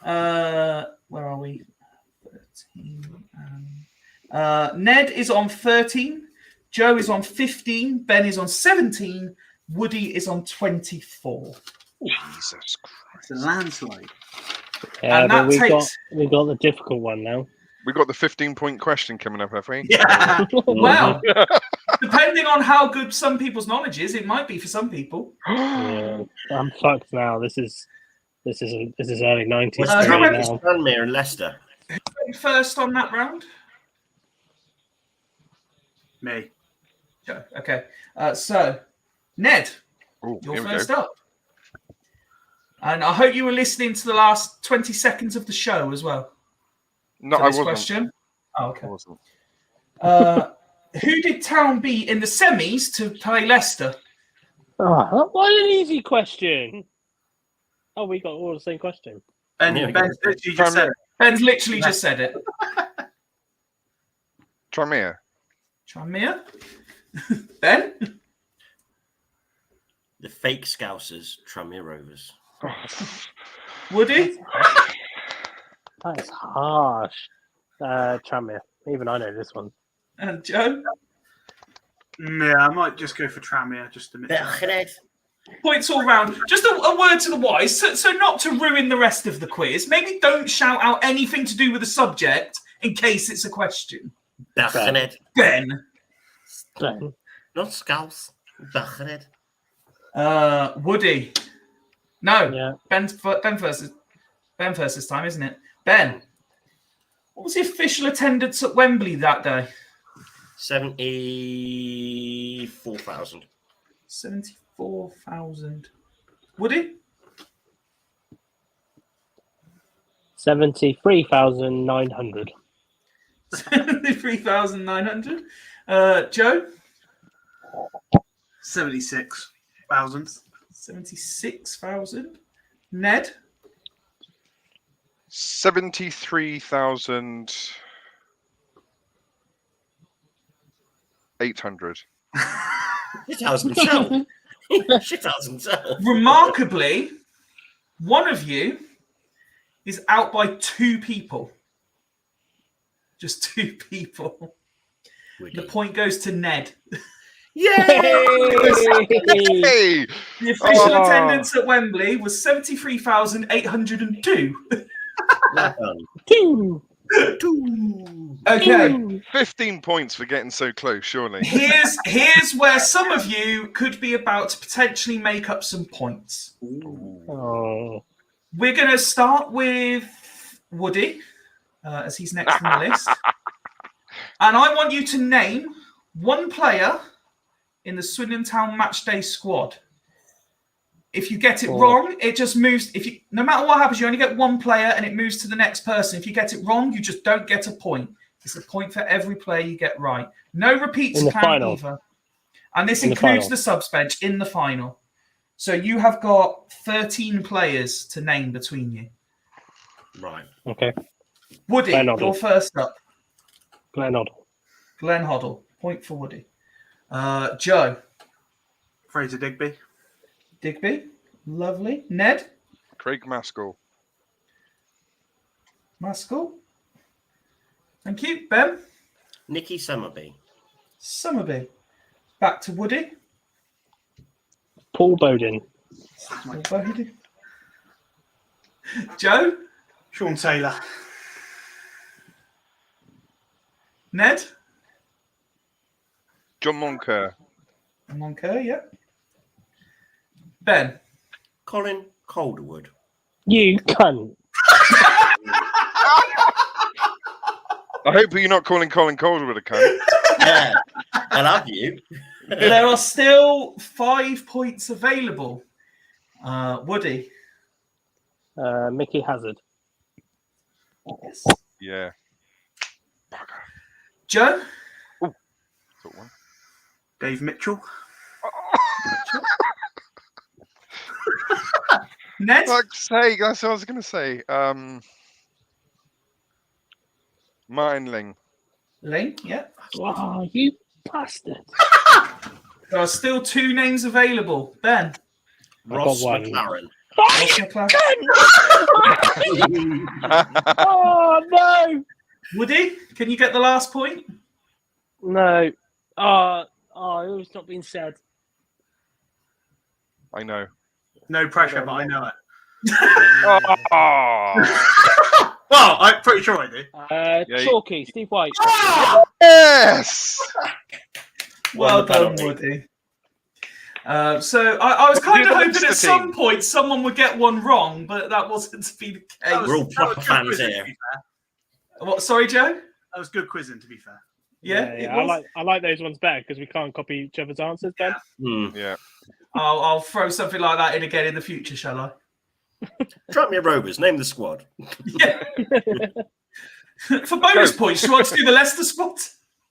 where are we? 13. Ned is on 13. Joe is on 15. Ben is on 17. Woody is on 24. Jesus Christ. It's a landslide. Yeah, And but that we got the difficult one now. We got the 15-point question coming up, have we? Yeah. Well, depending on how good some people's knowledge is, it might be for some people. Yeah, I'm fucked now. This is early 90s. What's who for me went- now. Tranmere and Leicester. First on that round? Me. Joe. Okay. So, Ned, Ooh, you're here we first go. up. And I hope you were listening to the last 20 seconds of the show as well. No, for I this wasn't. question. Oh, I okay. wasn't. Who did Town beat in the semis to play Leicester? Oh, what an easy question. Oh, we got all the same question. Ben, Yeah, Ben literally just said it. Ben's literally just said it. Tranmere. Tranmere? Ben? The fake Scousers, Tranmere Rovers. Woody? That is harsh. Tranmere. Even I know this one. And Joe? Yeah, I might just go for Tranmere just a minute. Points all round. Just a word to the wise. So not to ruin the rest of the quiz, maybe don't shout out anything to do with the subject in case it's a question. Bachened. Ben? Ben. Not Scouse. Bachened. Woody? No. Yeah. Ben first this time, isn't it? Ben? What was the official attendance at Wembley that day? 74,000. 74,000. Woody? 73,900. 73,900. Joe? 76,000. 76,000. Ned? 73,000. 800. Shithouse himself. Shithouse himself. Remarkably, one of you is out by 2 people. Just 2 people. The point goes to Ned. Yay! Hey! The official attendance at Wembley was 73,802. Well done. 2. Okay. 15 points for getting so close, surely. Here's where some of you could be about to potentially make up some points. Oh. We're going to start with Woody, as he's next on the list. And I want you to name one player in the Swindon Town Matchday squad. If you get it wrong, it just moves. No matter what happens, you only get one player and it moves to the next person. If you get it wrong, you just don't get a point. It's a point for every player you get right. No repeats planned either. And this includes the subs bench in the final. So you have got 13 players to name between you. Right. Okay. Woody, you're first up. Glenn Hoddle. Point for Woody. Joe. Fraser Digby. Lovely. Ned. Craig Maskell. Thank you. Ben. Nicky Summerby. Back to Woody. Paul Bowden. Joe. Sean Taylor. Ned. John Moncur. Yeah. Ben. Colin Calderwood. You cunt. I hope you're not calling Colin Calderwood a cunt. Yeah, I love you. There are still 5 points available. Woody. Mickey Hazard. Yes. Yeah. Joe. Got one. Dave Mitchell. Ned. Fuck's sake, that's what I was going to say. Martin Ling. Yeah. Oh, you bastard. There are still 2 names available. Ben. Ross one. McLaren. Oh, no. Woody, can you get the last point? No. Oh, it was not being said. I know. No pressure, but I know it. Oh, Well, I'm pretty sure I do. Chalky, Steve White. yes! Well done, Woody. So I was kind of hoping at some point someone would get one wrong, but that wasn't to be the case. We're all proper fans here. What? Sorry, Joe? That was good quizzing, to be fair. Yeah. I like those ones better because we can't copy each other's answers, Ben. Yeah. I'll throw something like that in again in the future, shall I? Tranmere Rovers, name the squad. Yeah. For bonus points, do you want to do the Leicester squad?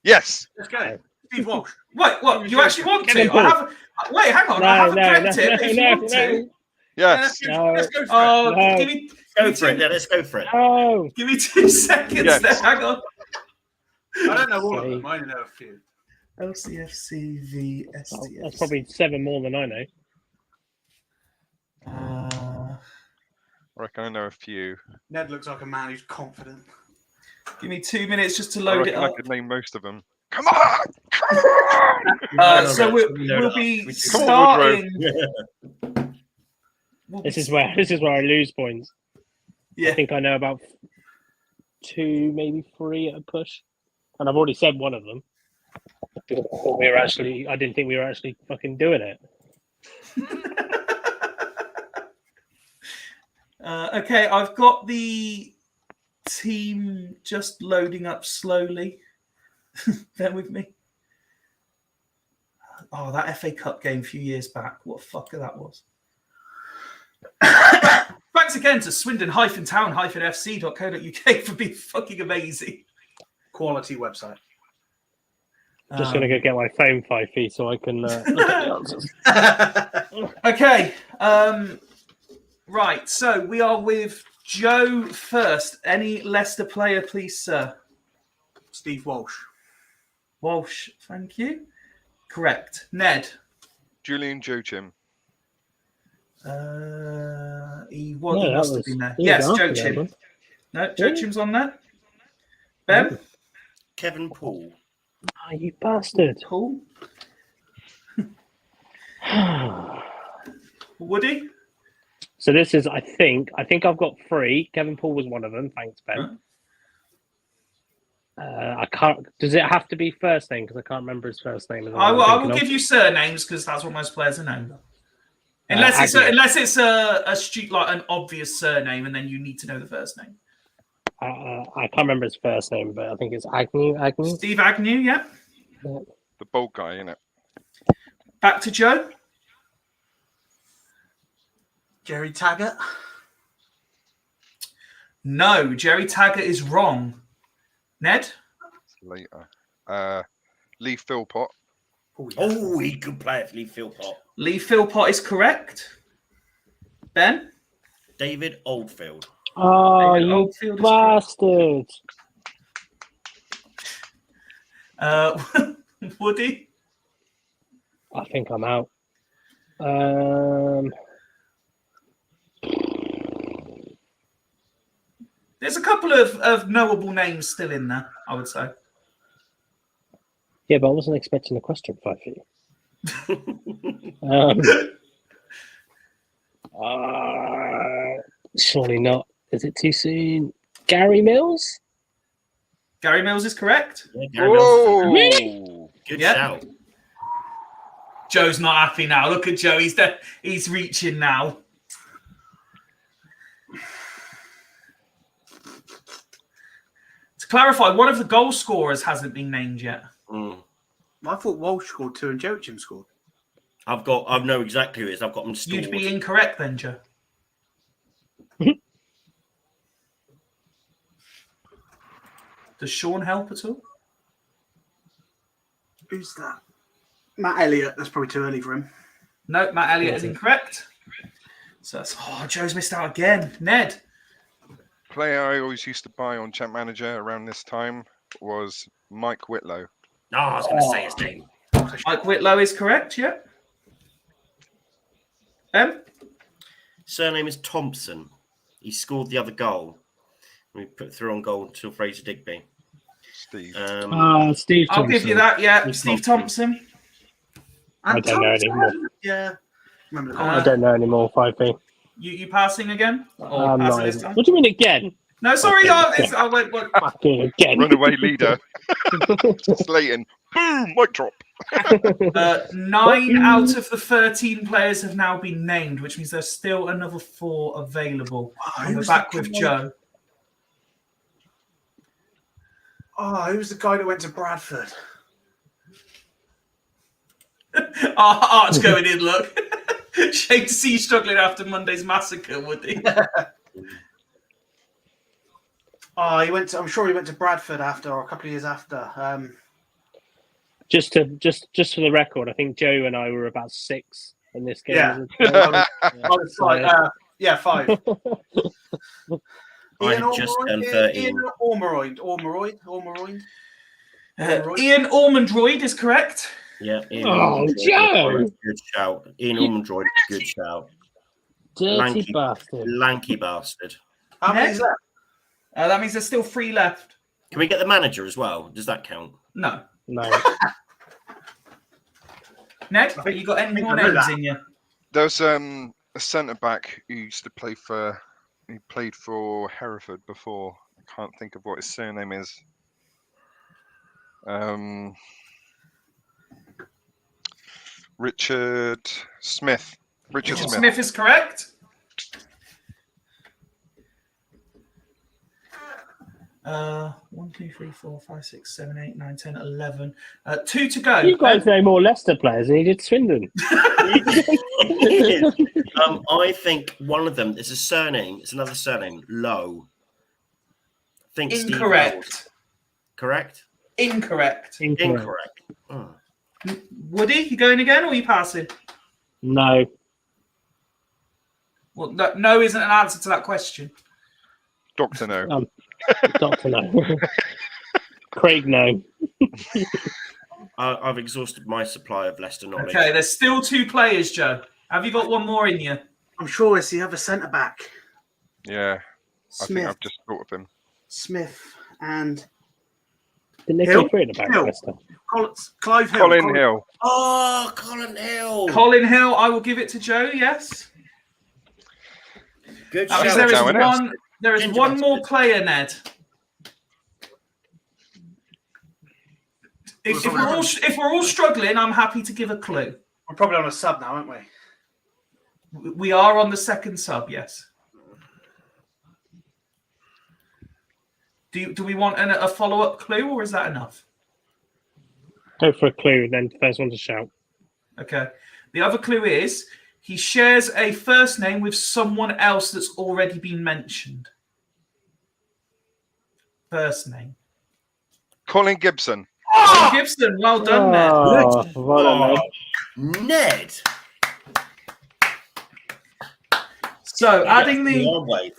Yes. Let's go. Steve Walsh. Wait, what? You actually want to? Kevin I haven't. Wait, hang on. I haven't prepped it. If you want to. Yes. Let's go for it. Oh, No. give me. Go for it. Yeah, let's go for it. Oh, Give me 2 seconds. Yes. There. Hang on. I don't know all of them. I only know a few. LCFC v STFC. that's probably 7 more than I know. I reckon I know a few. Ned looks like a man who's confident. Give me 2 minutes just to I load it reckon I up. could name most of them. Come on! Come on! So we'll be Come on, starting. This is where I lose points. Yeah. I think I know about 2, maybe 3 at a push, and I've already said one of them. I didn't think we were actually fucking doing it. Okay, I've got the team just loading up slowly. Bear with me. Oh, that FA Cup game a few years back. What a fucker that was. Thanks again to swindon-town-fc.co.uk for being fucking amazing. Quality website. Just going to go get my phone 5 feet so I can look at the answers. Okay. Right, so we are with Joe first. Any Leicester player, please, sir? Steve Walsh. Walsh, thank you. Correct. Ned. Julian Joachim. He No, must that have been there. was Yes, after that Joachim. one. No, Joachim's on there. Ben. Kevin Paul. Oh, you bastard. Paul. Woody. So this is, I think I've got 3. Kevin Paul was one of them. Thanks, Ben. I can't. Does it have to be first name? Because I can't remember his first name. I will give you surnames because that's what most players are known. Unless it's a street, like an obvious surname, and then you need to know the first name. I can't remember his first name, but I think it's Agnew. Steve Agnew, yeah. The bold guy, innit? Back to Joe. Jerry Taggart. No, Jerry Taggart is wrong. Ned. Later. Lee Philpott. Oh, he could play it for Lee Philpott. Lee Philpott is correct. Ben. David Oldfield. Oh, David you Oldfield is bastard! Woody. I think I'm out. There's a couple of knowable names still in there, I would say. Yeah, but I wasn't expecting a question, 5 feet. Surely not. Is it too soon? Gary Mills? Gary Mills is correct. Yeah, Gary Mills. Really? Good Yep. shout. Joe's not happy now. Look at Joe. He's reaching now. To clarify, one of the goal scorers hasn't been named yet. Mm. I thought Walsh scored 2 and Joachim scored. I know exactly who it is. I've got them stored. You'd be incorrect then, Joe. Does Sean help at all? Who's that? Matt Elliott. That's probably too early for him. No, Matt Elliott is incorrect. So that's, Joe's missed out again. Ned. Player I always used to buy on Champ Manager around this time was Mike Whitlow. No, I was going to say his name. Mike Whitlow is correct, yeah. Surname is Thompson. He scored the other goal. We put through on goal to Fraser Digby. Steve. Steve Thompson. I'll give you that, yeah. Steve Thompson. I don't know anymore. Yeah. Remember the I don't know anymore, 5 feet. You passing again? Or I'm passing not this even- time? What do you mean again? No, sorry. Okay. I went. Fucking again. Runaway leader. Slayton. Boom! Mic drop. 9 out of the 13 players have now been named, which means there's still another 4 available. And we're back with Joe. Who's the guy that went to Bradford? Arch going in, look. Shame to see you struggling after Monday's massacre, Woody. I'm sure he went to Bradford after, or a couple of years after. Just for the record, I think Joe and I were about 6 in this game. Yeah. I was like, 5. I had just turned 13. Ian Ormeroyd. Ian Ormondroyd is correct. Yeah. Ian Oh, Ormondroyd. Joe! Good shout. Ian Ormondroyd, good shout. Dirty bastard. Lanky bastard. How many is that? That means there's still 3 left. Can we get the manager as well? Does that count? No. No. Ned, you got any more names in you? There's a centre back who used to play for. He played for Hereford before. I can't think of what his surname is. Richard Smith. Richard Smith. Smith is correct. 1, 2, 3, 4, 5, 6, 7, 8, 9, 10, 11. 2 to go. You guys know more Leicester players than you did Swindon. I think one of them is a surname. It's another surname. Lowe. I think Incorrect. Steve Lowe. Correct? Incorrect. Incorrect. Oh. Woody, you going again or are you passing? No. Well, no isn't an answer to that question. Doctor No. Doctor No. Craig, no. I've exhausted my supply of Leicester knowledge. Okay, there's still 2 players, Joe. Have you got one more in you? I'm sure it's the other centre back, Yeah, I think Smith. I've just thought of him. Smith and Didn't they Hill? play three in the back? Hill. Leicester? Clive Hill. Colin Hill. Oh, Colin Hill. Colin Hill, I will give it to Joe, yes. Good That means shout. there is one more player, Ned. If we're all struggling, I'm happy to give a clue. We're probably on a sub now, aren't we? We are on the second sub, yes. Do we want a follow-up clue, or is that enough? Go for a clue, then first one to shout. Okay. The other clue is he shares a first name with someone else that's already been mentioned. First name. Colin Gibson. Oh, Gibson, well done, Ned. Oh, well done, Ned. Ned. So adding The the arm wave.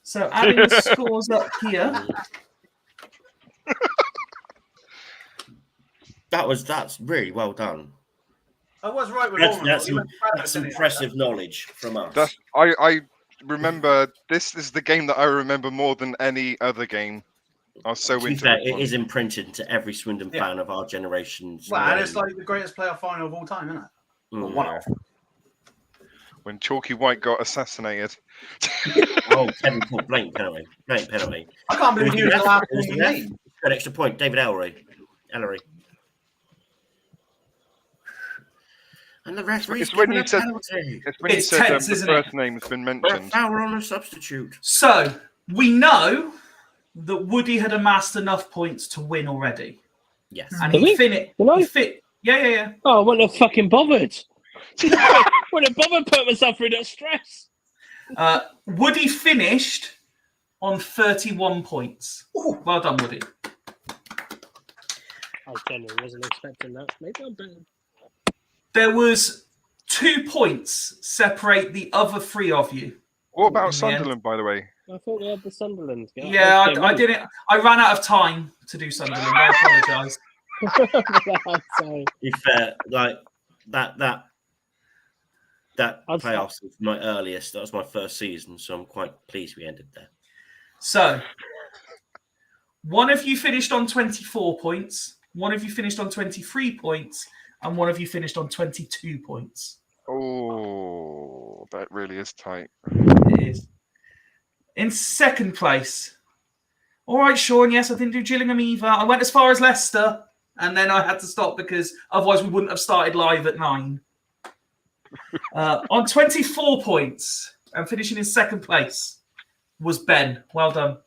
scores up here. That's really well done. I was right with That's impressive knowledge from us. I remember this is the game that I remember more than any other game. I was so To be into fair, it. it is imprinted to every Swindon fan of our generation's. Well, and it's like the greatest playoff final of all time, isn't it? Well, one of. When Chalky White got assassinated. Oh, Kevin Paul, blank penalty. Blank penalty. I can't believe he was the last one Who's we the ref? made. Got an extra point. David Ellery. And the referee's It's when given you a said- penalty. It's when you It's said tense, the isn't it? first name has been For a mentioned. foul on a substitute. So we know that Woody had amassed enough points to win already. Yes. And Did he we? finished. Did I? Yeah. Oh, I wouldn't have fucking bothered. Wouldn't have bothered putting myself through that stress. Woody finished on 31 points. Ooh, well done, Woody. I genuinely wasn't expecting that. Maybe I'm better. There was 2 points separate the other 3 of you. What about In the end. Sunderland, by the way? I thought we had the Sunderland. Yeah, I didn't. I ran out of time to do Sunderland. I apologise. Sorry. To be fair, like that I'd playoffs was my earliest. That was my first season, so I'm quite pleased we ended there. So, one of you finished on 24 points, one of you finished on 23 points, and one of you finished on 22 points. Oh, that really is tight. It is. In second place. All right, Sean, yes, I didn't do Gillingham either. I went as far as Leicester, and then I had to stop because otherwise we wouldn't have started live at 9. On 24 points and finishing in second place was Ben. Well done.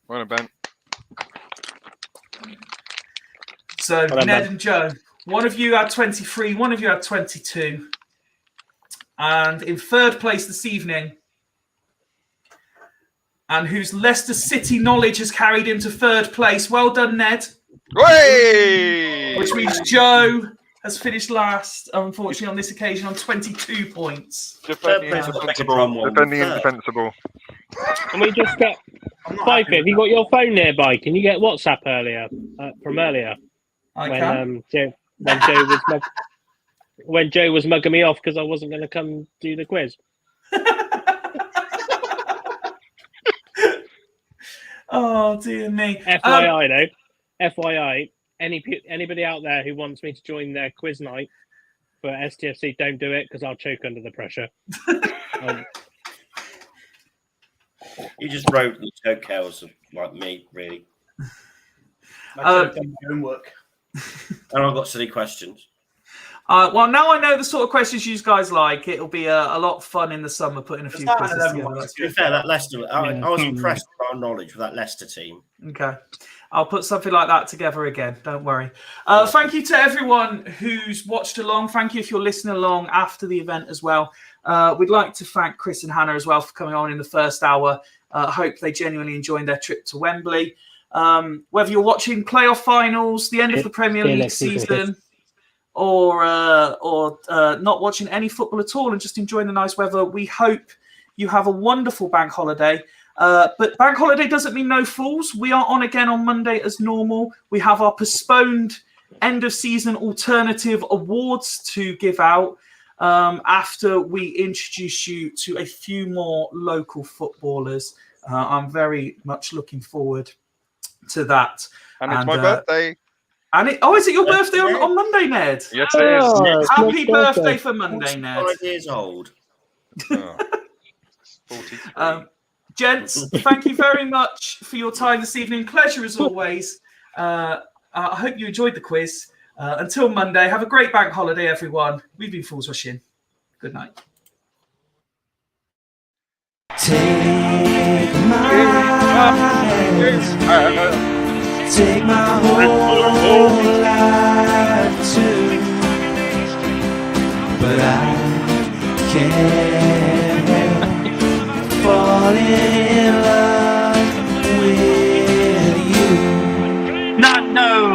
Well done, Ben. So Well done, Ned Ben. and Joe, one of you had 23, one of you had 22. And in third place this evening, and whose Leicester City knowledge has carried him to third place. Well done, Ned. Way! Which means Joe has finished last, unfortunately, on this occasion on 22 points. Defending Third place was indefensible. Defending indefensible. Can we just get Fife? Have you got your phone nearby? Can you get WhatsApp from earlier? I When can. when Joe was mugging me off because I wasn't going to come do the quiz. Oh, dear me. FYI, though. FYI, anybody out there who wants me to join their quiz night for STFC, don't do it because I'll choke under the pressure. You just wrote the coattails of like me, really. Like done your own work. And I've got silly questions. Well, now I know the sort of questions you guys like. It'll be a lot of fun in the summer putting a few Start at quizzes 11 together. ones. To be fair, that Leicester, I was impressed with our knowledge with that Leicester team. Okay. I'll put something like that together again. Don't worry. Thank you to everyone who's watched along. Thank you if you're listening along after the event as well. We'd like to thank Kris and Hannah as well for coming on in the first hour. Hope they genuinely enjoyed their trip to Wembley. Whether you're watching playoff finals, the end of the Premier League season, or not watching any football at all and just enjoying the nice weather, we hope you have a wonderful bank holiday. But bank holiday doesn't mean no fools. We are on again on Monday as normal. We have our postponed end of season alternative awards to give out after we introduce you to a few more local footballers. I'm very much looking forward to that. And it's my birthday. And is it your birthday on Monday, Ned? Yes, it is. Oh, Happy birthday for Monday, Ned. 5 years old. Oh, 43. Gents, thank you very much for your time this evening. Pleasure as always. I hope you enjoyed the quiz. Until Monday, have a great bank holiday, everyone. We've been Fools Rushing. Good night. Take my hand, take my whole life too, but I can't help falling